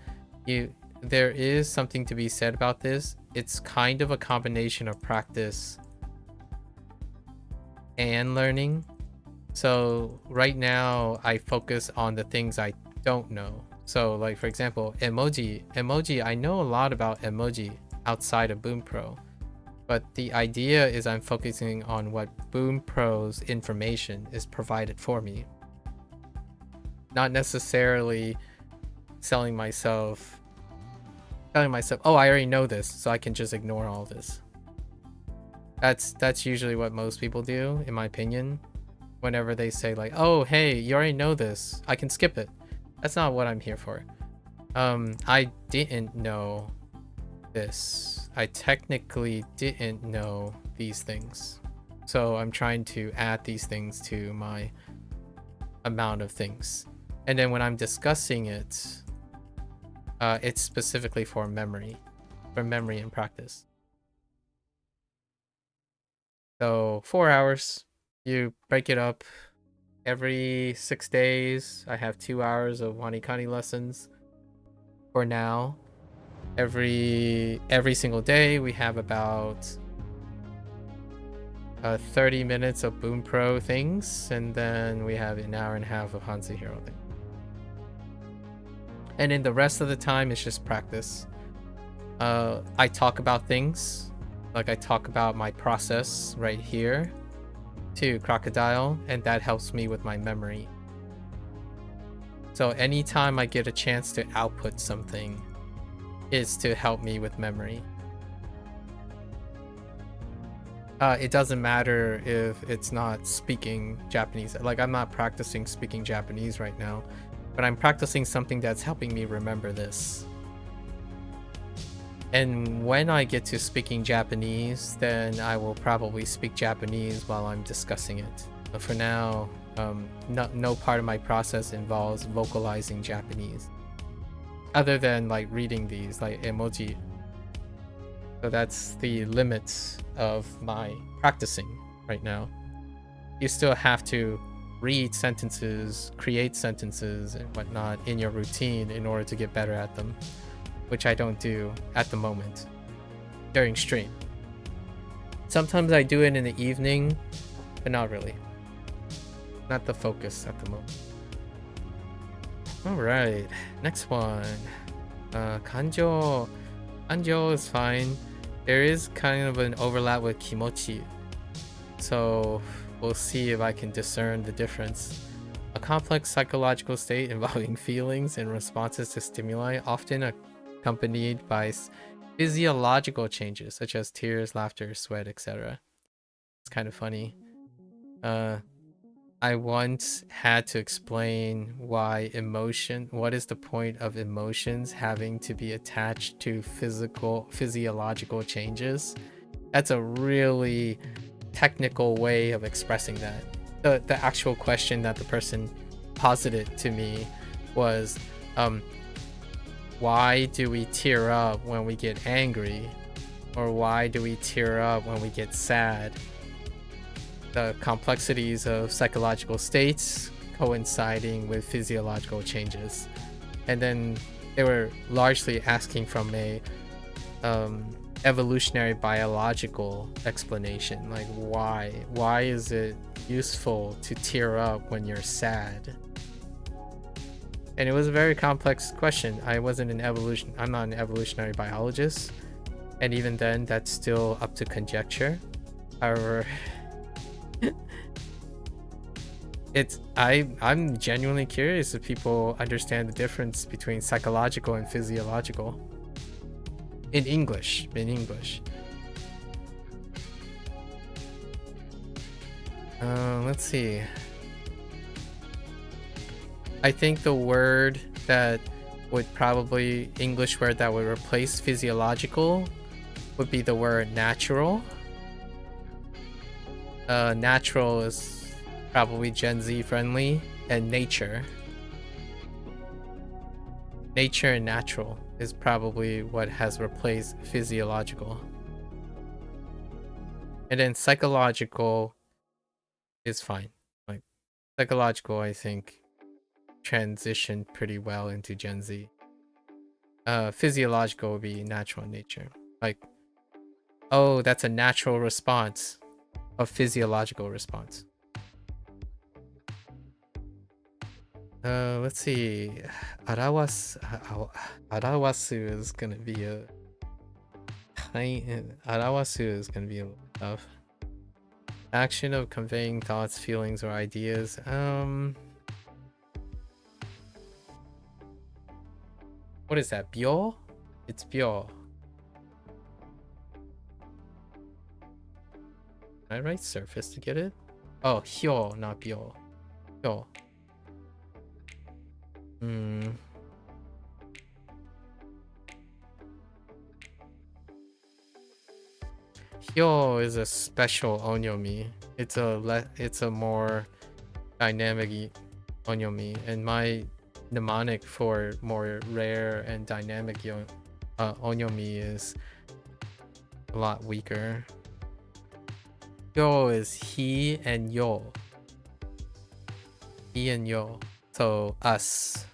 There is something to be said about this. It's kind of a combination of practice and learning. So right now I focus on the things I don't know. So like, for example, emoji, I know a lot about emoji outside of Bunpro, but the idea is I'm focusing on what Bunpro's information is provided for me, not necessarily telling myself, oh, I already know this, so I can just ignore all this. That's usually what most people do, in my opinion, whenever they say like, oh, hey, you already know this, I can skip it. That's not what I'm here for. I didn't know this. I technically didn't know these things. So I'm trying to add these things to my amount of things. And then when I'm discussing it, it's specifically for memory and practice. So 4 hours, you break it up. Every 6 days, I have 2 hours of Wanikani lessons. For now, every single day, we have about 30 minutes of Bunpro things, and then we have an hour and a half of Hanzihiro thing. And then the rest of the time it's just practice. I talk about things, like I talk about my process right here to Crocodile, and that helps me with my memory. So anytime I get a chance to output something, is to help me with memory. It doesn't matter if it's not speaking Japanese. Like, I'm not practicing speaking Japanese right now, but I'm practicing something that's helping me remember this. And when I get to speaking Japanese, then I will probably speak Japanese while I'm discussing it. But for now, no part of my process involves vocalizing Japanese, other than like reading these like emoji. So that's the limits of my practicing right now. You still have to read sentences, create sentences and whatnot in your routine in order to get better at them, which I don't do at the moment during stream. Sometimes I do it in the evening, but not really. Not the focus at the moment. Alright, next one. Kanjo. Kanjo is fine. There is kind of an overlap with kimochi, so we'll see if I can discern the difference. A complex psychological state involving feelings and responses to stimuli, often accompanied by physiological changes such as tears, laughter, sweat, etc. It's kind of funny. I once had to explain what is the point of emotions having to be attached to physiological changes. That's a really technical way of expressing that. The actual question that the person posited to me was, why do we tear up when we get angry? Or why do we tear up when we get sad? The complexities of psychological states coinciding with physiological changes. And then they were largely asking from a evolutionary biological explanation, like why is it useful to tear up when you're sad? And it was a very complex question. I'm not an evolutionary biologist, and even then that's still up to conjecture. However, I'm genuinely curious if people understand the difference between psychological and physiological in English. Let's see. I think the word that would probably English word that would replace physiological would be the word natural. Natural is probably Gen Z friendly, and nature and natural is probably what has replaced physiological. And then psychological is fine. Like psychological, I think transitioned pretty well into Gen Z. Physiological would be natural in nature. Like, oh, that's a natural response, a physiological response. Let's see. Arawasu is gonna be a little tough. Action of conveying thoughts, feelings, or ideas. What is that? Byo? It's byo. Can I write surface to get it? Oh, hyo, not byo. Hyo. Hyo is a special onyomi. It's a more dynamic onyomi, and my mnemonic for more rare and dynamic onyomi is a lot weaker. Hyo is he and yo. He and yo. So us.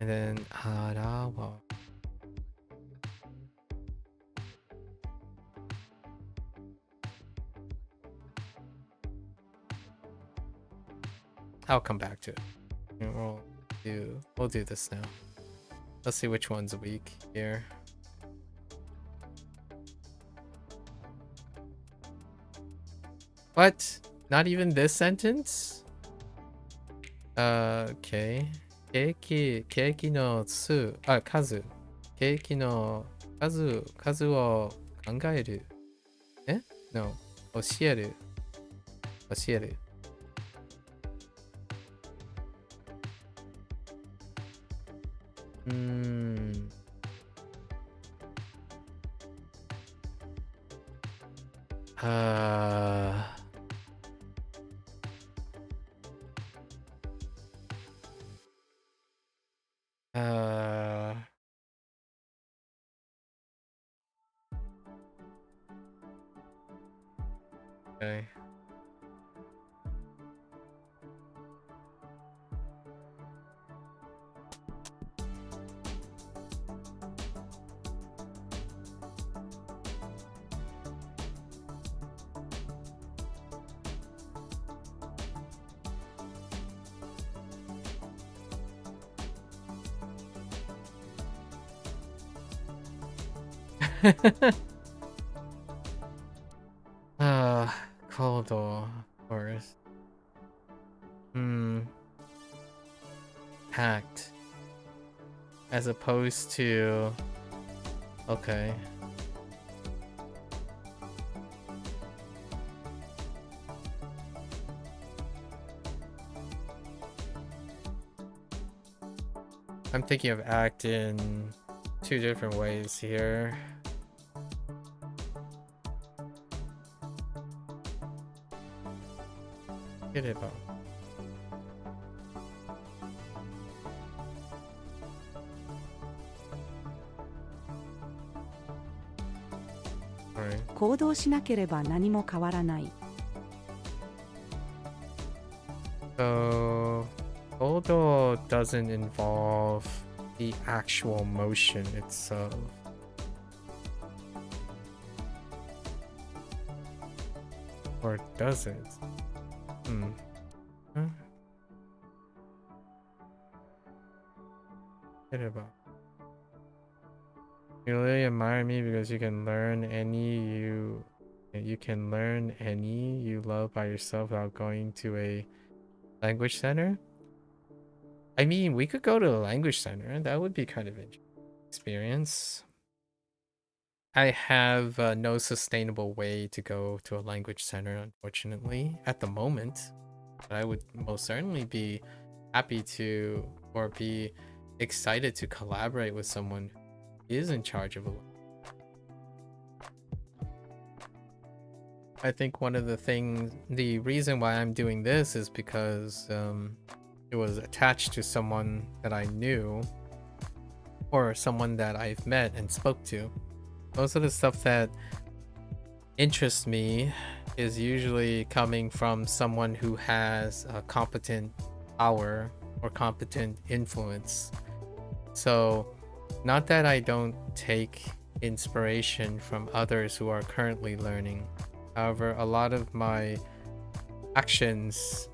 And then arawa. I'll come back to it. we'll do this now. Let's see which one's weak here. What? Not even this sentence? Okay. ケーキの数。ケーキの数を考える。No. 教える。Okay. Cold, of course. Packed. As opposed to... Okay. I'm thinking of act in two different ways here. Get it about. Alright. 行動しなければ何も変わらない。 So, although it doesn't involve the actual motion itself. Or does it? Get it about. You really admire me because you can learn any you love by yourself without going to a language center. I mean, we could go to a language center. That would be kind of an experience. I have no sustainable way to go to a language center, unfortunately, at the moment. But I would most certainly be happy to, or be excited to collaborate with someone who is in charge of a... I think one of the reason why I'm doing this is because it was attached to someone that I knew, or someone that I've met and spoke to. Most of the stuff that interests me is usually coming from someone who has a competent power or competent influence. So, not that I don't take inspiration from others who are currently learning. However, a lot of my actions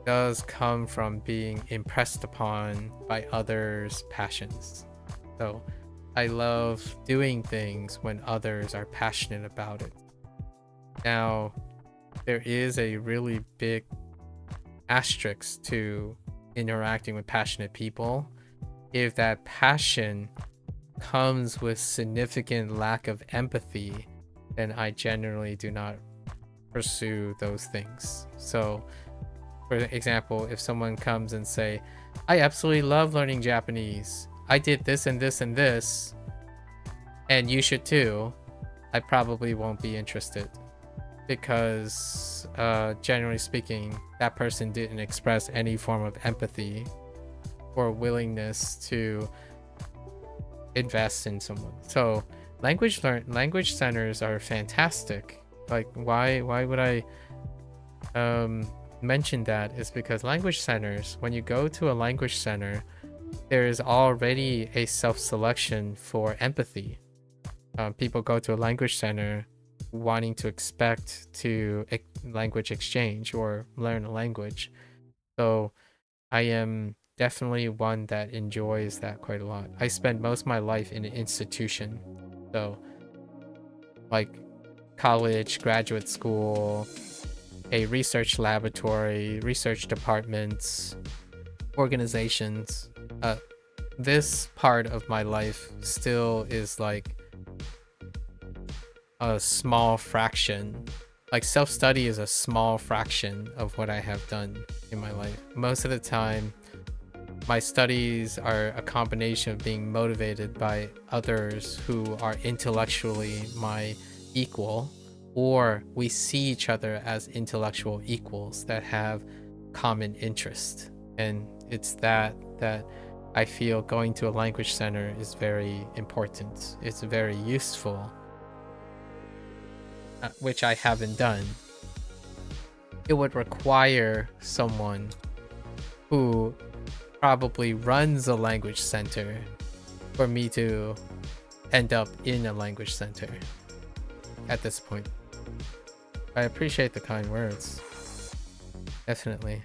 does come from being impressed upon by others' passions. So I love doing things when others are passionate about it. Now, there is a really big asterisk to interacting with passionate people. If that passion comes with significant lack of empathy, then I generally do not pursue those things. So, for example, if someone comes and say, I absolutely love learning Japanese. I did this and this and this, and you should too, I probably won't be interested. Because, generally speaking, that person didn't express any form of empathy or willingness to invest in someone. So, language centers are fantastic. Like, why would I mention that? Is because language centers, when you go to a language center, there is already a self-selection for empathy. People go to a language center wanting to expect to language exchange or learn a language. So I am definitely one that enjoys that quite a lot. I spent most of my life in an institution. So, like college, graduate school, a research laboratory, research departments, organizations. This part of my life still is like a small fraction. Like self-study is a small fraction of what I have done in my life. Most of the time, my studies are a combination of being motivated by others who are intellectually my equal, or we see each other as intellectual equals that have common interest. And it's that I feel going to a language center is very important. It's very useful, which I haven't done. It would require someone who probably runs a language center for me to end up in a language center at this point. I appreciate the kind words. Definitely.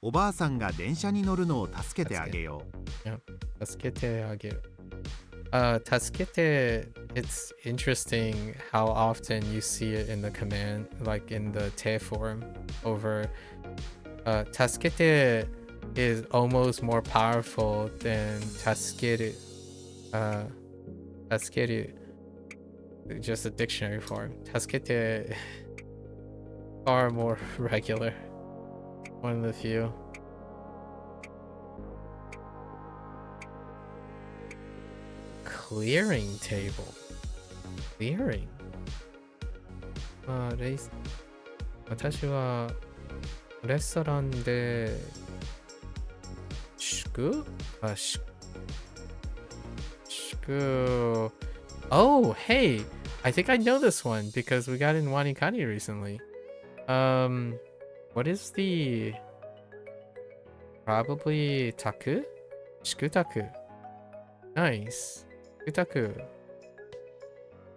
おばあさんが電車に乗るのを助けてあげよう。助けてあげる。助けて, it's interesting how often you see it in the command, like in the te form over. 助けて is almost more powerful than 助ける. 助ける just a dictionary form. 助けて far more regular. One of the few. Clearing table. Clearing. 私はレストランで宿 Oh, hey! I think I know this one because we got in Wanikani recently. What is the... Probably taku? Shikutaku. Nice. Shikutaku.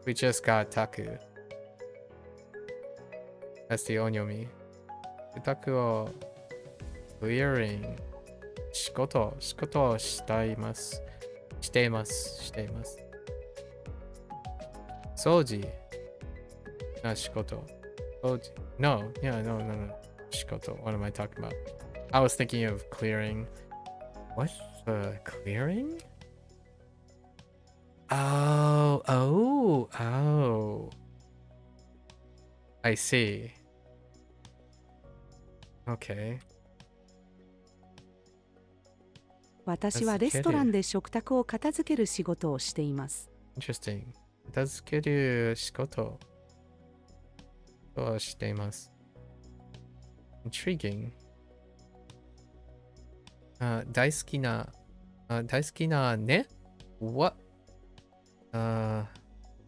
We just got taku. That's the onyomi. Shikutaku o clearing. Shikoto shitaimasu. Shiteimasu. Soji. Not shikoto. Soji. No. No. Shikoto. What am I talking about? I was thinking of clearing. What? Clearing? Oh. I see. Okay. 私はレストランで食卓を片付ける仕事をしています。Interesting. 片付ける仕事をしています。Intriguing. 大好きなね What?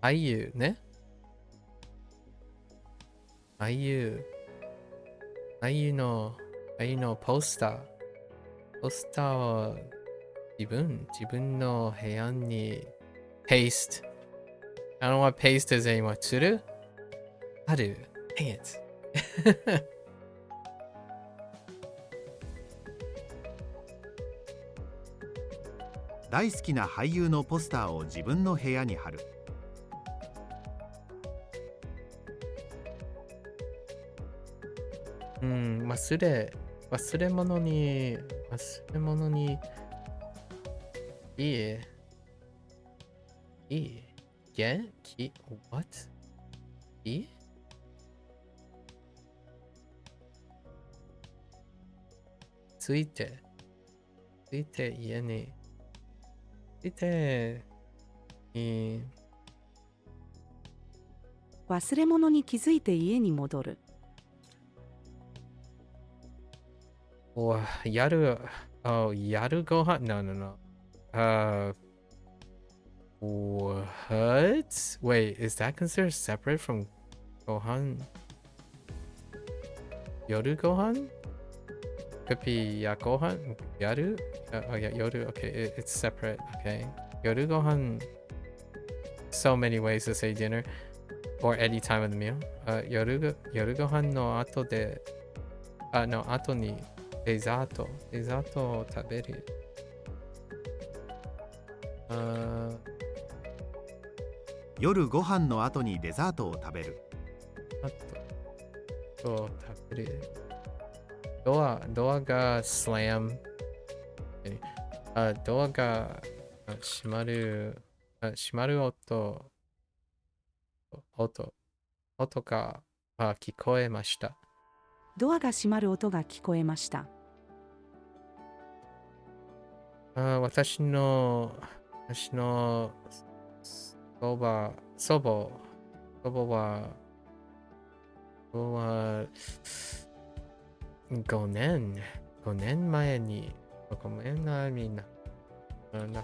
俳優ね俳優のポスターを自分の部屋にpaste. I don't know what paste is anymore. するある Dang it. 大好きな俳優のポスターを自分の部屋に貼る。忘れ物にいい What? ついて家に忘れ物に気づいて家に戻る。やるご飯 No. What? Wait, is that considered separate from gohan? Yoru gohan? Could be yakohan? Yaru? Yeah, yoru. Okay, it's separate. Okay. Yoru gohan. So many ways to say dinner. or any time of the meal. 夜ご飯の後で、後にデザートを食べる。夜ご飯の後にデザートを食べる。あと食べる。ドアがスラム。ドアが閉まる音が聞こえました。ドアが閉まる音が聞こえました。私の祖母は5年前にごめんなみんな亡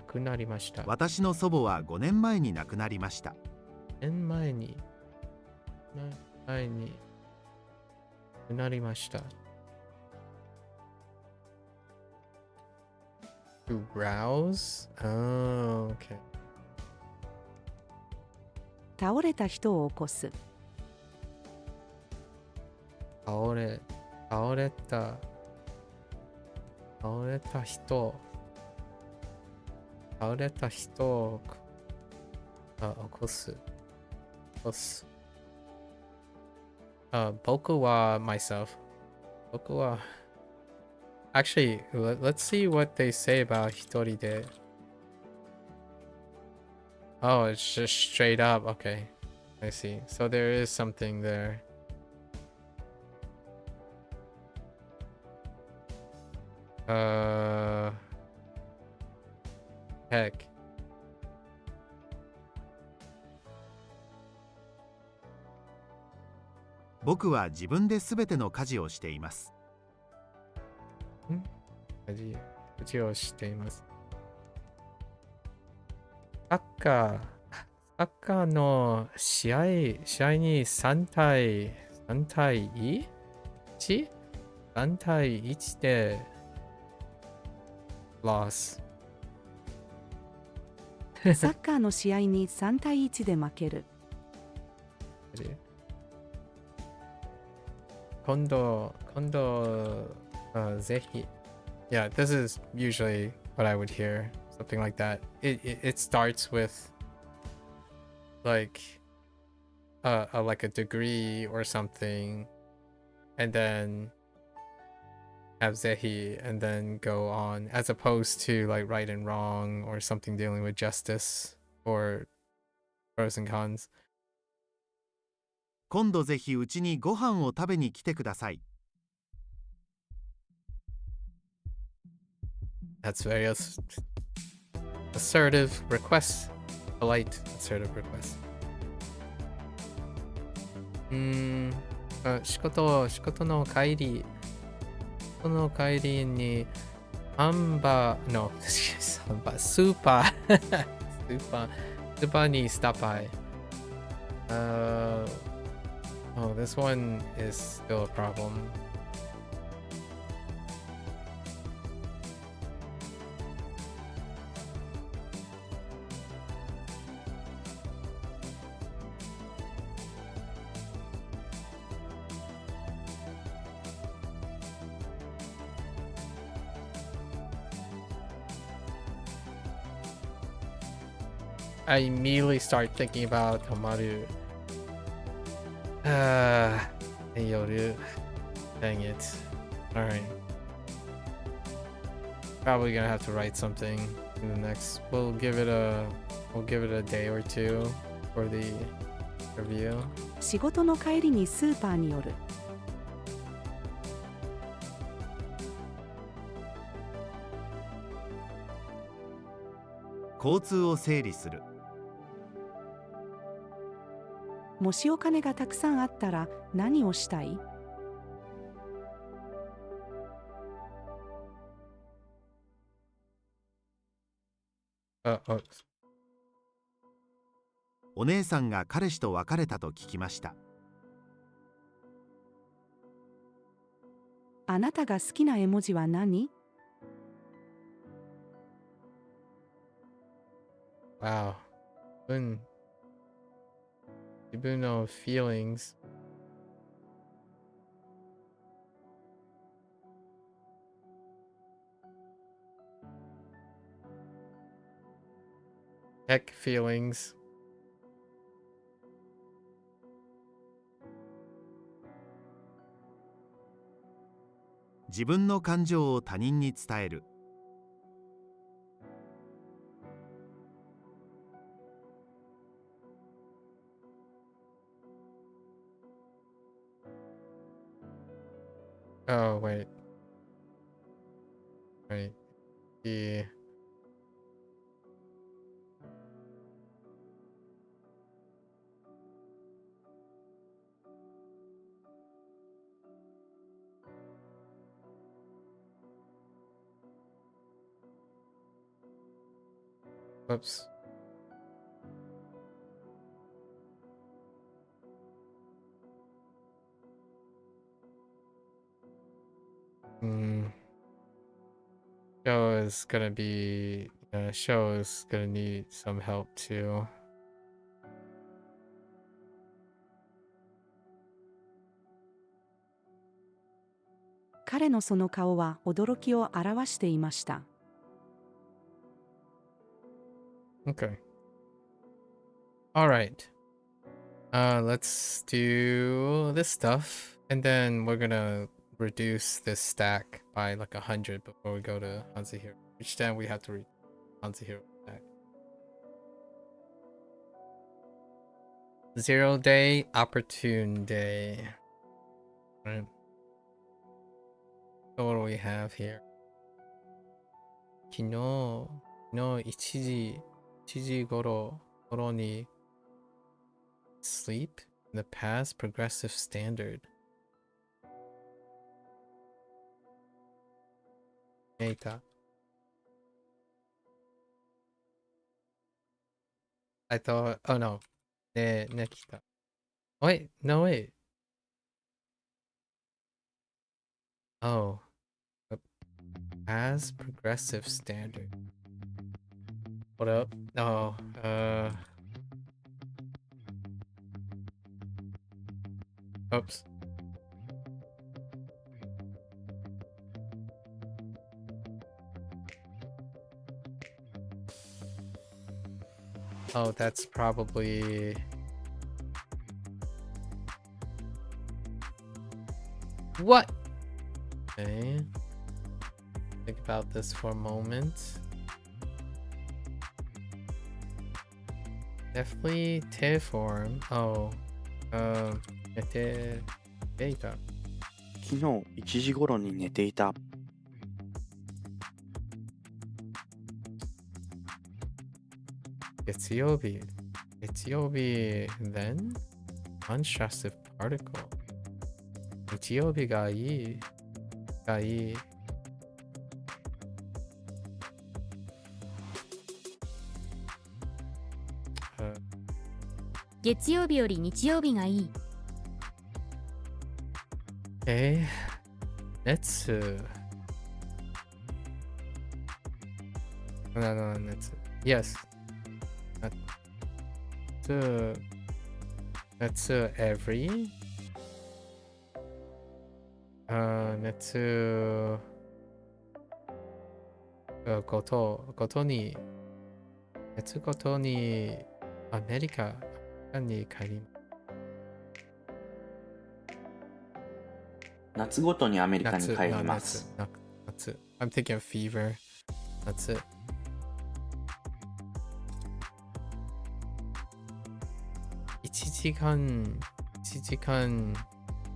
くなりました。私の祖母は5年前に亡くなりました。5年前に亡くなりました。To rouse? Oh, okay. 倒れた人を起こす。倒れた人を起こす。僕は myself. 僕は Actually, let's see what they say about 一人で。Oh, it's just straight up. Okay. I see. So there is something there. Heck. 僕は自分で全ての家事をしています。家事をしています。サッカーの試合に3対1で loss。サッカーの試合に3対1で負ける。今度ぜひ。Yeah, this is usually what I would hear. Something like that. It starts with like like a degree or something, and then have zehi, and then go on, as opposed to like right and wrong or something dealing with justice or pros and cons. 今度ぜひうちにご飯を食べに来てください。That's very assertive request. Polite assertive request. 仕事の帰りにスーパーにスタバイ。Oh, this one is still a problem. I immediately start thinking about Hamaru. Yoru. Dang it. Alright. Probably gonna have to write something in the next. We'll give it a day or two for the review. 仕事の帰りにスーパーに寄る。交通を整理する。もしお金がたくさんあったら何をしたい？お姉さんが彼氏と別れたと聞きました。あなたが好きな絵文字は何？ Wow. 自分の feelings. Heck feelings. 自分の感情を他人に伝える。Oh, wait. Right. Whoops. Show is gonna be show is gonna need some help too. 彼のその顔は驚きを表していました。Okay. All right. Let's do this stuff, and then we're gonna reduce this stack by like 100 before we go to Hanzahiro. Each time we have to read Hanzahiro stack. 0 day, opportune day. Right. So what do we have here? 昨日1時頃に sleep in the past progressive standard. Data. I thought, oh no. ね来た. Wait, no wait. Oh. As progressive standard. What up? Oh, oops. Oh, that's probably... What? Okay. Think about this for a moment. Definitely T form. Oh. Data. 昨日1時頃に寝ていた。月曜日 then unstressive particle. 日曜日がいい。月曜日より日曜日がいい。熱。No,熱。Yes. 熱 every? 熱ごとにアメリカに帰ります。夏ごとにアメリカに帰ります。夏。I'm thinking of fever. 夏。1時間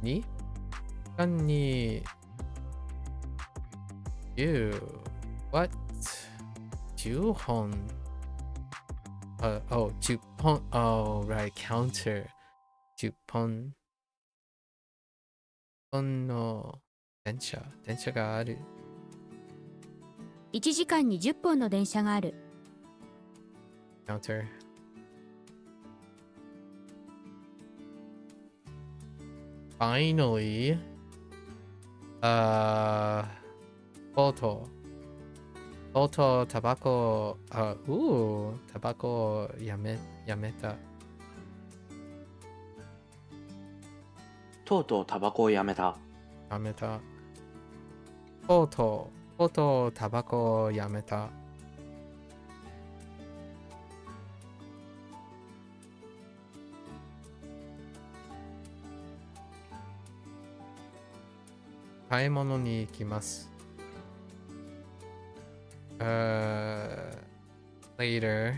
にWhat? 10本 10本 Oh, right, counter 10本の電車がある。1時間に10本の電車がある。Counter. Finally, photo, tobacco, tobacco やめた。とうとうタバコをやめた。やめた。とうとうタバコをやめた。買い物に行きます。Later.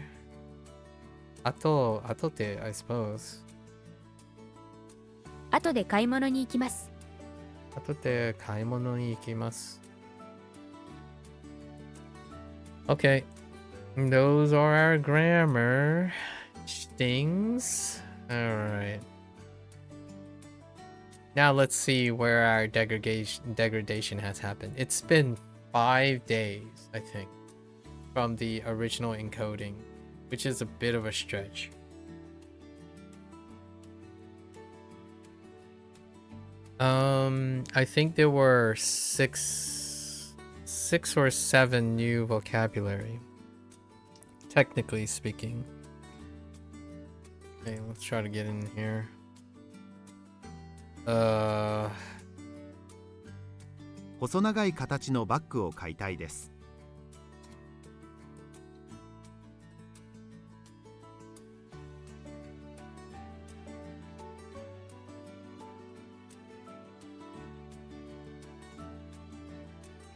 あとって、I suppose. 後で買い物に行きます。後で買い物に行きます。Okay. Those are our grammar things. Alright. Now let's see where our degradation has happened. It's been 5 days, I think, from the original encoding, which is a bit of a stretch. I think there were six or seven new vocabulary, technically speaking. Okay, let's try to get in here. 細長い形のバッグを買いたいです。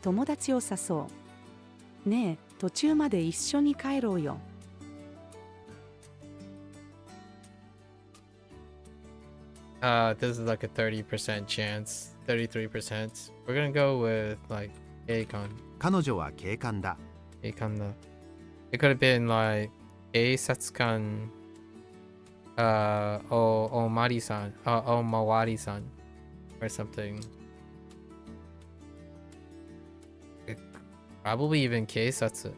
友達を誘う。ねえ、途中まで一緒に帰ろうよ。This is like a 30% chance, 33%. We're gonna go with like Akon. 彼女は警官だ。Akon da. It could have been like Eisatsukan Omari-san, Omawari-san or something. Probably even Keisatsu.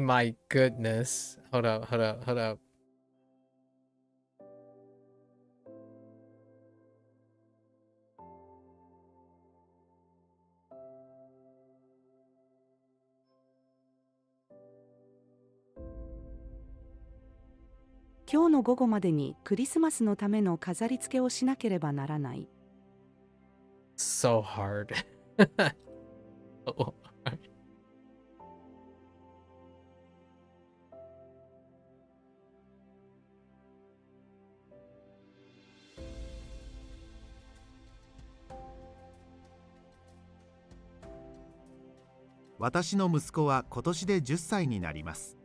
My goodness. Hold up.今日の午後までにクリスマスのための飾り付けをしなければならない。So hard. So hard. 私の息子は今年で10歳になります。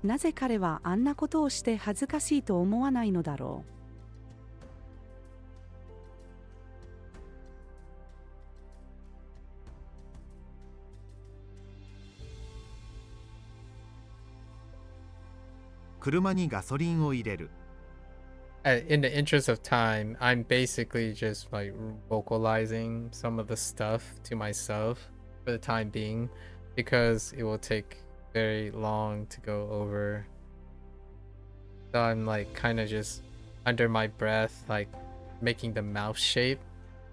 なぜ彼はあんなことをして恥ずかしいと思わないのだろう。車にガソリンを入れる。In the interest of time, I'm basically just like vocalizing some of the stuff to myself for the time being because it will take very long to go over. So I'm like kind of just under my breath, like making the mouth shape.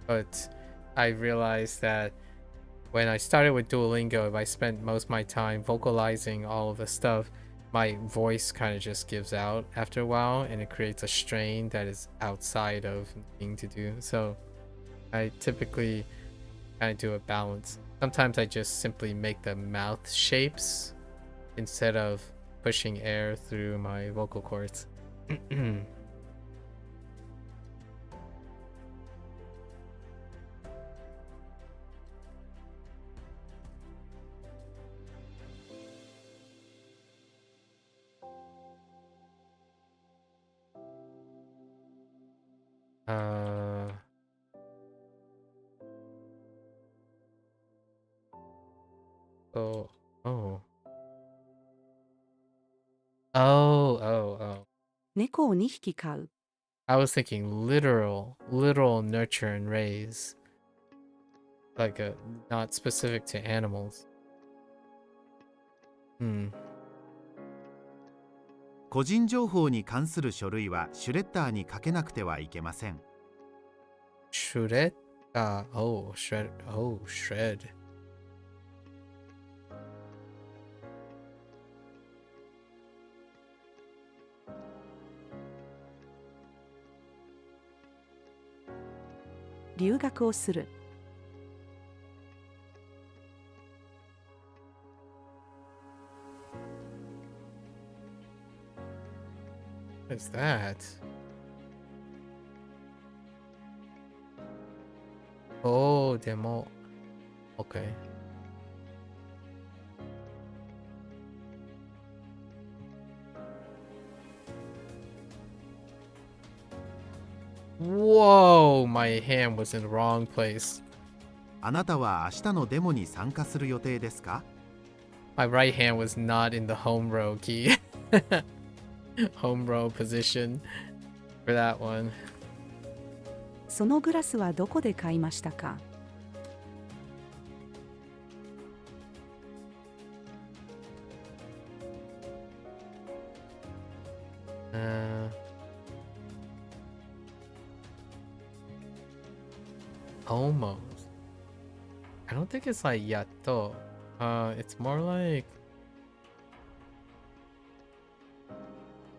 But I realized that when I started with Duolingo, if I spent most of my time vocalizing all of the stuff, my voice kind of just gives out after a while and it creates a strain that is outside of needing to do. So I typically kind of do a balance. Sometimes I just simply make the mouth shapes instead of pushing air through my vocal cords. Oh. Oh. Oh, oh, oh. 猫を2匹飼う。 I was thinking literal nurture and raise. Like not specific to animals. Hmm. 個人情報に関する書類はシュレッダーにかけなくてはいけません。 Shred? Oh, shred. Oh, shred. 留学をする。 What is that? Oh, demo. Okay. Whoa, my hand was in the wrong place. あなたは明日のデモに参加する予定ですか？ My right hand was not in the home row key. Home row position for that one. そのグラスはどこで買いましたか？ Almost. I don't think it's like yato. It's more like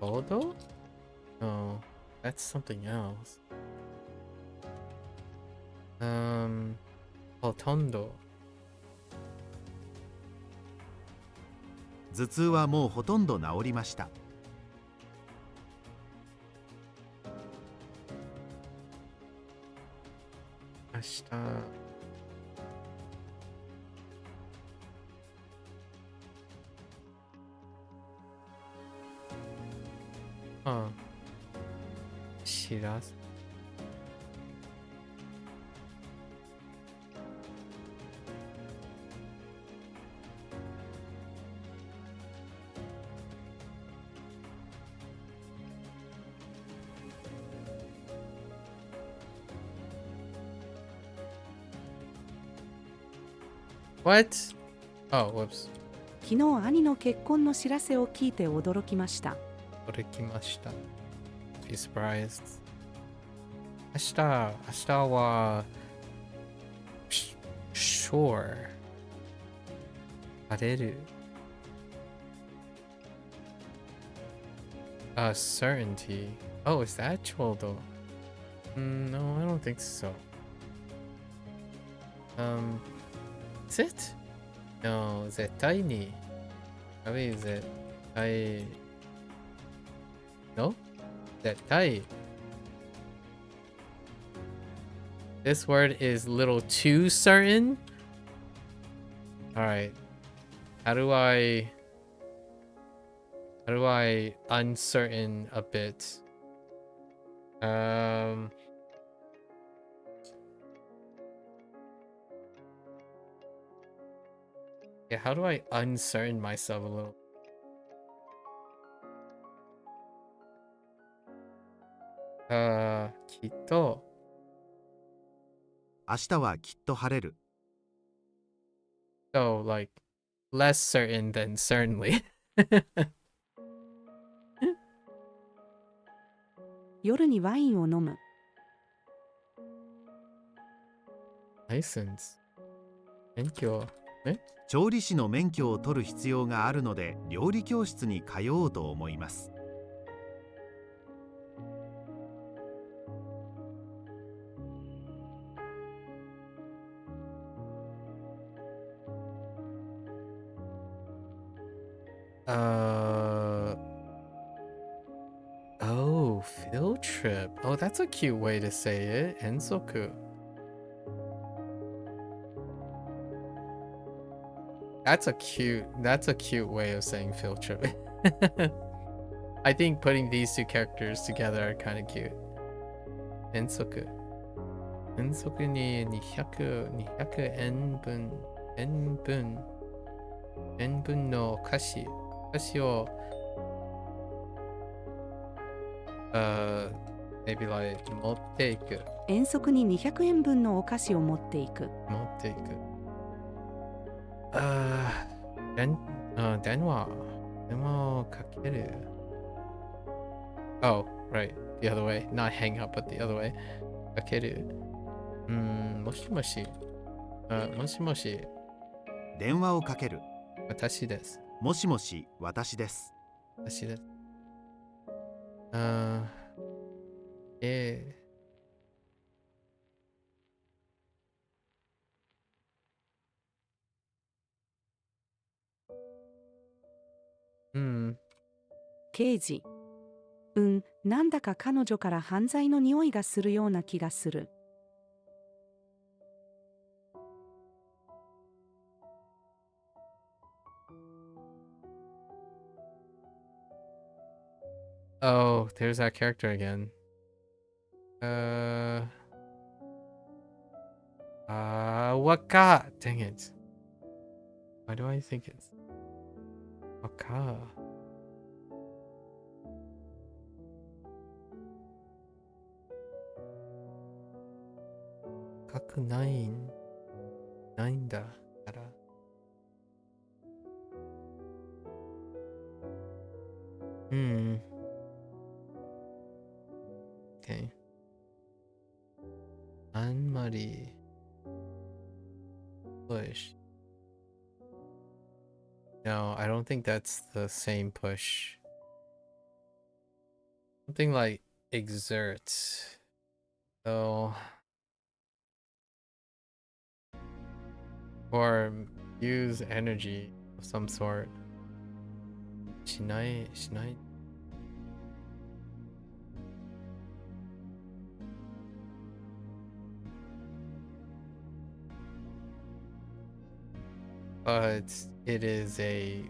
Odo? No, that's something else. Hotondo. 頭痛はもうほとんど治りました。 Ashita. Huh. Shiraz. What? Oh, whoops. 昨日兄の結婚の知らせを聞いて驚きました。 Orikimashita. Be surprised. Ashita wa sure. Hareru. Certainty. Oh, is that chodo? No, I don't think so. Is it? No, zettai ni. Maybe zettai. No? Zettai. This word is a little too certain. Alright. How do I uncertain a bit? Yeah, how do I uncertain myself a little? Kito. 明日はきっと晴れる。 So, like, less certain than certainly. 夜にワインを飲む。 License. Thank you. 調理師の免許を取る必要があるので料理教室に通おうと思います。 Oh, field trip. Oh, that's a cute way to say it. Ensoku. That's a cute way of saying field trip. I think putting these two characters together are kind of cute. Ensoku. Ensoku ni 200 200 en bun. En bun. 塩分のお菓子をmaybe like 持っていく遠足に200円分のお菓子を持っていく。持っていく電話をかける Oh, right. The other way. Not hang up, but the other way. かけるもしもしもしもし電話をかける。私です。もしもし、私です。私です。えー刑事。なんだか彼女から犯罪の匂いがするような気がする。Oh, there's that character again. Waka. Dang it. Why do I think it's Waka? Kakuないんだから。Okay. あんまり push. No, I don't think that's the same push. Something like exert. So or use energy of some sort. しない。But it is a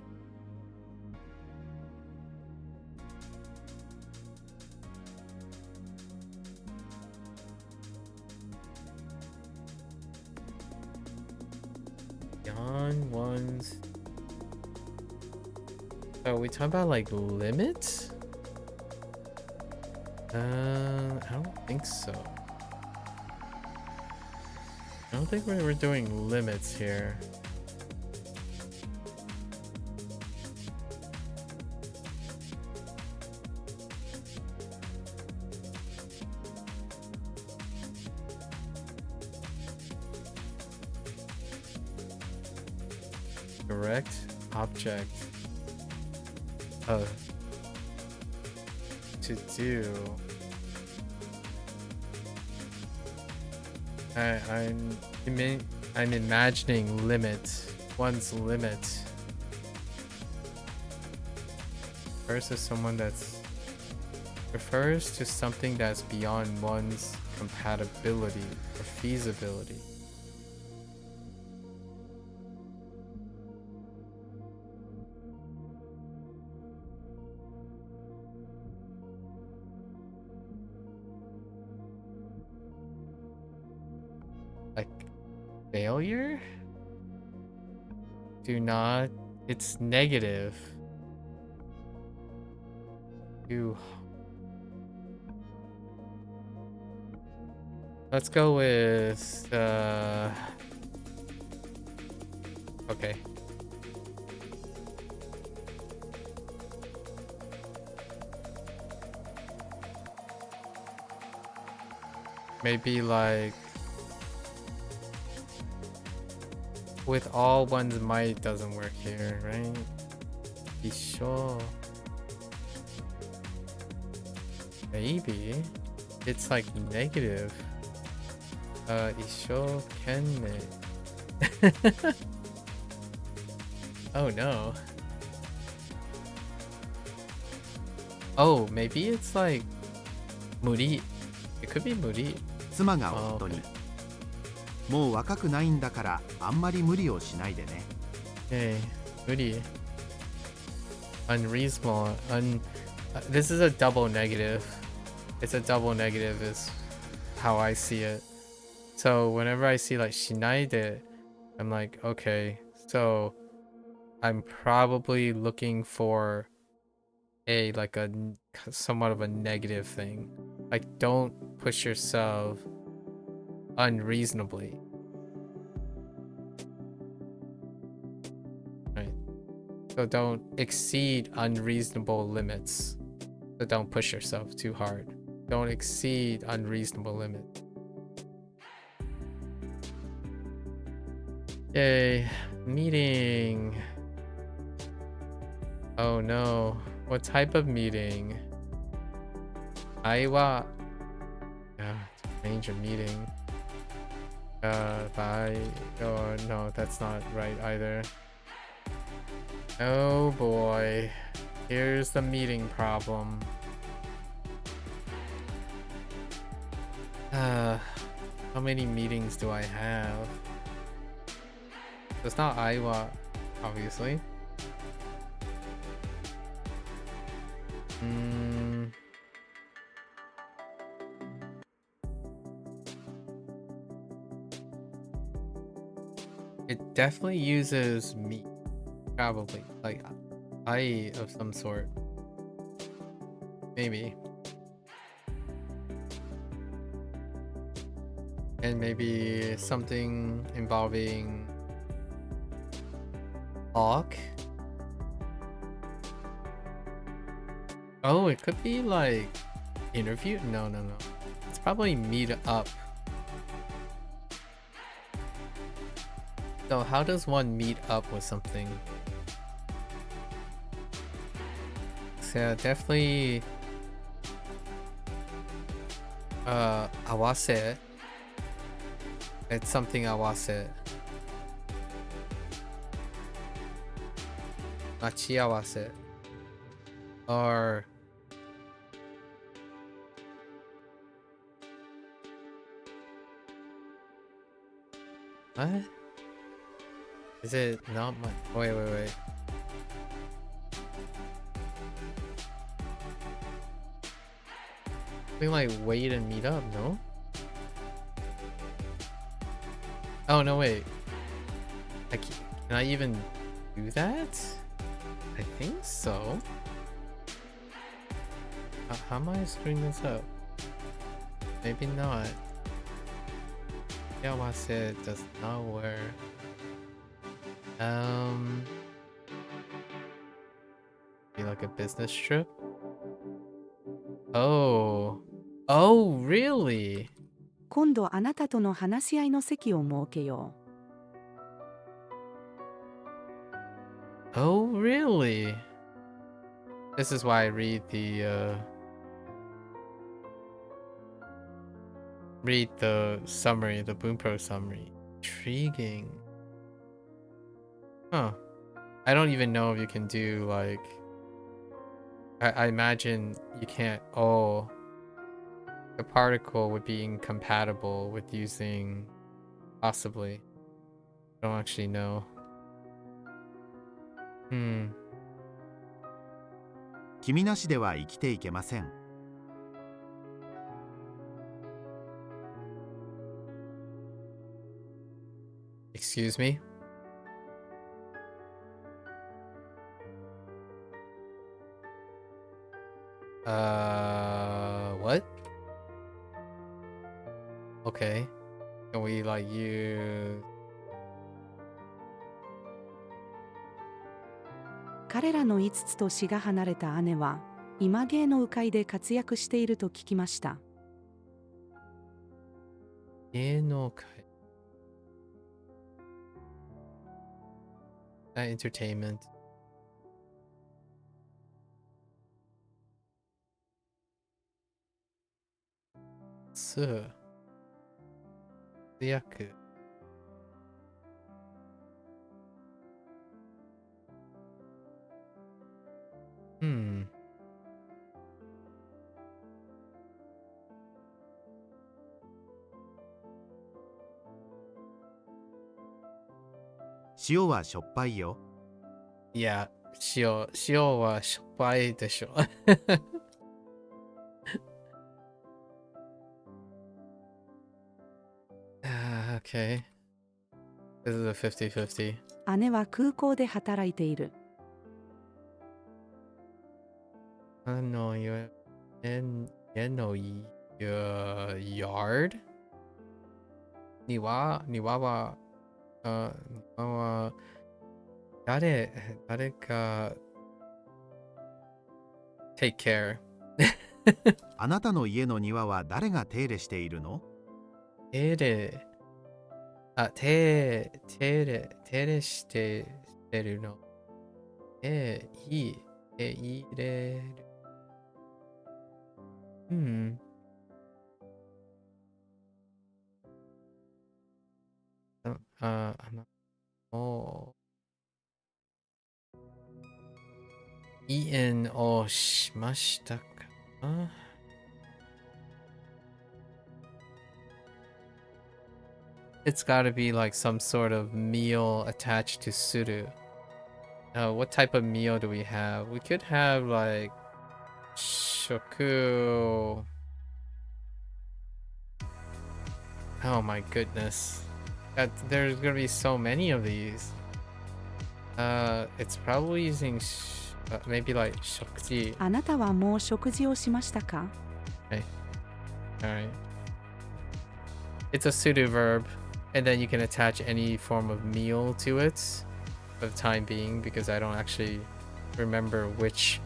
beyond one's. Are we talking about like limits? I don't think so. I don't think we're doing limits here. Direct object to do. I'm imagining limit, one's limit versus someone that's refers to something that's beyond one's compatibility or feasibility. Like failure? Do not. It's negative. Let's go with okay. Maybe like with all one's might doesn't work here, right? Be sure. Maybe it's like negative. 一生懸命. Oh no. Oh, maybe it's like 無理. It could be 無理. 妻が夫に、もう若くないんだからあんまり無理をしないでね。無理. Unreasonable. This is a double negative. It's a double negative is how I see it. So whenever I see like しないで, I'm like, okay, so I'm probably looking for a somewhat of a negative thing. Like, don't push yourself unreasonably. Right? So don't exceed unreasonable limits. So don't push yourself too hard. Don't exceed unreasonable limits. Yay. Meeting. Oh no. What type of meeting? Aiwa. Yeah, arrange a meeting. Bye. Oh no, that's not right either. Oh boy. Here's the meeting problem. How many meetings do I have? It's not Aiwa, obviously. It definitely uses meat. Probably. Like, ai of some sort. Maybe. And maybe something involving talk. Oh, it could be like interview? No. It's probably meet up. So how does one meet up with something? So yeah, definitely awase. It's something awase. Machiawase. Or what? Is it not my wait. Something like wait and meet up, no? Oh no, wait. Can I even do that? I think so. How am I screwing this up? Maybe not. Yawase does not work. Be like a business trip? Oh, really? 今度あなたとの話し合いの席を設けよ Oh, really? This is why I read the summary, the Bunpro summary. Intriguing. Huh. I don't even know if you can do like I imagine you can't. Oh, the particle would be incompatible with using possibly. I don't actually know. 君なしでは生きていけません。Excuse me? What? Okay. Can we like use... 彼らの5つと死が離れた姉は今芸の鵜飼で活躍していると聞きました。芸能界 entertainment. So, 活躍 塩はしょっぱいよ。いや、塩はしょっぱいでしょ。Okay. This is a 50-50. 姉は空港で働いている。 No, you're in no yard? Niwa wa dare ga take care. あなたの家の庭は誰が手入れしているの？手入れしてるの。入れる。イエンをしましたかな。It's gotta be like some sort of meal attached to suru. What type of meal do we have? We could have like shoku. Oh my goodness. There's gonna be so many of these. It's probably using maybe like shokuji. あなたはもう食事をしましたか？ Alright. It's a pseudo verb, and then you can attach any form of meal to it for the time being, because I don't actually remember which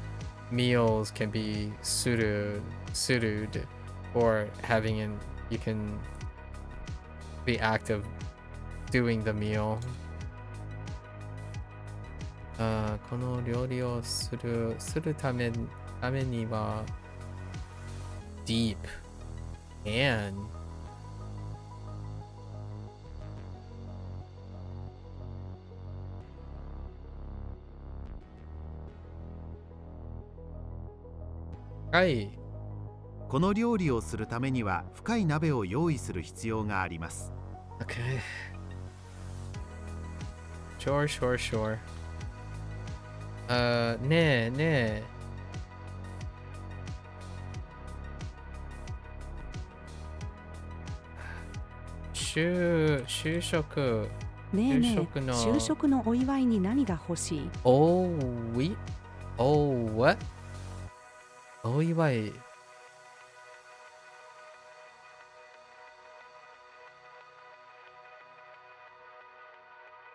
meals can be pseudoed or having in you can be active doing the meal. この料理をするためには deep andはいこの料理をするためには深い鍋を用意する必要があります。 Okay. Sure. ねえ就職ねえねえ、就職の就職のお祝いに何が欲しい？ what? お祝い。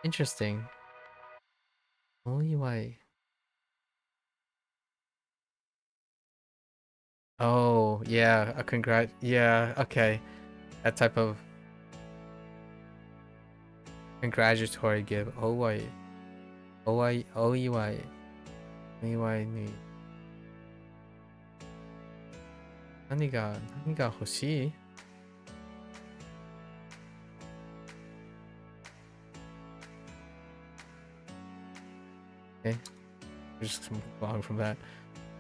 Interesting. お祝い。Oh, yeah, yeah, okay. That type of congratulatory gift. お祝いに何が欲しい？ Okay, just move on from that.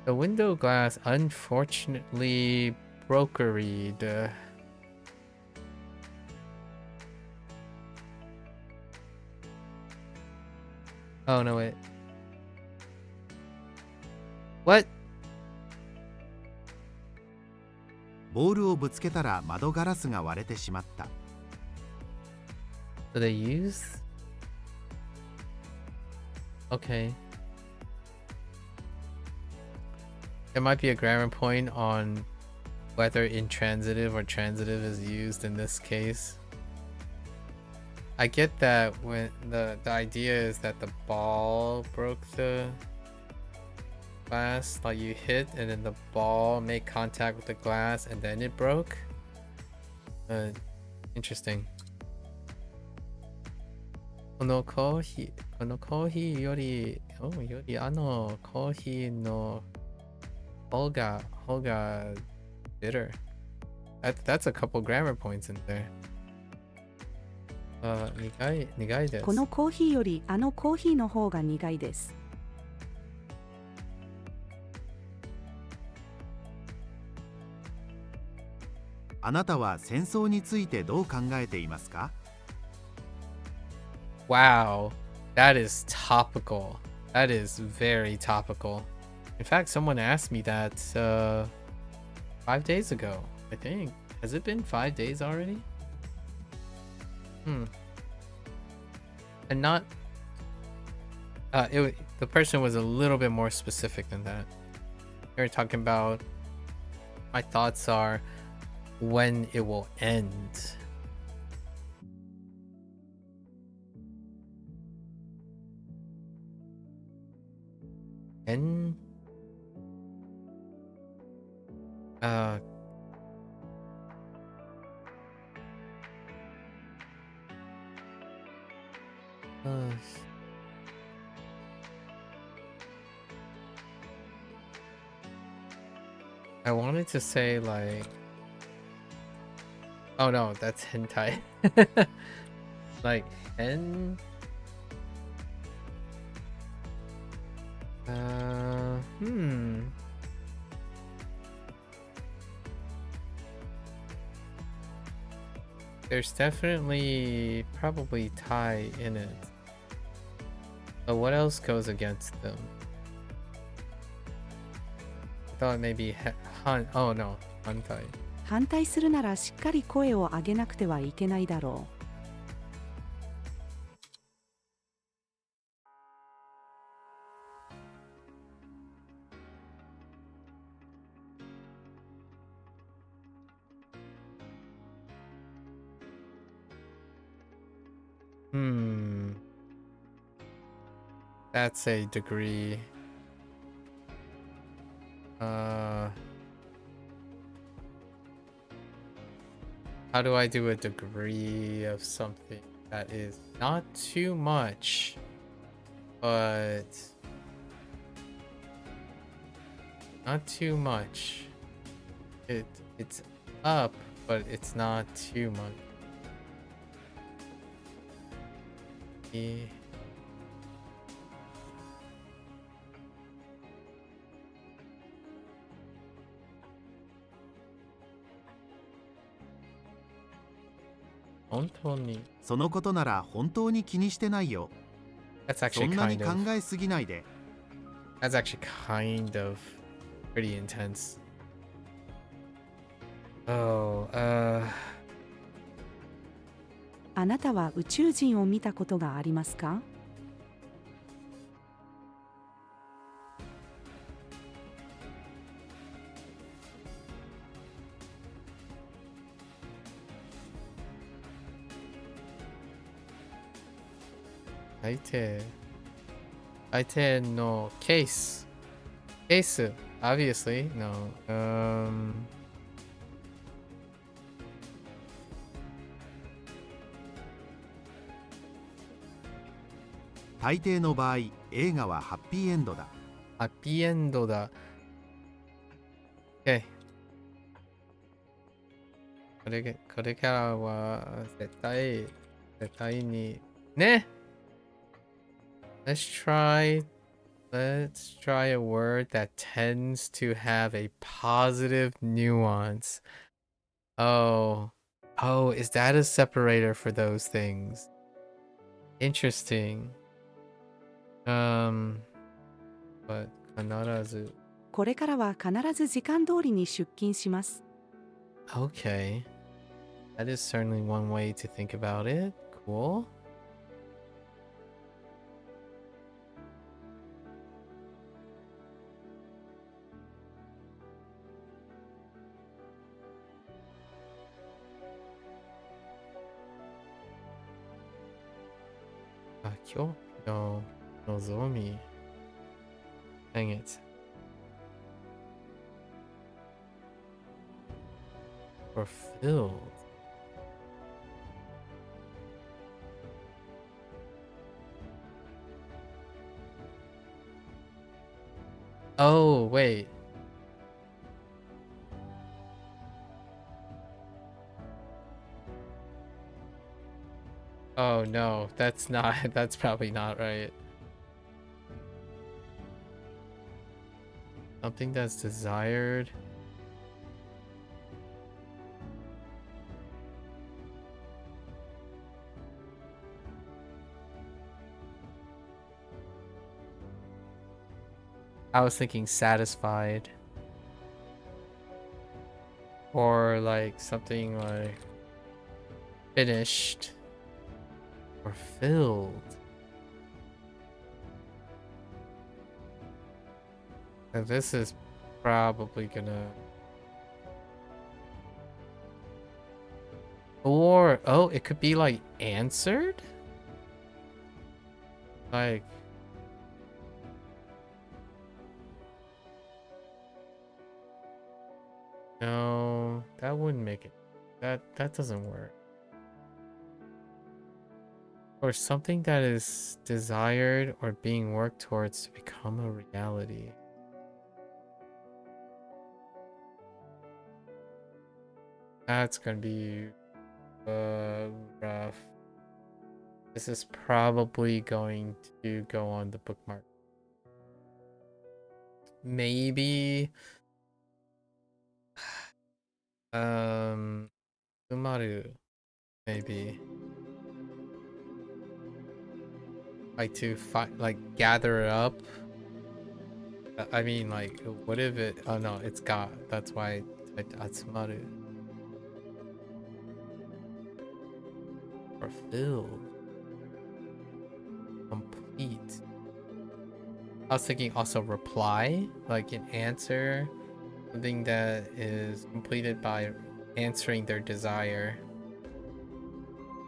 The window glass unfortunately brokeried. Oh no, wait. What? ボールをぶつけたら窓ガラスが割れてしまった。 Do they use? Okay. There might be a grammar point on whether intransitive or transitive is used in this case. I get that when the idea is that the ball broke the glass, like you hit and then the ball made contact with the glass and then it broke. Interesting. このコーヒーよりあのコーヒーの方がbitter. That's a couple grammar points in there. 苦いです。このコーヒーよりあのコーヒーの方が苦いです。あなたは戦争についてどう考えていますか？ Wow, that is topical. That is very topical. In fact, someone asked me that 5 days ago, I think. Has it been 5 days already? And not the person was a little bit more specific than that. They were talking about my thoughts are when it will end. And uh I wanted to say like, oh no, that's hentai. Like hen. There's definitely probably Thai in it. But what else goes against them? I thought maybe oh no, hentai. 反対するならしっかり声を上げなくてはいけないだろ That's a degree. How do I do a degree of something that is not too much, but not too much? It's up, but it's not too much. Hontoni. そのことなら本当に気にしてないよ。 That's そ actually んなに kind 考 of えすぎないで。 that's actually kind of pretty intense. Oh, あなたは宇宙人を見たことがありますか 相手の case. Case, obviously. No. 大抵の場合、映画はハッピーエンドだ。ハッピーエンドだ。OK。これからは絶対にね。Let's try a word that tends to have a positive nuance. Oh, is that a separator for those things? Interesting. But 必ず。これからは必ず時間通りに出勤します。 Okay. That is certainly one way to think about it. Cool. Kyoto Nozomi. Dang it. Fulfilled. Oh, wait. Oh no, that's probably not right. Something that's desired. I was thinking satisfied. Or like something like finished. or filled. And this is probably gonna... Or, oh, it could be like answered? Like... No, that wouldn't make it. That doesn't work. Or something that is desired or being worked towards to become a reality. That's gonna be rough. This is probably going to go on the bookmark. Maybe Umaru, maybe. Like to gather it up. I mean, like, what if it... Oh no, it's got. That's why I typed Atsumaru. Or filled. Complete. I was thinking also reply, like an answer. Something that is completed by answering their desire.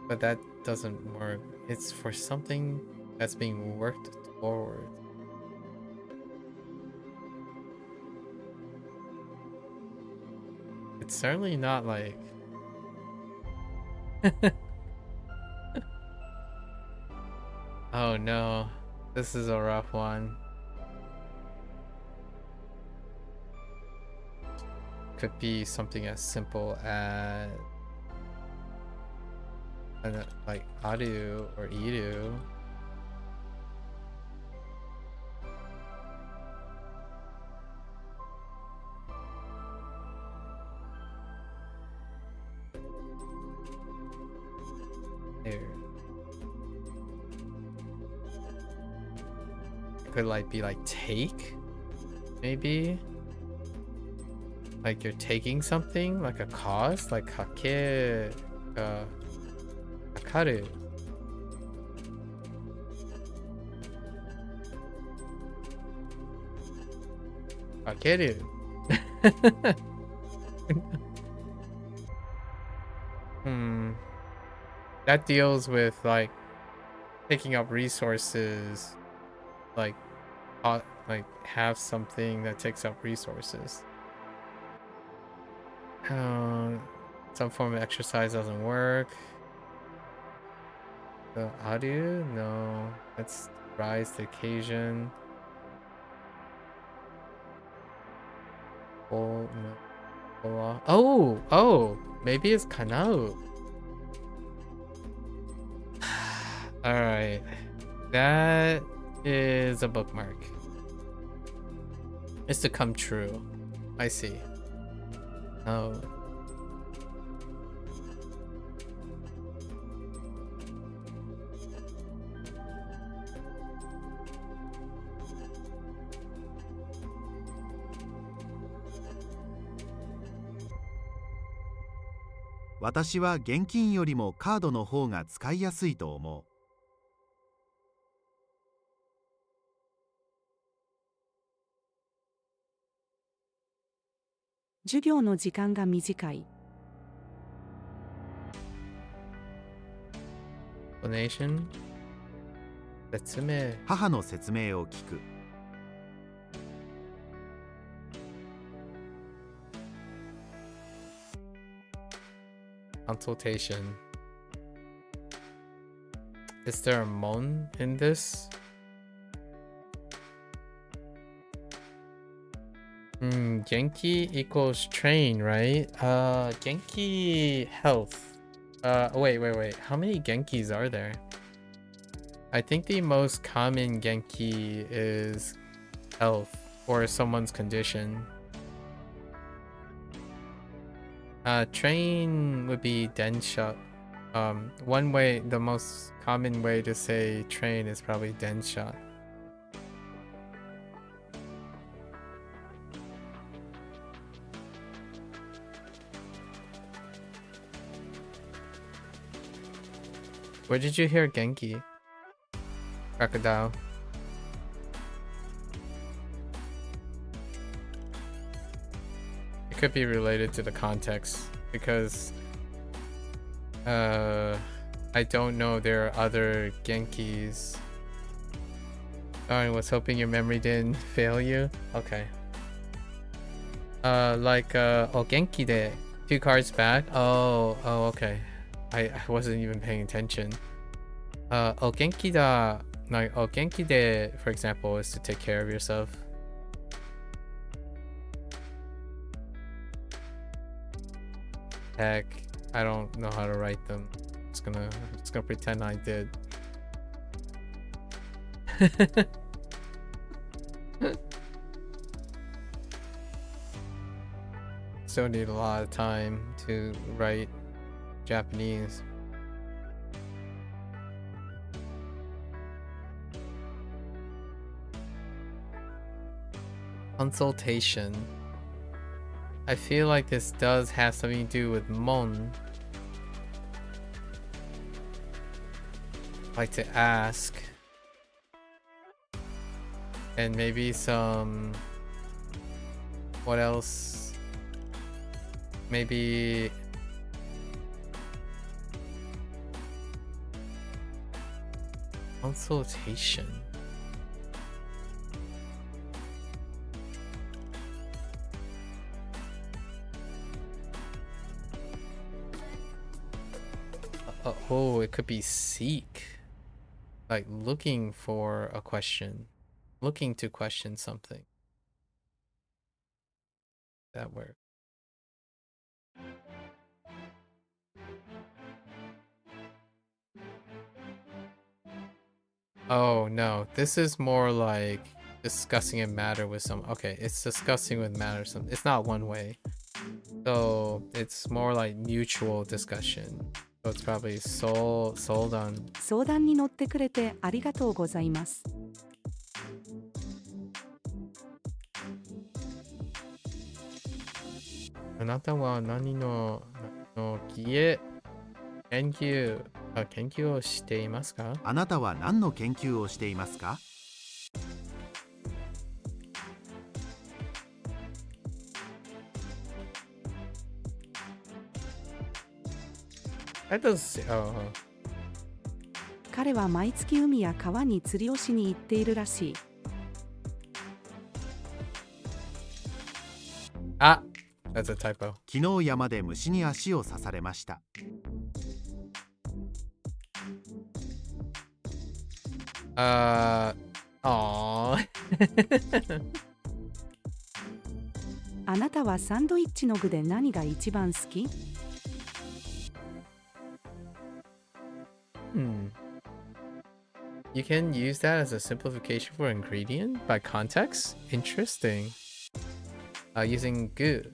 But that doesn't work. It's for something that's being worked toward. It's certainly not like... Oh no, this is a rough one. Could be something as simple as like aru or iru. There. It could like be like take, maybe. Like you're taking something, like a cause, like hake, hakaru. Hakeru. That deals with like picking up resources, like have something that takes up resources. Some form of exercise doesn't work. The audio? No. Let's rise the occasion. Oh, no. Oh, maybe it's kanao. Alright. That is a bookmark. It's to come true. I see. Oh. "私は現金よりもカードの方が使いやすいと思う。授業の時間が短い。Explanation? 説明。母の説明を聞く。Consultation. Is there a mon in this? Genki equals train, right? Genki health. Wait. How many Genkis are there? I think the most common Genki is health or someone's condition. Train would be densha. One way, the most common way to say train is probably densha. Where did you hear Genki? Crocodile. It could be related to the context because I don't know there are other Genkis. I was hoping your memory didn't fail you. Okay. Oh, Genki de 2 cards back. Oh, okay. I wasn't even paying attention. Genki da, like, Genki de, for example, is to take care of yourself. Heck, I don't know how to write them. I'm just gonna pretend I did. Still need a lot of time to write Japanese. Consultation. I feel like this does have something to do with mon. Like to ask. And maybe some... What else? Maybe... Consultation. Oh, it could be seek. Like looking for a question. Looking to question something. That word. Oh no, this is more like discussing a matter with some. Okay, it's discussing with matter some. It's not one way. So it's more like mutual discussion. So it's probably sold on. 相談に乗ってくれてありがとうございます。あなたは何の木へ研究をしていますか？あなたは何の研究をしていますか？ That does. Oh. 彼は毎月海や川に釣りをしに行っているらしい。Ah, that's a typo. 昨日山で虫に足を刺されました。Aww. あなたはサンドイッチの具で何が一番好き？ You can use that as a simplification for ingredient by context? Interesting. Using gu.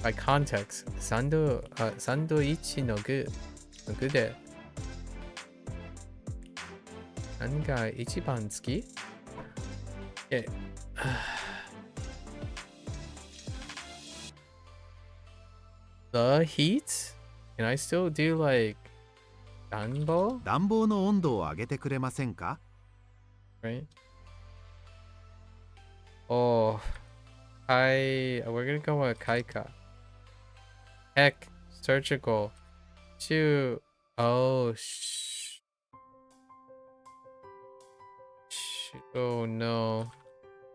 By context. サンドイッチの具で何が一番好き？ Okay. The heat? Can I still do like暖房の温度を上げてくれませんか？ Right? Oh, we're gonna go with Kaika. Heck, surgical. Shoot. Oh, oh no.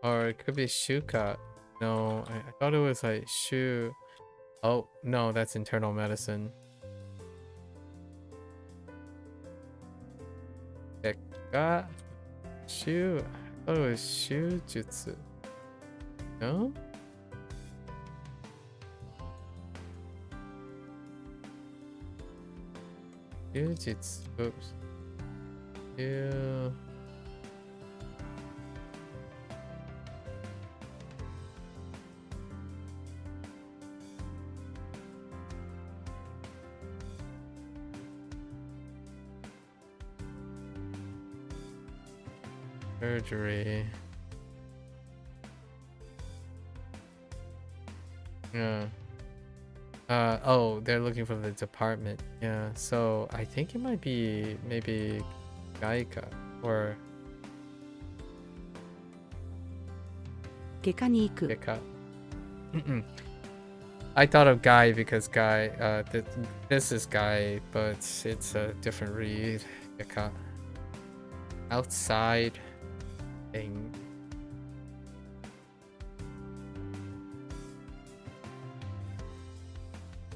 Or it could be Shuka. No, I thought it was like Shu. Oh, no, that's internal medicine. Eka? Shu. I thought it was Shujutsu. No? Shujutsu. Oops. Shu. Surgery. Yeah. Oh, they're looking for the department. Yeah, so I think it might be maybe Gaika or 外科に行く Geka. I thought of Guy because Guy, this is Guy, but it's a different read. Geka. Outside thing.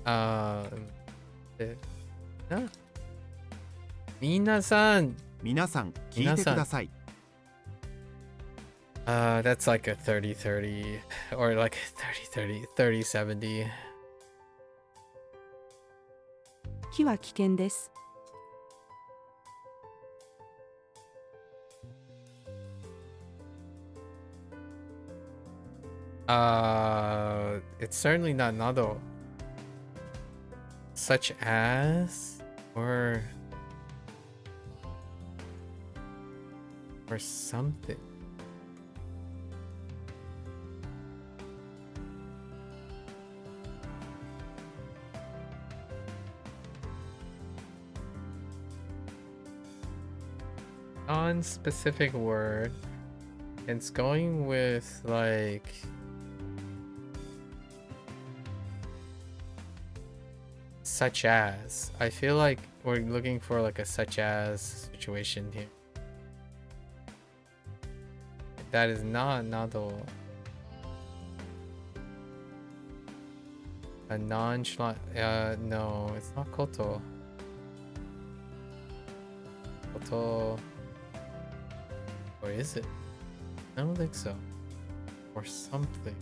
Eh, ah. 皆さん皆さん聞いてください。 That's like a 30-30 or like 30-30, 30-70. 木は危険です It's certainly not Nado. Such as or something. Non-specific word. It's going with like such as. I feel like we're looking for like a such as situation here. That is not Nado. A nonchalant. No, it's not Koto. Koto. Or is it? I don't think so. Or something.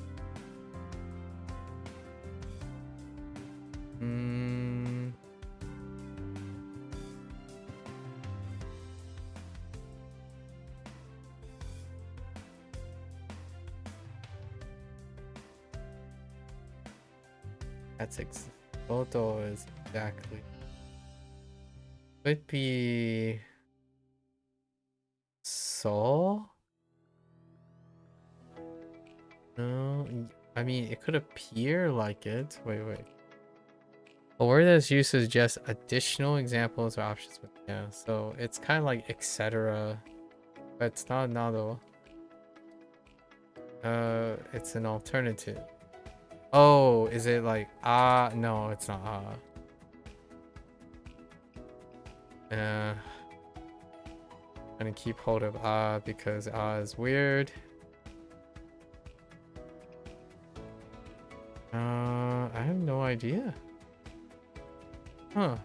That's Koto is exactly. Could be Soul? No, I mean it could appear like it. Wait. A word that's used to suggest additional examples or options with yeah, so it's kind of like etc. But it's not Nado. It's an alternative. Oh, is it like no, it's not I'm gonna keep hold of because is weird. I have no idea. Huh.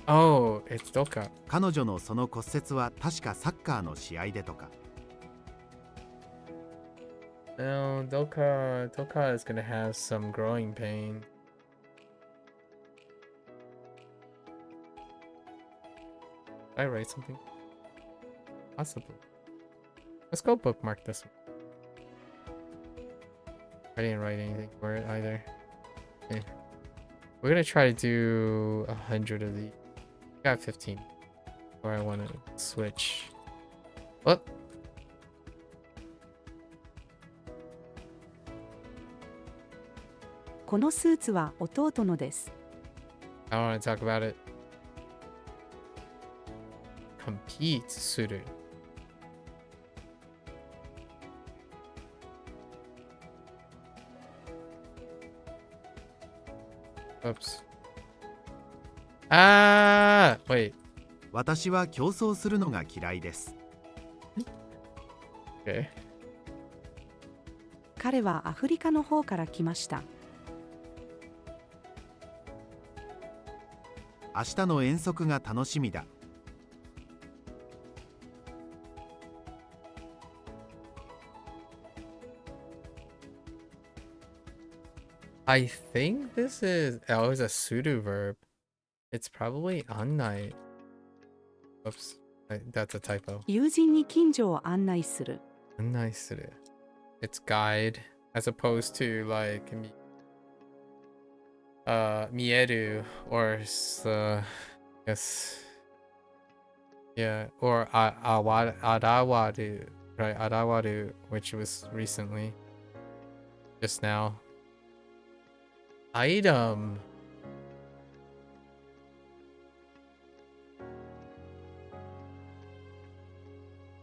Oh, it's Doka. 彼女のその骨折は確かサッカーの試合でとか。 No, Doka is gonna have some growing pain. Did I write something? Possibly. Let's go bookmark this one. I didn't write anything for it either. Okay. We're gonna try to do 100 of these. Got 15. Or I want to switch. What?「このスーツは弟のです」 I want to talk about it. Compete する. Oops. Wait. 私は競争するのが嫌いです。 Okay. 彼はアフリカの方から来ました 明日の遠足が楽しみだ。 I think this is it's a pseudo verb. It's probably annai. Oops. That's a typo. 友人に近所を案内する Annai suru. It's guide as opposed to like mieru or yes. Yeah, or arawaru, right? Arawaru, which was recently. just now. Item.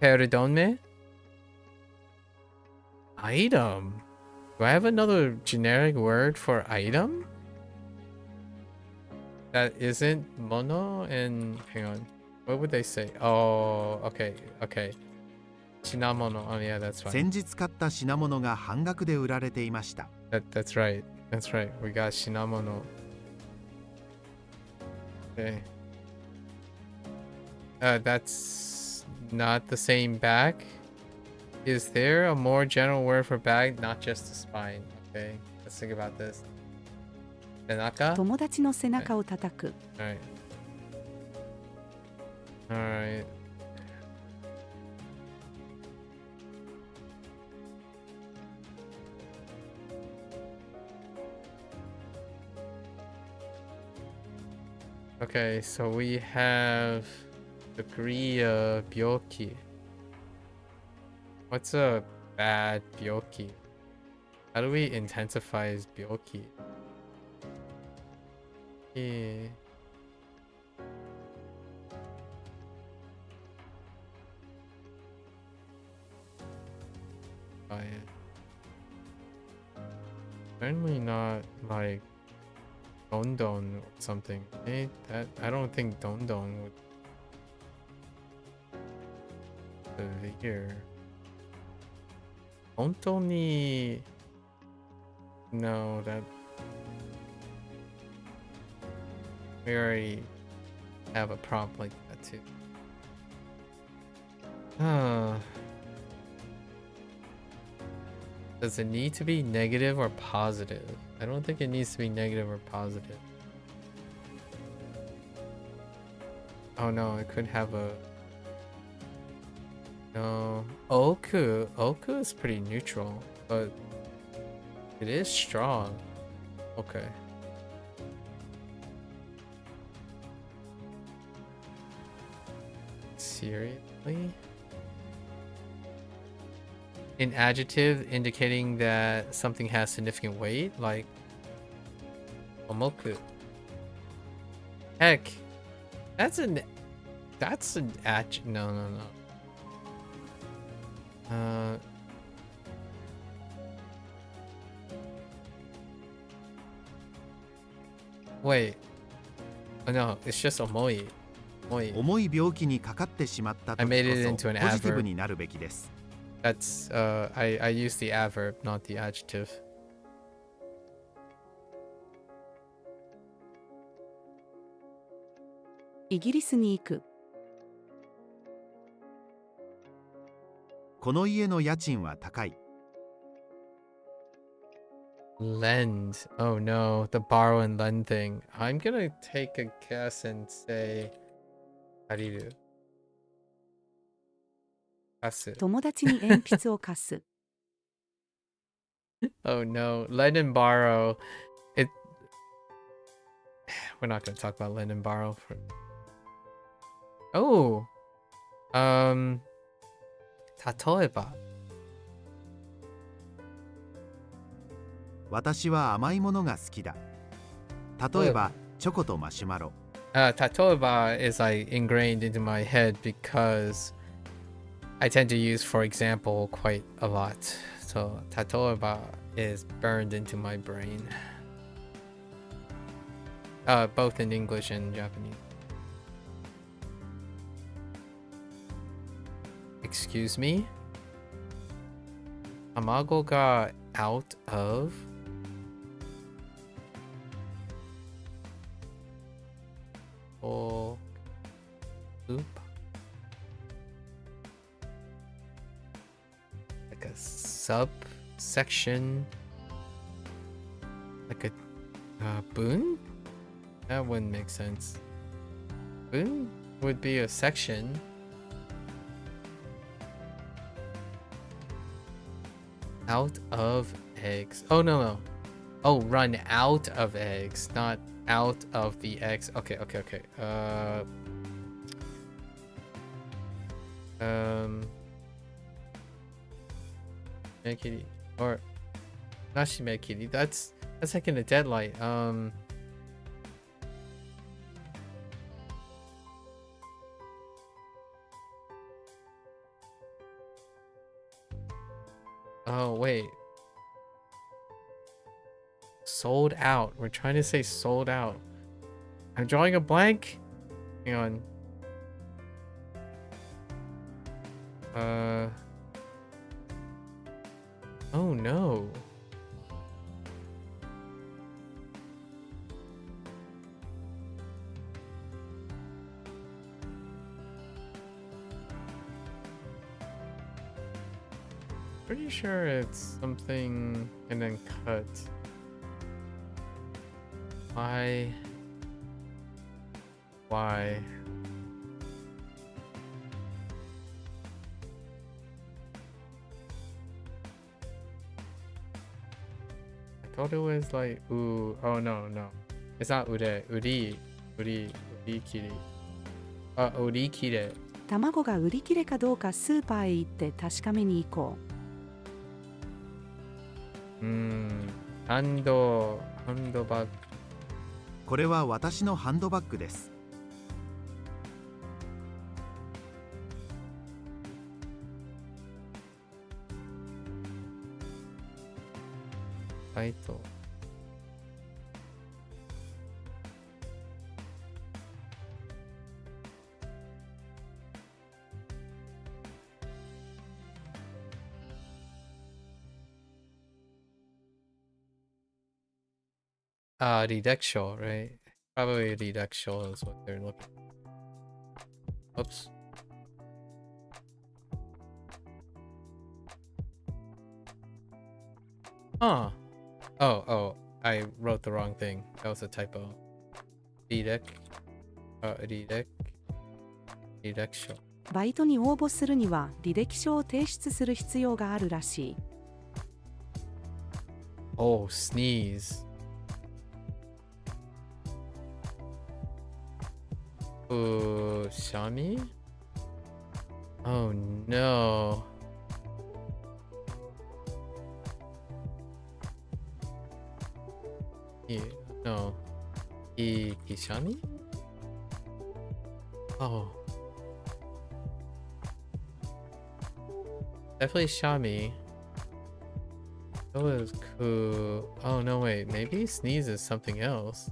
Perdonme? Item? Do I have another generic word for item? That isn't mono and hang on. What would they say? Oh, okay, okay. Shinamono. Oh yeah, that's fine. 先日買った品物が半額で売られていました。That's right. That's right. We got shinamono. Okay. That's not the same bag. Is there a more general word for bag, not just the spine? Okay, let's think about this. Senaka? 友達の背中を叩く。 Alright. Alright. Okay, so we have degree of byoki. What's a bad byoki? How do we intensify his byoki? Yeah. Oh, yeah. Certainly not like Dondon or something. Hey, that I don't think Dondon would severe. Hontoni. No, that we already have a prompt like that too. Does it need to be negative or positive? I don't think it needs to be negative or positive. Oh no, it could have a... No. Oku. Oku is pretty neutral, but it is strong. Okay. Seriously? An adjective indicating that something has significant weight, like omoku. Heck, that's an adjective. No. Wait. Oh no, it's just omoi. 重い病気にかかってしまった時こ I made it そ into ポ an ジティブ adverb. になるべきです。 That's I use the adverb, not the adjective. イギリスに行く。この家の家賃は高い。Lend. Oh no, the borrow and lend thing. I'm gonna take a guess and say Hariru. 貸す。友達に鉛筆を貸す。 Oh no, lend and borrow. It. We're not gonna talk about lend and borrow for. Oh. 例えば。私は甘いものが好きだ。例えば、チョコとマシュマロ。例えば is like ingrained into my head because I tend to use for example quite a lot. So 例えば is burned into my brain. Both in English and Japanese. Excuse me? Tamago got out of loop, like a subsection, like a boon. That wouldn't make sense. Boon would be a section. Out of eggs. Oh no. Oh, run out of eggs, not out of the eggs. Okay. Make it or Nashime Kiri. That's like in a deadlight. Oh wait. Sold out. We're trying to say sold out. I'm drawing a blank. Hang on. Oh no. Pretty sure it's something and then cut. Why? Why? I thought it was like ooh. Oh no. It's not ude. Uri kiri. Uri kire. 卵が売り切れかどうかスーパーへ行って確かめに行こハンドバッグ。これは私のハンドバッグです。サイト。Redexual, right? Probably redexual is what they're looking. Oops. Huh. Oh, I wrote the wrong thing. That was a typo. Redexual. う。バイトに応募するには履歴書を提出する必要があるらしい。Oh, sneeze. Shami? Oh no. No. Shami? Oh. Definitely Shami. That was cool. Oh no, wait. Maybe sneeze is something else.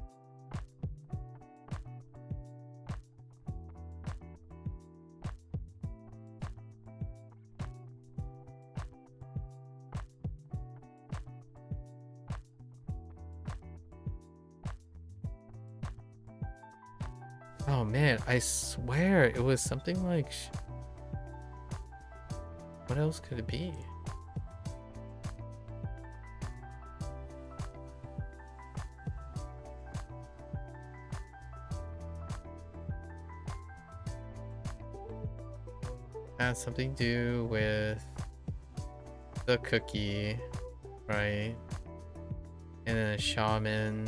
Oh man, I swear it was something like. What else could it be? Has something to do with the cookie, right? And then a shaman.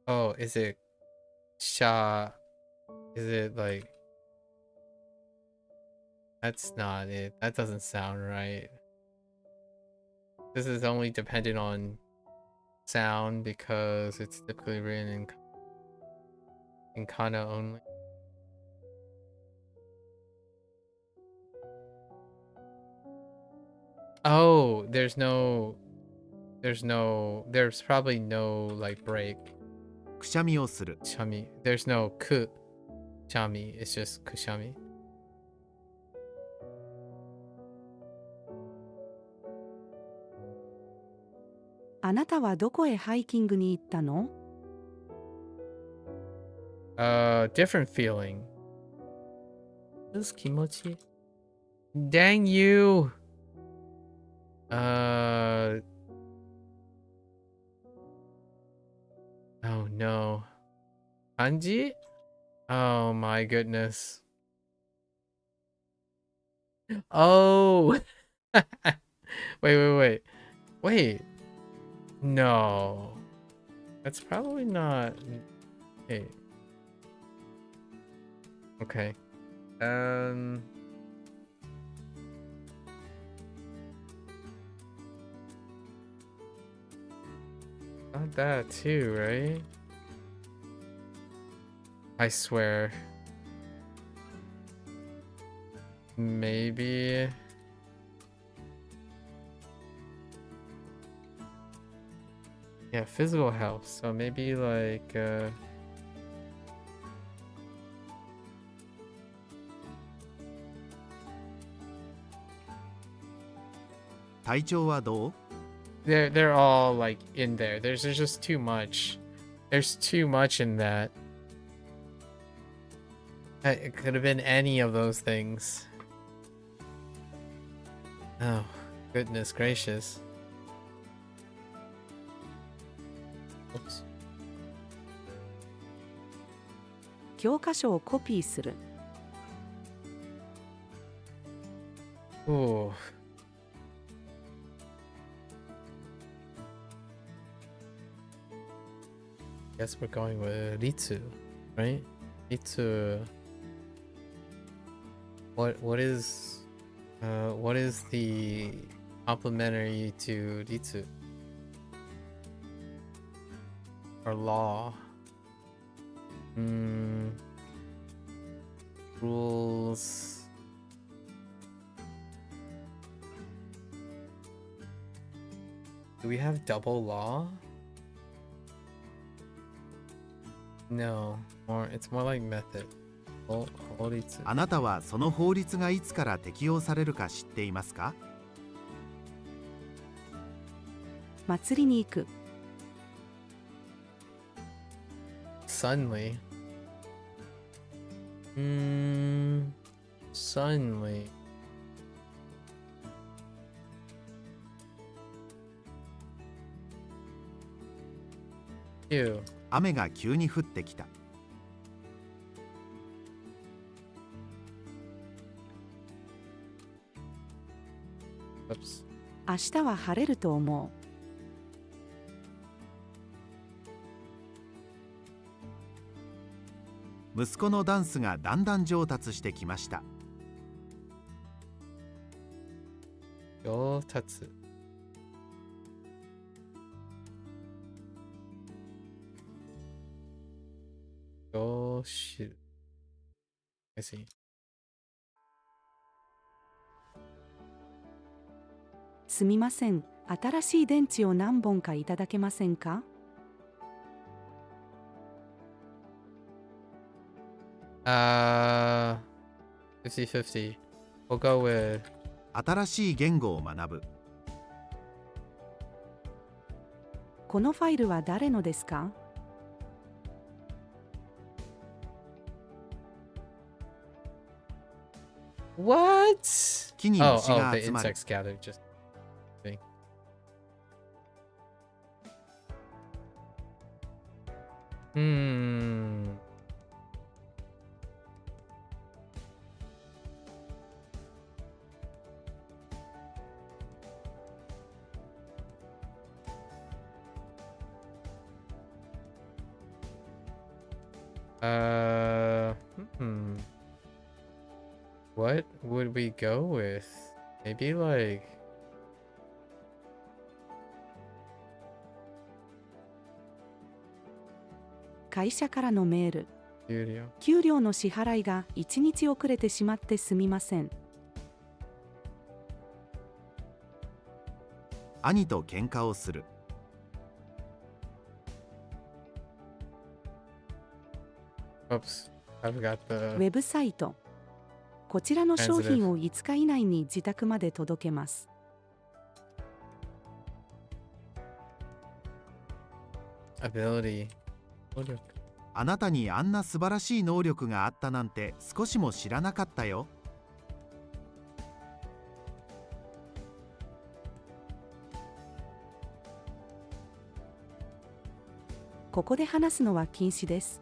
Oh, is it Sha? Is it like. That's not it. That doesn't sound right. This is only dependent on sound because it's typically written in kana only. Oh, there's probably no like break. くしゃみをする。 Chami. There's no ku chami. It's just kushami. あなたはどこへハイキングに行ったの？ Different feeling. This kimochi. Dang you. Oh no. Kanji? Oh my goodness. Oh. Wait, wait, wait. Wait. No. That's probably not. Hey. Okay. Not that too, right? I swear. Maybe. Yeah, physical health. So maybe like, 体調はどう？ they're all like in there. There's just too much. There's too much in that. It could have been any of those things. Oh, goodness gracious. Oops. 教科書をコピーする。 Ooh. Guess we're going with Ritsu, right? Ritsu. What is the complementary to Ritsu? Or law? Rules. Do we have double law? No, it's more like method. 法律。あなたはその法律がいつから適用されるか知っていますか？祭りに行く。 Suddenly. Suddenly. Ew. 雨が急に降ってきた。Oops. 明日は晴れると思う。息子のダンスがだんだん上達してきました。上達。上手。I see. すみません。新しい電池を何本かいただけませんか？ 50-50. We'll go with 新しい言語を学ぶ。このファイルは誰のですか？ what? 木に Oh, 虫 oh, が the 集まる。 insects gathered. Just thing. Hmm. Hmm. What would we go with? Maybe like 会社からのメール。 studio. 給料の支払いが1日遅れてしまってすみません。兄と喧嘩をする。 Oops. I forgot ウ the ェブサイト。こちらの商品を5日以内に自宅まで届けます。 ability. あなたにあんな素晴らしい能力があったなんて少しも知らなかったよ。ここで話すのは禁止です。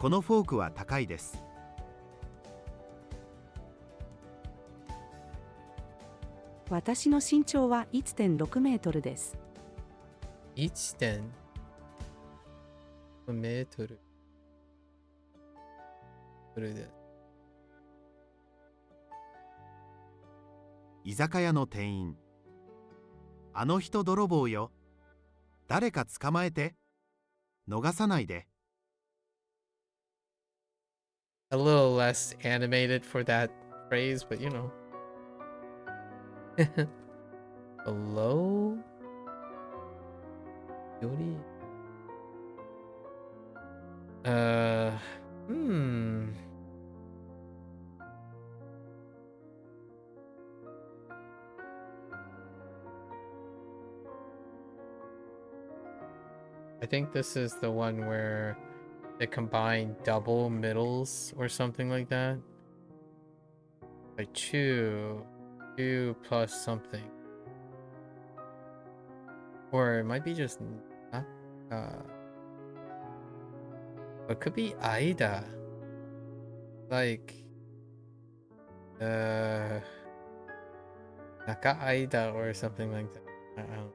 このフォークは高いです。私の身長は 1.6 メートルです。1.5メートル。それで。居酒屋の店員。あの人泥棒よ。誰か捕まえて。逃さないで。A little less animated for that phrase, but you know. Hello? Yori? Hmm. I think this is the one where they combine double middles or something like that. Like two plus something. Or it might be just it could be Aida. Like Naka Aida or something like that. I don't know.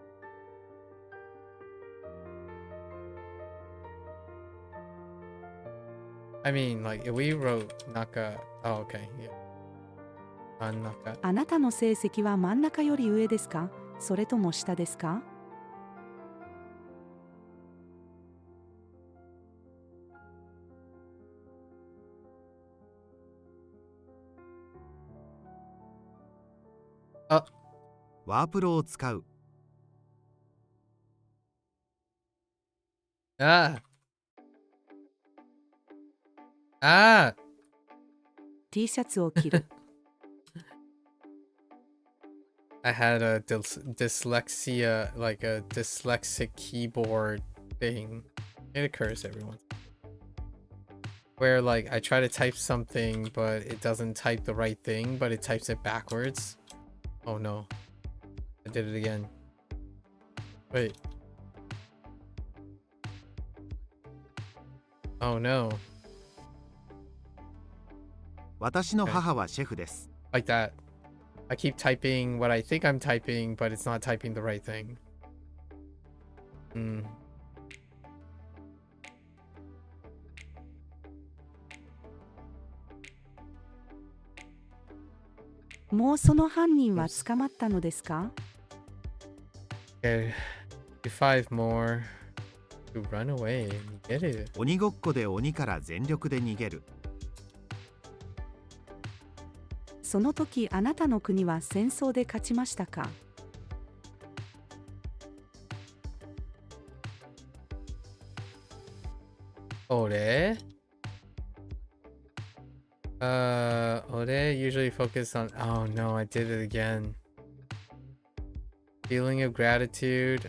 I mean, like, if we wrote Naka... Oh, okay, yeah. Naka. あなたの成績は真ん中より上ですか？それとも下ですか？あ、ワープロを使う。ああ T シャツを着る。I had a dyslexia, like a dyslexic keyboard thing. It occurs every once. Where like I try to type something, but it doesn't type the right thing, but it types it backwards. Oh no. I did it again. Wait. Oh no. 私の母はシェフです。Like that. I keep typing what I think I'm typing, but it's not typing the right thing. Hmm. もうその犯人は捕まったのですか？ Okay. Do 5 more. To run away. Get it. 鬼ごっこで鬼から全力で逃げる。その時あなたの国は戦争で勝ちましたか？Ore? Ore usually focus on... Oh no, I did it again. Feeling of gratitude.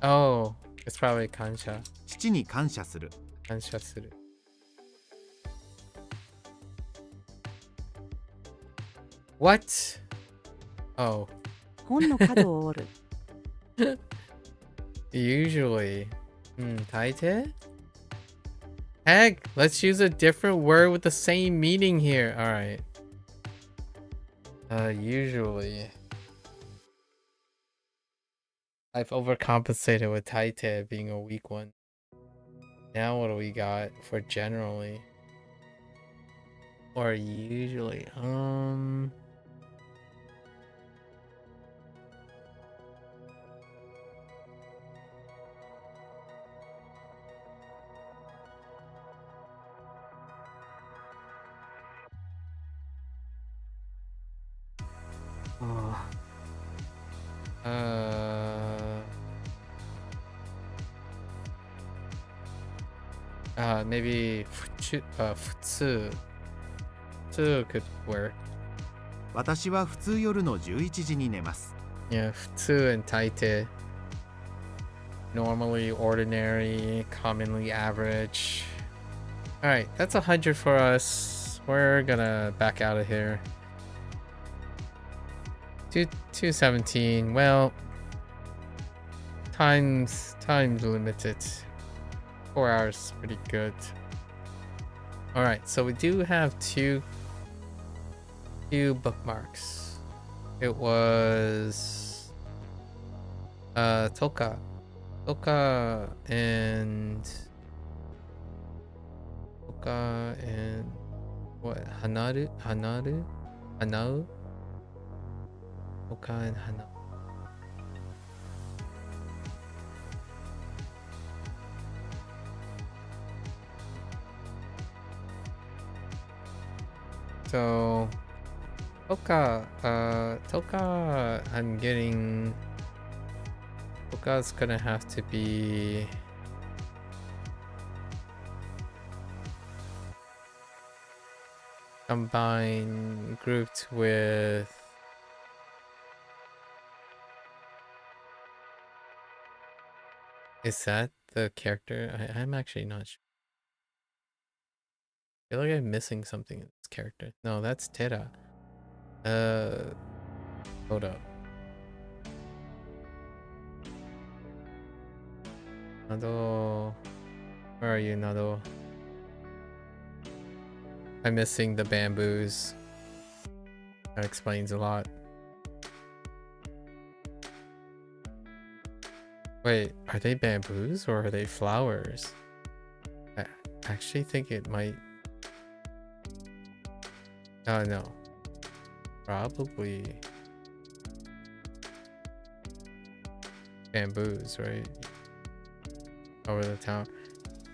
Oh, it's probably kansha. 父に感謝する。 Kansha suru. What? Oh. 本の角を折る。Usually. Taite? Heck, let's use a different word with the same meaning here. Alright. Usually. I've overcompensated with Taite being a weak one. Now what do we got for generally? Or usually? Maybe futsu could work. 私は普通夜の11時に寝ます。 Yeah, 普通 and 大抵 normally, ordinary, commonly, average. Alright, that's 100 for us. We're gonna back out of here. 217. Well, time's limited. 4 hours is pretty good. Alright, so we do have two bookmarks. It was Toka and what? Hanau? Toka and Hanau. So Toka, I'm getting. Toka's gonna have to be. Combined, grouped with. Is that the character? I'm actually not sure. I feel like I'm missing something in this character. No, that's Tera. Hold up. Nado. Where are you, Nado? I'm missing the bamboos. That explains a lot. Wait, are they bamboos or are they flowers? I actually think it might. Oh no. Probably bamboos, right? Over the town.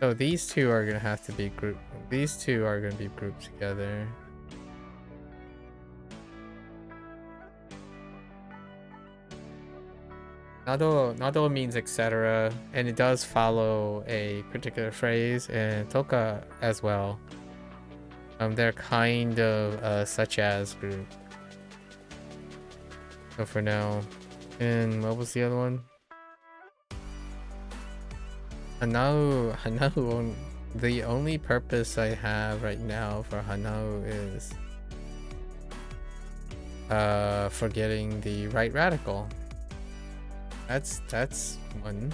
So these two are gonna have to be grouped. These two are gonna be grouped together. Nado means etc. And it does follow a particular phrase, and Toka as well. They're kind of such as group. So for now. And what was the other one? Hanau. The only purpose I have right now for Hanau is forgetting the right radical. That's one.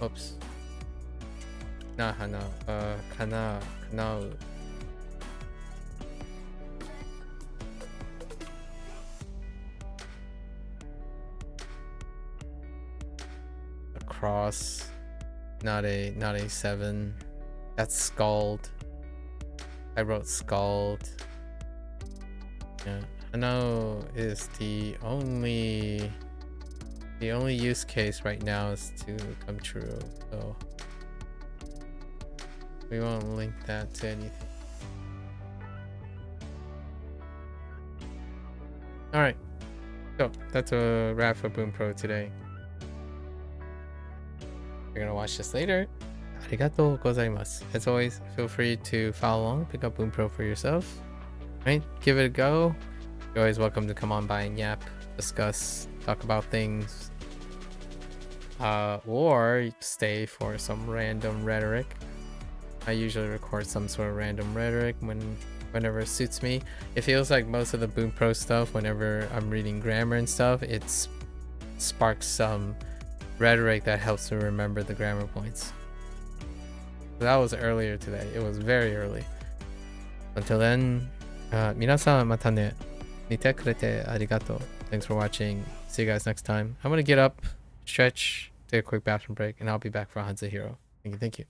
Oops. Not Hanau. Kanao. Cross, not a 7. That's Scald. I wrote Scald. Yeah, Hanau is the only use case right now is to come true. So we won't link that to anything. All right, so that's a wrap for Bunpro today. You're gonna watch this later. Arigatou gozaimasu. As always, feel free to follow along, pick up Bunpro for yourself. Right? Give it a go. You're always welcome to come on by and yap, discuss, talk about things. Or stay for some random rhetoric. I usually record some sort of random rhetoric whenever it suits me. It feels like most of the Bunpro stuff, whenever I'm reading grammar and stuff, it sparks some rhetoric that helps me remember the grammar points. That was earlier today. It was very early. Until then, 皆さんまたね。見てくれてありがとう. Thanks for watching. See you guys next time. I'm gonna get up, stretch, take a quick bathroom break, and I'll be back for Hanza Hero. Thank you.